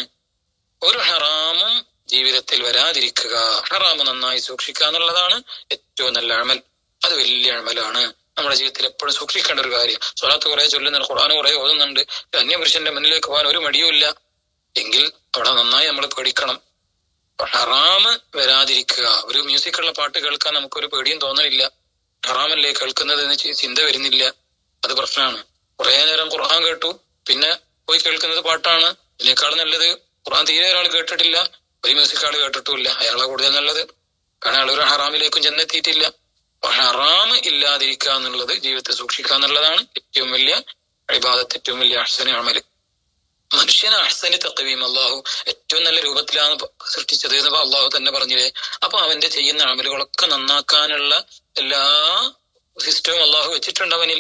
ഒരു ഹറാമും ജീവിതത്തിൽ വരാതിരിക്കുക, ഹറാമ് നന്നായി സൂക്ഷിക്കുക എന്നുള്ളതാണ് ഏറ്റവും നല്ല അമൽ. അത് വലിയ അമലാണ്. നമ്മുടെ ജീവിതത്തിൽ എപ്പോഴും സൂക്ഷിക്കേണ്ട ഒരു കാര്യം. സ്വലാത്ത് കുറെ ചൊല്ലുന്നുണ്ട്, ഖുർആൻ കുറെ ഓതുന്നുണ്ട്, അന്യപുരുഷന്റെ മുന്നിലേക്ക് പോകാൻ ഒരു മടിയുമില്ല എങ്കിൽ അവിടെ നന്നായി നമ്മൾ പേടിക്കണം. ഹറാമ് വരാതിരിക്കുക. ഒരു മ്യൂസിക്കുള്ള പാട്ട് കേൾക്കാൻ നമുക്കൊരു പേടിയും തോന്നലില്ല. ഹറാമല്ലേ കേൾക്കുന്നത് എന്ന് ചിന്ത വരുന്നില്ല. അത് പ്രശ്നമാണ്. കുറെ നേരം ഖുർആൻ കേട്ടു, പിന്നെ പോയി കേൾക്കുന്നത് പാട്ടാണ്. ഇതിനേക്കാൾ നല്ലത് ഖുർആൻ തീരെ ഒരാൾ കേട്ടിട്ടില്ല, ഒരു മ്യൂസിക് ആൾ കേട്ടിട്ടുമില്ല, അയാളെ കൂടുതൽ നല്ലത്. കാരണം അയാൾ ഒരു ഹറാമിലേക്കും ചെന്നെത്തിയിട്ടില്ല. ഹറാമ് ഇല്ലാതിരിക്കുക എന്നുള്ളത്, ജീവിതത്തെ സൂക്ഷിക്കുക എന്നുള്ളതാണ് ഏറ്റവും വലിയ ഇബാദത്ത്, ഏറ്റവും വലിയ അഹ്സന അമല്. മനുഷ്യനെ അഹ്സനി തഖ്വീം, അള്ളാഹു ഏറ്റവും നല്ല രൂപത്തിലാണ് സൃഷ്ടിച്ചത് എന്ന് അള്ളാഹു തന്നെ പറഞ്ഞില്ലേ. അപ്പൊ അവന്റെ ചെയ്യുന്ന അമലുകളൊക്കെ നന്നാക്കാനുള്ള എല്ലാ സിസ്റ്റവും അള്ളാഹു വെച്ചിട്ടുണ്ട് അവനിൽ.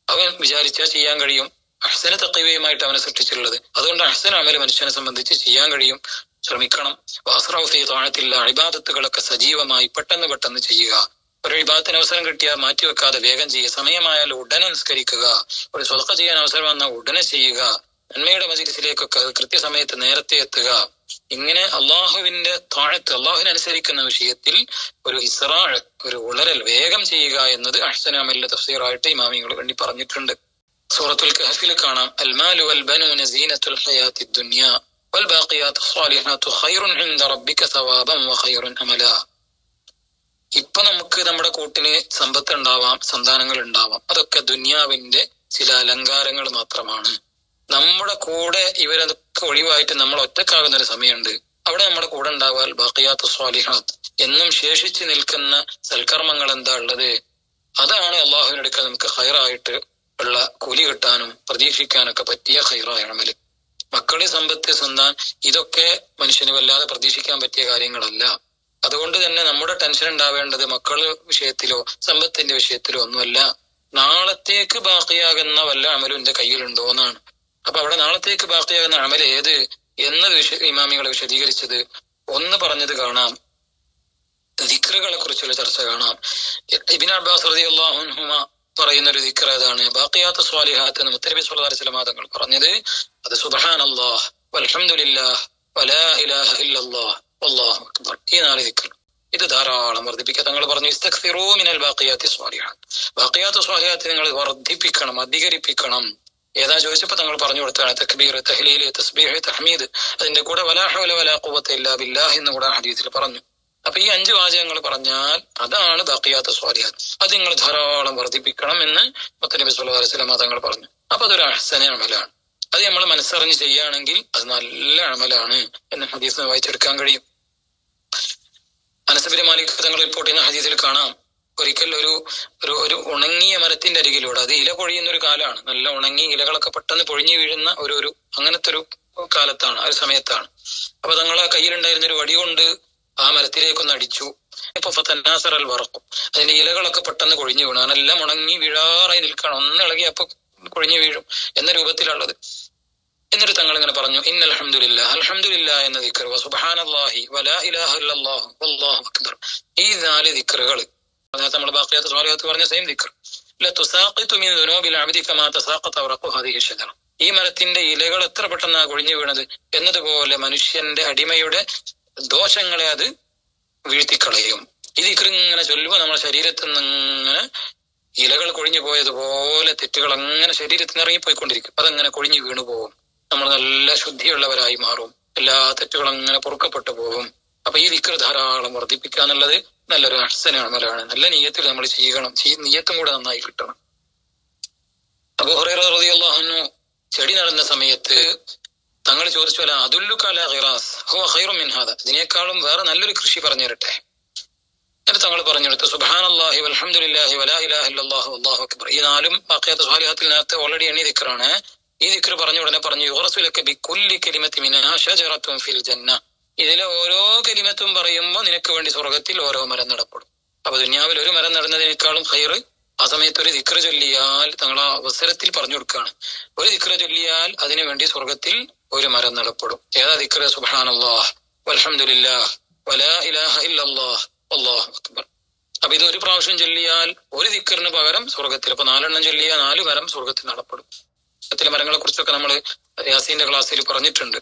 അവൻ വിചാരിച്ചാൽ ചെയ്യാൻ കഴിയും. അഹ്സന തഖ്വീമായിട്ട് അവനെ സൃഷ്ടിച്ചിട്ടുള്ളത്. അതുകൊണ്ട് അഹ്സന അമല് മനുഷ്യനെ സംബന്ധിച്ച് ചെയ്യാൻ കഴിയും. ശ്രമിക്കണം. വഅസ്റഉ ഫീ ത്വാഅത്തില്ലാ, ഇബാദത്തുകളൊക്കെ സജീവമായി പെട്ടെന്ന് ചെയ്യുക. ഒരു വിഭാഗത്തിന് അവസരം കിട്ടിയാൽ മാറ്റിവെക്കാതെ വേഗം ചെയ്യുക. സമയമായാൽ ഉടനെ നിസ്കരിക്കുക. ഒരു സ്വതക്ക ചെയ്യാൻ അവസരം വന്നാൽ ഉടനെ ചെയ്യുക. നന്മയുടെ മജ്‌ലിസിലേക്കൊക്കെ കൃത്യസമയത്ത് നേരത്തെ എത്തുക. ഇങ്ങനെ അള്ളാഹുവിന്റെ താഴത്ത്, അള്ളാഹുവിനനുസരിക്കുന്ന വിഷയത്തിൽ ഒരു ഇസ്റാഅ്, ഒരു ഉളരൽ, വേഗം ചെയ്യുക എന്നത് അഹ്സന അമലിന്റെ തഫ്സീറായിട്ട് ഇമാമികൾ വേണ്ടി പറഞ്ഞിട്ടുണ്ട്. സൂറത്തുൽ കഹ്ഫിൽ കാണാം, അൽമാലു വൽ ബനൂന സീനത്തുൽ ഹയാത്തിദ് ദുനിയ വൽ ബാഖിയാത്തുസ് സ്വാലിഹാത്തു ഖൈറുൻ ഇൻദ റബ്ബിക സവാബൻ വ ഖൈറുൻ അമലാ. ഇപ്പൊ നമുക്ക് നമ്മുടെ കൂട്ടിന് സമ്പത്ത് ഉണ്ടാവാം, സന്താനങ്ങൾ ഉണ്ടാവാം, അതൊക്കെ ദുനിയാവിന്റെ ചില അലങ്കാരങ്ങൾ മാത്രമാണ്. നമ്മുടെ കൂടെ ഇവരതൊക്കെ ഒഴിവായിട്ട് നമ്മൾ ഒറ്റക്കാകുന്ന ഒരു സമയമുണ്ട്. അവിടെ നമ്മുടെ കൂടെ ഉണ്ടാവാൽ ബാഖിയാത്തുസ് സ്വാലിഹാത്ത്, എന്നും ശേഷിച്ചു നിൽക്കുന്ന സൽക്കർമ്മങ്ങൾ എന്താ ഉള്ളത്? അതാണ് അള്ളാഹുവിനടുക്കൽ നമുക്ക് ഖൈറായിട്ട് ഉള്ള കൂലി കിട്ടാനും പ്രതീക്ഷിക്കാനൊക്കെ പറ്റിയ ഖൈറായ അമല്. മക്കള്, സമ്പത്ത്, സന്താൻ, ഇതൊക്കെ മനുഷ്യന് വല്ലാതെ പ്രതീക്ഷിക്കാൻ പറ്റിയ കാര്യങ്ങളല്ല. അതുകൊണ്ട് തന്നെ നമ്മുടെ ടെൻഷൻ ഉണ്ടാവേണ്ടത് മക്കളുടെ വിഷയത്തിലോ സമ്പത്തിന്റെ വിഷയത്തിലോ ഒന്നുമല്ല. നാളത്തേക്ക് ബാക്കിയാകുന്ന വല്ല അമലും എന്റെ കയ്യിലുണ്ടോ എന്നാണ്. അപ്പൊ അവിടെ നാളത്തേക്ക് ബാക്കിയാകുന്ന അമൽ ഏത് എന്നത് ഇമാമികളെ വിശദീകരിച്ചത് ഒന്ന് പറഞ്ഞത് കാണാം. ദിക്റുകളെ കുറിച്ചുള്ള ചർച്ച കാണാം. ഇബ്നു അബ്ബാസ് റളിയല്ലാഹു അൻഹുമ പറയുന്ന ഒരു ദിക്ർ ഏതാണ്? ബാഖിയാത്തു സ്വാലിഹാത്ത് എന്ന് മുത്തനബി സ്വല്ലല്ലാഹു അലൈഹി വസല്ലം തങ്ങൾ പറഞ്ഞത് അത് സുബ്ഹാനല്ലാഹ് വൽഹംദുലില്ലാഹ് വലാ ഇലാഹ ഇല്ലല്ലാഹ് വല്ലാഹു അക്ബർ. ഈ 4 ദിക്ർ ഇത് ധാരാളം വർദ്ധിപ്പിക്കുക. തങ്ങൾ പറഞ്ഞു ഇസ്തക്സിറൂ മിനൽ ബാഖിയാത്തി സ്വാലിഹാത്ത്. ബാഖിയാത്തു സ്വാലിഹാത്ത് നിങ്ങൾ വർദ്ധിപ്പിക്കണം, അധികരിപ്പിക്കണം. ഏതാ ചോദിച്ചപ്പോ തങ്ങൾ പറഞ്ഞു കൊടുത്താണ് തക്ബീർ, തഹ്ലീൽ, തസ്ബീഹ്, തഹ്മീദ്. അതിന്റെ കൂടെ വലാ ഹൗല വലാ ഖുവത ഇല്ലാ ബില്ലാഹ് എന്ന് കൂടെ ഹദീസിൽ പറഞ്ഞു. അപ്പൊ ഈ 5 വാചകങ്ങൾ പറഞ്ഞാൽ അതാണ് ബാഖിയാത്തു സ്വാലിഹാത്ത്. അത് നിങ്ങൾ ധാരാളം വർദ്ധിപ്പിക്കണം എന്ന് മുത്തനബി സ്വല്ലല്ലാഹു അലൈഹി വസല്ലം തങ്ങൾ പറഞ്ഞു. അപ്പൊ അതൊരു അഹ്സന അമലാണ്. അത് നമ്മൾ മനസ്സറിഞ്ഞ് ചെയ്യുകയാണെങ്കിൽ അത് നല്ല അമലാണ് എന്ന് ഹദീസ് വായിച്ചെടുക്കാൻ കഴിയും. അനസ് ബിൻ മാലിക് തങ്ങൾ റിപ്പോർട്ട് ചെയ്യുന്ന ഹദീസിൽ കാണാം, ഒരിക്കൽ ഒരു ഉണങ്ങിയ മരത്തിന്റെ അരികിലൂടെ, അത് ഇല പൊഴിയുന്ന ഒരു കാലാണ്, നല്ല ഉണങ്ങി ഇലകളൊക്കെ പെട്ടെന്ന് പൊഴിഞ്ഞു വീഴുന്ന ഒരു അങ്ങനത്തെ ഒരു കാലത്താണ്, ആ ഒരു സമയത്താണ്. അപ്പൊ തങ്ങളെ കയ്യിലുണ്ടായിരുന്ന ഒരു വടി കൊണ്ട് ആ മരത്തിലേക്കൊന്ന് അടിച്ചു. ഇപ്പൊ ഫതനാസറൽ വറക്കും, അതിന്റെ ഇലകളൊക്കെ പെട്ടെന്ന് കൊഴിഞ്ഞു വീണു. അതെല്ലാം ഉണങ്ങി വീഴാറായി നിൽക്കണം, ഒന്ന് ഇളകി അപ്പൊ കൊഴിഞ്ഞു വീഴും എന്ന രൂപത്തിലുള്ളത്. എന്നിട്ട് തങ്ങൾ ഇങ്ങനെ പറഞ്ഞു ഇന്നൽ ഹംദുലില്ലാഹ്, അൽഹംദുലില്ലാഹ് എന്ന ദിക്ർ, സുബ്ഹാനല്ലാഹി വലാ ഇലാഹ ഇല്ലല്ലാഹ് വല്ലാഹു അക്ബർ. ഈ 4 ദിക്റുകൾ നമ്മൾ ബാഖിയാത്തു സ്വാലിഹാത്ത് പറഞ്ഞ സെയിം ദിക്ർ. ലതുസാഖിതു മിൻ ദുനൂബിൽ അബ്ദി കമാ തസാഖത വറഖു ഹാദിഹി ഷജറ. ഈ മരത്തിന്റെ ഇലകൾ എത്ര പെട്ടെന്നാ കൊഴിഞ്ഞു വീണത് എന്നതുപോലെ മനുഷ്യന്റെ അടിമയുടെ ദോഷങ്ങളെ അത് വീഴ്ത്തിക്കളയും. ഈ ദിക്ർ ഇങ്ങനെ ചൊല്ലുമ്പോൾ നമ്മുടെ ശരീരത്തിൽ നിന്ന് ഇങ്ങനെ ഇലകൾ കൊഴിഞ്ഞു പോയതുപോലെ തെറ്റുകൾ അങ്ങനെ ശരീരത്തിൽ നിന്ന് ഇറങ്ങിപ്പോയിക്കൊണ്ടിരിക്കും. അതങ്ങനെ കൊഴിഞ്ഞു വീണു പോകും. നമ്മൾ നല്ല ശുദ്ധിയുള്ളവരായി മാറും. എല്ലാ തെറ്റുകളും അങ്ങനെ പൊറുക്കപ്പെട്ടു പോകും. അപ്പൊ ഈ ദിക്ർ ധാരാളം വർദ്ധിപ്പിക്കുക എന്നുള്ളത് നല്ലൊരു അഹ്സന അമലാണ്. നല്ല നിയ്യത്തിൽ നമ്മൾ ചെയ്യണം. നിയ്യത്തും കൂടെ നന്നായി കിട്ടണം. അബൂ ഹുറൈറ റളിയല്ലാഹു അൻഹു ചെടി നടുന്ന സമയത്ത് തങ്ങൾ ചോദിച്ചു അല അദുല്ലുക അലാ ഖിറാസ് ഹുവ ഖൈറു മിൻ ഹാദാ, ഇതിനേക്കാളും വേറെ നല്ലൊരു കൃഷി പറഞ്ഞു തരട്ടെ. എന്നിട്ട് തങ്ങൾ പറഞ്ഞെടുത്തു സുബ്ഹാനല്ലാഹി വൽഹംദുലില്ലാഹി വലാ ഇലാഹ ഇല്ലല്ലാഹു വല്ലാഹു അക്ബർ. ഈ 4 ബാഖിയാത്തു സ്വാലിഹാത്തിനകത്ത് ഓൾറെഡി എണ്ണി ദിക്റാണ്. ഈ ദിക്ർ പറഞ്ഞ ഉടനെ പറഞ്ഞു യുഗ്റസു ലക ബികുല്ലി കലിമത്തിൻ മിൻഹാ ഷജറത്തുൻ ഫിൽ ജന്ന. ഇതിലെ ഓരോ കലിമത്തും പറയുമ്പോൾ നിനക്ക് വേണ്ടി സ്വർഗത്തിൽ ഓരോ മരം നടപ്പെടും. അപ്പൊ ദുനിയാവിൽ ഒരു മരം നടുന്നതിനേക്കാളും ഖൈർ ആ സമയത്ത് ഒരു ദിക്ർ ചൊല്ലിയാൽ, തങ്ങൾ ആ അവസരത്തിൽ പറഞ്ഞു കൊടുക്കുകയാണ്, ഒരു ദിക്ർ ചൊല്ലിയാൽ അതിനു വേണ്ടി സ്വർഗത്തിൽ ഒരു മരം നടപ്പെടും. ഏതാ ദിക്ർ? സുബ്ഹാനല്ലാഹ് വൽഹംദുലില്ലാഹ് വലാ ഇലാഹ ഇല്ലല്ലാഹ് വല്ലാഹു അക്ബർ. അപ്പൊ ഇത് ഒരു പ്രാവശ്യം ചൊല്ലിയാൽ ഒരു ദിക്റിന് പകരം സ്വർഗത്തിൽ, അപ്പൊ 4 എണ്ണം ചൊല്ലിയാൽ 4 മരം സ്വർഗത്തിൽ നടപ്പെടും. സ്വർഗത്തിലെ മരങ്ങളെ കുറിച്ചൊക്കെ നമ്മൾ യാസീന്റെ ക്ലാസ്സിൽ പറഞ്ഞിട്ടുണ്ട്.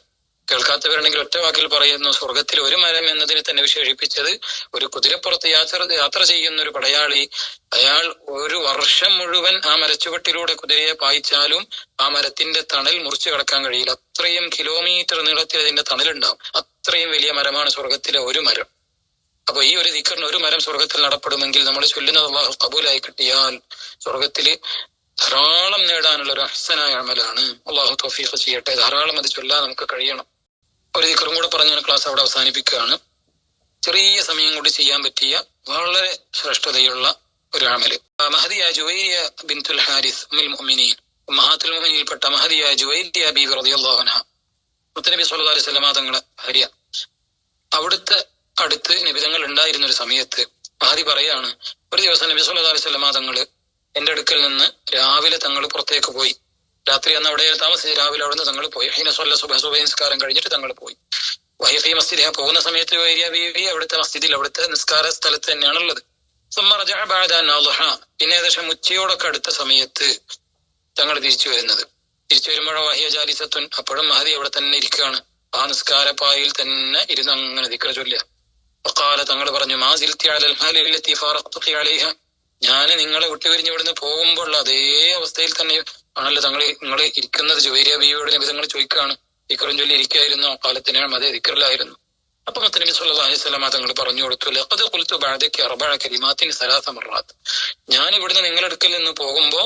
കേൾക്കാത്തവരുണ്ടെങ്കിൽ ഒറ്റ വാക്കിൽ പറയുന്നു, സ്വർഗത്തിൽ ഒരു മരം എന്നതിനെ തന്നെ വിശേഷിപ്പിച്ചത് ഒരു കുതിരപ്പുറത്ത് യാത്ര ചെയ്യുന്ന ഒരു പടയാളി, അയാൾ ഒരു വർഷം മുഴുവൻ ആ മരച്ചുവട്ടിലൂടെ കുതിരയെ പായിച്ചാലും ആ മരത്തിന്റെ തണൽ മുറിച്ചു കടക്കാൻ കഴിയില്ല. അത്രയും കിലോമീറ്റർ നീളത്തിൽ അതിന്റെ തണലുണ്ടാവും. അത്രയും വലിയ മരമാണ് സ്വർഗത്തിലെ ഒരു മരം. അപ്പൊ ഈ ഒരു ദിക്റിന് ഒരു മരം സ്വർഗത്തിൽ നടപ്പെടുമെങ്കിൽ നമ്മൾ ചൊല്ലുന്നത് അല്ലാഹു കബൂലായി കിട്ടിയാൽ സ്വർഗത്തില് ധാരാളം നേടാനുള്ള ഒരു അഹ്സനായ അമലാണ്. അല്ലാഹു തൗഫീഖ് ചെയ്യട്ടെ. ധാരാളം അത് ചൊല്ലാൻ നമുക്ക് കഴിയണം. ഒരു ദിക്റും കൂടെ പറഞ്ഞ ക്ലാസ് അവിടെ അവസാനിപ്പിക്കുകയാണ്. ചെറിയ സമയം കൊണ്ട് ചെയ്യാൻ പറ്റിയ വളരെ ശ്രേഷ്ഠതയുള്ള ഒരു അമല്. മഹദിയ ജുവൈരിയ ബിൻതുൽ ഹാരിസ് ഉമ്മുൽ മുഅ്മിനീൻ, ഉമ്മഹാത്തുൽ മുഅ്മിനീൻപ്പെട്ട മഹദിയ ജുവൈരിയ ബീവി റളിയല്ലാഹു അൻഹ, മുത്തനബി സ്വല്ലല്ലാഹു അലൈഹി വസല്ലം തങ്ങളെ ഭാര്യ. അവിടുത്തെ അടുത്ത് നബിതങ്ങൾ ഉണ്ടായിരുന്ന ഒരു സമയത്ത് മഹദി പറയാണ്, ഒരു ദിവസം നബി സ്വല്ലല്ലാഹു അലൈഹി വസല്ലം തങ്ങള് എന്റെ അടുക്കൽ നിന്ന് രാവിലെ തങ്ങൾ പുറത്തേക്ക് പോയി. രാത്രി അന്ന് അവിടെ താമസിച്ച് രാവിലെ അവിടെ നിന്ന് തങ്ങൾ പോയി. ഹീന സ്വല്ല സുബ്ഹ് നിസ്കാരം കഴിഞ്ഞിട്ട് തങ്ങൾ പോയി. വൈഫി മസ്ജിദ് പോകുന്ന സമയത്ത് ബീവി അവിടുത്തെ മസ്ജിദിൽ, അവിടുത്തെ നിസ്കാര സ്ഥലത്ത് തന്നെയാണുള്ളത്. പിന്നെ ഏകദേശം ഉച്ചയോടൊക്കെ അടുത്ത സമയത്ത് തങ്ങൾ തിരിച്ചു വരുന്നത്. തിരിച്ചു വരുമ്പോഴോ വഹിയ ജാലിസത്തുൻ, അപ്പോഴും മഹദി അവിടെ തന്നെ ഇരിക്കുകയാണ്. ആ നിസ്കാരപ്പായിൽ തന്നെ ഇരുന്ന് അങ്ങനെ ദിക്ർ ചൊല്ലുക. വഖാല, തങ്ങൾ പറഞ്ഞു, മാ സിൽതി അലൽ ഹാലി അല്ലതി ഫാറഖ്തുകി അലൈഹ, ഞാൻ നിങ്ങളെ വിട്ടുപിരിഞ്ഞ് ഇവിടുന്ന് പോകുമ്പോൾ അതേ അവസ്ഥയിൽ തന്നെ ആണല്ലോ നിങ്ങൾ ഇരിക്കുന്നത്. ജുവൈരിയ ബീവിയോട് നബി തങ്ങൾ ചോദിക്കുകയാണ്, ദിക്റും ചൊല്ലി ഇരിക്കുകയായിരുന്നു? കാലത്തിനാണ് അതേ ദിക്റിലായിരുന്നു. അപ്പൊ മുത്തനബി സ്വല്ലല്ലാഹു അലൈഹി വസല്ലം തങ്ങൾ പറഞ്ഞു കൊടുത്തു, ലഖദ് ഖുൽതു ബഅദക അർബഅ കലിമാത്തിൻ സലാസ മർറാത്ത്, ഞാൻ ഇവിടുന്ന് നിങ്ങളുടെ അടുക്കൽ നിന്ന് പോകുമ്പോ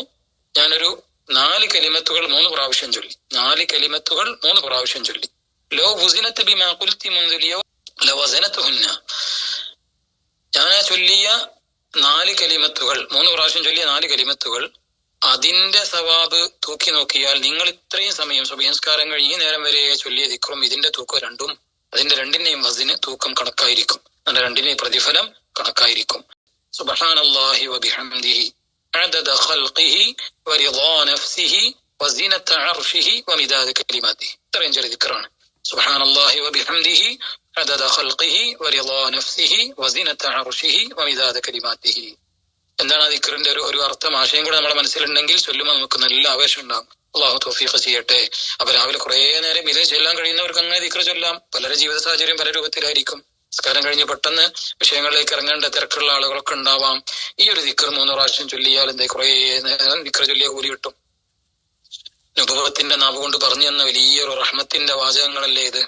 ഞാനൊരു 4 കലിമത്തുകൾ 3 പ്രാവശ്യം ചൊല്ലി. 4 കലിമത്തുകൾ 3 പ്രാവശ്യം ചൊല്ലി. ലോ വുസിനത് ബിമാ ഖുൽതി മുൻദുൽ യൗം ലവസനതുഹുന്ന, ഞാൻ ചൊല്ലിയ 4 കലിമത്തുകൾ 3 പ്രാവശ്യം ചൊല്ലിയ 4 കലിമത്തുകൾ അതിന്റെ സവാബ് തൂക്കി നോക്കിയാൽ നിങ്ങൾ ഇത്രയും സമയം സുബഹിസ്കാരം കഴിഞ്ഞ് നേരം വരെ ചൊല്ലിയ ദിക്റും ഇതിന്റെ തൂക്കം രണ്ടും, അതിന്റെ രണ്ടിന്റെയും വസിന് തൂക്കം കണക്കായിരിക്കും, അതിന്റെ രണ്ടിന്റെയും പ്രതിഫലം കണക്കായിരിക്കും. സുബ്ഹാനല്ലാഹി വബിഹംദിഹി അദദ ഖൽഖിഹി വറിളാ നഫ്സിഹി വസിനത അർശിഹി വമിദാദ കലിമാതിഹി. ഇത്രയും ചെറിയ ദിക്റാണ്. സുബ്ഹാനല്ലാഹി വബിഹംദിഹി അദദ ഖൽഖിഹി വറിളാ നഫ്സിഹി വസിനത അർശിഹി വമിദാദ കലിമാതിഹി. എന്താണ് ആ ദിക്റിന്റെ ഒരു അർത്ഥം, ആശയം കൂടെ നമ്മുടെ മനസ്സിലുണ്ടെങ്കിൽ ചൊല്ലുമ്പോൾ നമുക്ക് നല്ല ആവേശം ഉണ്ടാകും. അള്ളാഹു തൗഫീഖ് ചെയ്യട്ടെ. അപ്പൊ രാവിലെ കുറെ നേരം ഇത് ചൊല്ലാൻ കഴിയുന്നവർക്ക് അങ്ങനെ ദിക്റ് ചൊല്ലാം. പലരുടെ ജീവിത സാഹചര്യം പല രൂപത്തിലായിരിക്കും. നിസ്കാരം കഴിഞ്ഞ് പെട്ടെന്ന് വിഷയങ്ങളിലേക്ക് ഇറങ്ങേണ്ട തിരക്കുള്ള ആളുകളൊക്കെ ഉണ്ടാവാം. ഈ ഒരു ദിക്ർ 3 പ്രാവശ്യം ചൊല്ലിയാൽ എന്താ കുറെ നേരം ദിക്ർ ചൊല്ലിയ കൂലി കിട്ടും. നുബുവത്തിന്റെ നാവ് കൊണ്ട് പറഞ്ഞു തന്ന വലിയൊരു റഹ്മത്തിന്റെ വാചകങ്ങളല്ലേ ഇത്.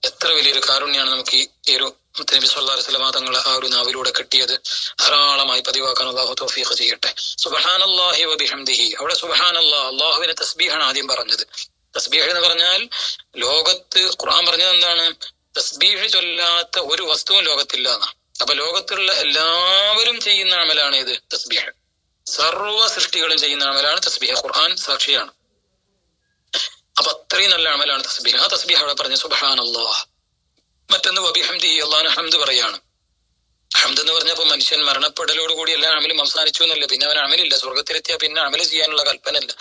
എത്ര വലിയൊരു കാരുണ്യാണ് നമുക്ക് ഈ ഒരു നബി സല്ലല്ലാഹു അലൈഹി വസല്ലം തങ്ങളെ ആ ഒരു നാവിലൂടെ കിട്ടിയത്. ധാരാളമായി പതിവാക്കാൻ അല്ലാഹു തൗഫീഖ് ചെയ്യട്ടെ. സുബ്ഹാനല്ലാഹി വബിഹംദിഹി. അവിടെ സുബ്ഹാനല്ലാഹ്, അല്ലാഹുവിന്റെ തസ്ബീഹാണ് ആദ്യം പറഞ്ഞത്. തസ്ബീഹ് എന്ന് പറഞ്ഞാൽ ലോകത്ത് ഖുർആൻ പറഞ്ഞത് എന്താണ്? തസ്ബീഹ് ചൊല്ലാത്ത ഒരു വസ്തുവും ലോകത്തില്ല എന്നാ. അപ്പൊ ലോകത്തുള്ള എല്ലാവരും ചെയ്യുന്ന അമലാണ് ഇത് തസ്ബീഹ്. സർവ്വ സൃഷ്ടികളും ചെയ്യുന്ന അമലാണ് തസ്ബീഹ്. ഖുർആൻ സാക്ഷിയാണ്. അപ്പൊ അത്രയും നല്ല അമലാണ് തസ്ബീഹ്. ആ തസ്ബീഹ് അവിടെ പറഞ്ഞ സുബ്ഹാനല്ലാഹ്. മറ്റൊന്ന് വബിഹംദിഹി, അല്ലാഹുവിനെ ഹംദ് പറയാണ്. ഹംദ് എന്ന് പറഞ്ഞപ്പോ മനുഷ്യൻ മരണപ്പെടലോടുകൂടി എല്ലാ അമലും അവസാനിച്ചു എന്നല്ല. പിന്നെ അവൻ അമലില്ല. സ്വർഗത്തിലെത്തിയാൽ പിന്നെ അമല് ചെയ്യാനുള്ള കൽപ്പനല്ല.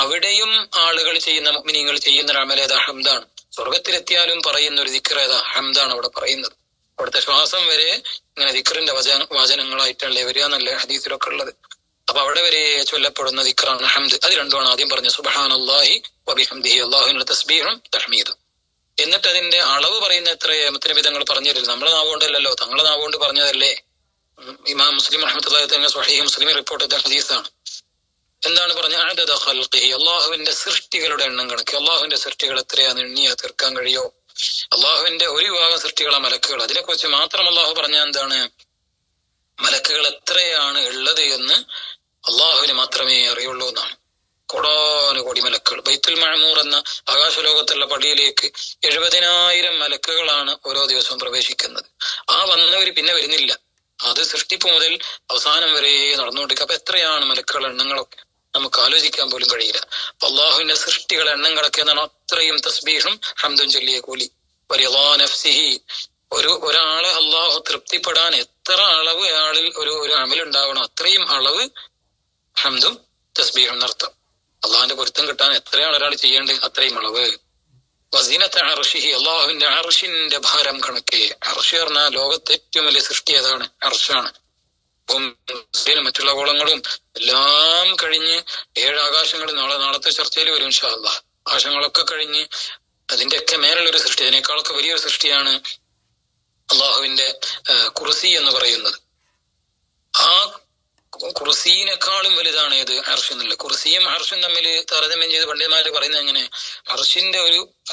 അവിടെയും ആളുകൾ ചെയ്യുന്ന മുഅ്മിനീങ്ങൾ ചെയ്യുന്ന ഒരു അമൽ ഏതാ? ഹംദാണ്. സ്വർഗത്തിലെത്തിയാലും പറയുന്ന ഒരു ദിക്ർ ഏതാ? ഹംദാണ് അവിടെ പറയുന്നത്. അവിടുത്തെ ശ്വാസം വരെ ഇങ്ങനെ ദിക്റിന്റെ വാചനങ്ങളായിട്ടല്ലേ വരിക എന്നല്ലേ ഹദീസിലൊക്കെ ഉള്ളത്. അപ്പൊ അവിടെ വരെ ചൊല്ലപ്പെടുന്ന ദിക്റാണ് ഹംദ്. അത് രണ്ടുമാണ് ആദ്യം പറഞ്ഞ സുബ്ഹാനല്ലാഹി വബിഹംദിഹി, അല്ലാഹുവിന്റെ തസ്ബീഹും തഹ്മീദും. എന്നിട്ട് അതിന്റെ അളവ് പറയുന്ന എത്രയേ മുത്തനബി തങ്ങൾ പറഞ്ഞു തരില്ല. നമ്മളെ നാവുകൊണ്ടല്ലോ, തങ്ങളെ നാവുകൊണ്ട് പറഞ്ഞതല്ലേ. ഇമാം മുസ്ലിം റഹ്മത്തുള്ളാഹി തങ്ങൾ സ്വഹീഹ് മുസ്ലിം റിപ്പോർട്ട് ചെയ്ത ഹദീസാണ്. എന്താണ് പറഞ്ഞ? അദദ ഖൽഖിഹി, അല്ലാഹുവിന്റെ സൃഷ്ടികളുടെ എണ്ണം കണക്ക്. അല്ലാഹുവിന്റെ സൃഷ്ടികൾ എത്രയാന്ന് എണ്ണിയാ തീർക്കാൻ കഴിയോ? അല്ലാഹുവിന്റെ ഒരു വിഭാഗം സൃഷ്ടികളാ മലക്കുകൾ. അതിനെക്കുറിച്ച് മാത്രം അല്ലാഹു പറഞ്ഞ എന്താണ്? മലക്കുകൾ എത്രയാണ് ഉള്ളത് എന്ന് അല്ലാഹുവിന് മാത്രമേ അറിയുള്ളൂ എന്നാണ്. കോടാനുകോടി മലക്കുകൾ. ബൈത്തുൽ മഅമൂർ എന്ന ആകാശലോകത്തുള്ള പടിയിലേക്ക് 70,000 മലക്കുകളാണ് ഓരോ ദിവസവും പ്രവേശിക്കുന്നത്. ആ വന്നവര് പിന്നെ വരുന്നില്ല. അത് സൃഷ്ടിപ്പ് മുതൽ അവസാനം വരെ നടന്നുകൊണ്ടിരിക്കുക. അപ്പൊ എത്രയാണ് മലക്കുകളുടെ എണ്ണങ്ങളൊക്കെ നമുക്ക് ആലോചിക്കാൻ പോലും കഴിയില്ല. അപ്പൊ അള്ളാഹുവിന്റെ സൃഷ്ടികളെ എണ്ണം കിടക്കുന്നതാണ്. അത്രയും തസ്ബീഹും ഹംദും ചൊല്ലിയ കൂലി. വറിളാ നഫ്സിഹി, ഒരാളെ അള്ളാഹു തൃപ്തിപ്പെടാൻ എത്ര അളവ് അയാളിൽ ഒരു അമലുണ്ടാവണം, അത്രയും അളവ് ഹംദും തസ്ബീഹും നടത്തും. അള്ളാഹിന്റെ പൊരുത്തം കിട്ടാൻ എത്രയാണ് ഒരാൾ ചെയ്യേണ്ടത്, അത്രയും അളവ്. വസീനത്തെ അർശിഹി, അള്ളാഹുവിന്റെ അർഷിന്റെ ഭാരം കണക്കെ. അർഷ് പറഞ്ഞാൽ ലോകത്തെ ഏറ്റവും വലിയ സൃഷ്ടി അതാണ്, അർഷാണ്. മറ്റുള്ള കോളങ്ങളും എല്ലാം കഴിഞ്ഞ് 7 ആകാശങ്ങൾ നാളത്തെ ചർച്ചയിൽ വരും ഇൻഷാ അല്ലാഹ്. ആകാശങ്ങളൊക്കെ കഴിഞ്ഞ് അതിന്റെയൊക്കെ മേലുള്ളൊരു സൃഷ്ടി, അതിനേക്കാളൊക്കെ വലിയൊരു സൃഷ്ടിയാണ് അള്ളാഹുവിന്റെ കുർസി എന്ന് പറയുന്നത്. ആ കുർസീനേക്കാളും വലുതാണ് ഏത്? അർഷ് എന്നുള്ള. കുർസിയും അർഷും തമ്മിൽ താരതമ്യം ചെയ്ത് പണ്ഡിതന്മാര് പറയുന്നത് എങ്ങനെ?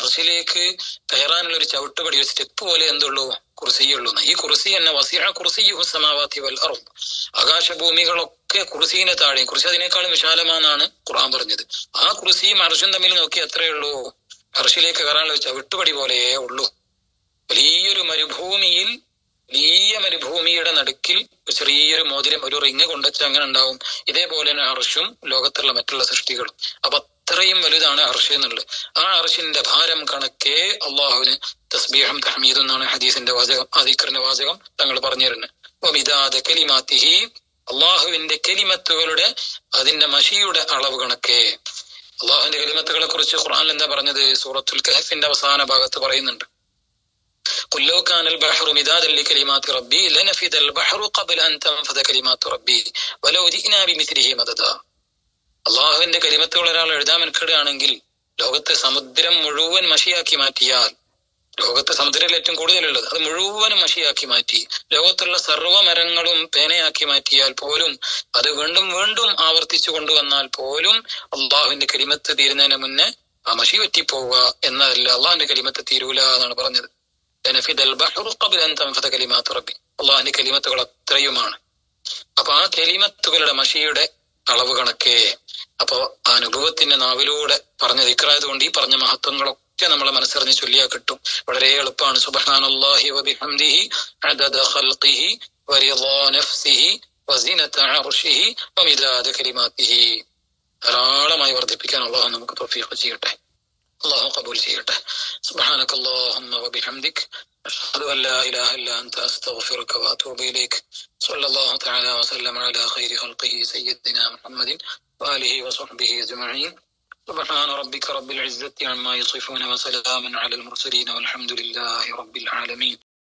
അർഷിലേക്ക് കയറാനുള്ള ഒരു ചവിട്ടുപടി, ഒരു സ്റ്റെപ്പ് പോലെ എന്തുള്ളൂ? കുർസിയുള്ളൂ. ഈ കുർസി എന്ന വസിഅ കുർസിയ്യുഹു സമാവാതി വൽ അർദ്, ആകാശഭൂമികളൊക്കെ കുർസീനെ താഴെ. കുർസി അതിനേക്കാളും വിശാലമാണെന്നാണ് ഖുർആൻ പറഞ്ഞത്. ആ കുർസിയും അർഷും തമ്മിൽ നോക്കി എത്രയേ ഉള്ളൂ? അർഷിലേക്ക് കയറാനുള്ള ചവിട്ടുപടി പോലെയേ ഉള്ളൂ. വലിയൊരു മരുഭൂമിയിൽ, വലിയ മരുഭൂമിയുടെ നടുക്കിൽ ചെറിയൊരു മോതിരം, ഒരു റിങ് കൊണ്ടുവച്ച അങ്ങനെ ഉണ്ടാവും. ഇതേപോലെ തന്നെ അർഷും ലോകത്തുള്ള മറ്റുള്ള സൃഷ്ടികളും. അപ്പൊ അത്രയും വലുതാണ് അർഷ് എന്നുള്ളത്. ആ അർഷിന്റെ ഭാരം കണക്കേ അള്ളാഹുവിന് തസ്ബീഹും തഹ്മീദും എന്നാണ് ഹദീസിന്റെ വാചകം, ആ ദിക്റിന്റെ വാചകം തങ്ങൾ പറഞ്ഞു തരുന്നത്. വമിദാദ കലിമാതിഹി, അള്ളാഹുവിന്റെ കലിമത്തുകളുടെ അതിന്റെ മഷിയുടെ അളവ് കണക്കേ. അള്ളാഹുവിന്റെ കലിമത്തുകളെ കുറിച്ച് ഖുർആനിൽ എന്താ പറഞ്ഞത്? സൂറത്തുൽ കഹ്ഫിന്റെ അവസാന ഭാഗത്ത് പറയുന്നുണ്ട്. ഖുൽ ലൗ കാനൽ ബഹ്റു മിദാദൻ ലികലിമാതി റബ്ബി ലനഫിദൽ ബഹ്റു ഖബ്ല അൻ തൻഫദ കലിമാതു റബ്ബി വലൗ ജിനാ ബിമിസ്ലിഹി മദദ. അള്ളാഹുവിന്റെ കലിമത്തുകൾ ഒരാൾ എഴുതാൻ മെനക്കെടുകയാണെങ്കിൽ ലോകത്തെ സമുദ്രം മുഴുവൻ മഷിയാക്കി മാറ്റിയാൽ, ലോകത്തെ സമുദ്രത്തിൽ ഏറ്റവും കൂടുതലുള്ളത് അത് മുഴുവനും മഷിയാക്കി മാറ്റി, ലോകത്തുള്ള സർവ്വ മരങ്ങളും പേനയാക്കി മാറ്റിയാൽ പോലും, അത് വീണ്ടും വീണ്ടും ആവർത്തിച്ചു കൊണ്ടുവന്നാൽ പോലും അള്ളാഹുവിന്റെ കലിമത്ത് തീരുന്നതിന് മുന്നേ ആ മഷി പറ്റിപ്പോവുക എന്നതല്ല, അള്ളാഹുവിന്റെ കലിമത്ത് തീരൂല എന്നാണ് പറഞ്ഞത്. അള്ളാഹുവിന്റെ കലിമത്തുകൾ അത്രയുമാണ്. അപ്പൊ ആ കലിമത്തുകളുടെ മഷിയുടെ അളവ് കണക്കേ. അപ്പോ ആ അനുഭവത്തിന്റെ നാവിലൂടെ പറഞ്ഞ ദിക്റായത് കൊണ്ട് ഈ പറഞ്ഞ മഹത്വങ്ങളൊക്കെ നമ്മളെ മനസ്സറിഞ്ഞ് ചൊല്ലിയാ കിട്ടും. വളരെ എളുപ്പമാണ്. സുബ്ഹാനല്ലാഹി വബിഹംദിഹി അദദ ഖൽഖിഹി വറിളാ നഫ്സിഹി വസിനത അർശിഹി വമിദാദ കലിമാതിഹി. ധാരാളമായി വർദ്ധിപ്പിക്കാൻ അള്ളാഹു നമുക്ക് തൗഫീഖ് ചെയ്യട്ടെ, അള്ളാഹു ഖബൂൽ ചെയ്യട്ടെ. സുബ്ഹാനകല്ലാഹുമ്മ വബിഹംദിക അഷ്ഹദു അൻ ലാ ഇലാഹ ഇല്ലാ അൻത അസ്തഗ്ഫിറുക വഅതൂബു ഇലൈക്. സ്വല്ലല്ലാഹു തആല വസല്ലമ അലാ ഖൈരി ഖൽഖിഹി സയ്യിദിനാ മുഹമ്മദിൻ വആലിഹി വസഹ്ബിഹി അജ്മഈൻ. സുബ്ഹാന റബ്ബിക റബ്ബിൽ ഇസ്സത്തി അമ്മാ യസിഫൂന വസലാമുൻ അലൽ മുർസലീൻ വൽഹംദുലില്ലാഹി റബ്ബിൽ ആലമീൻ.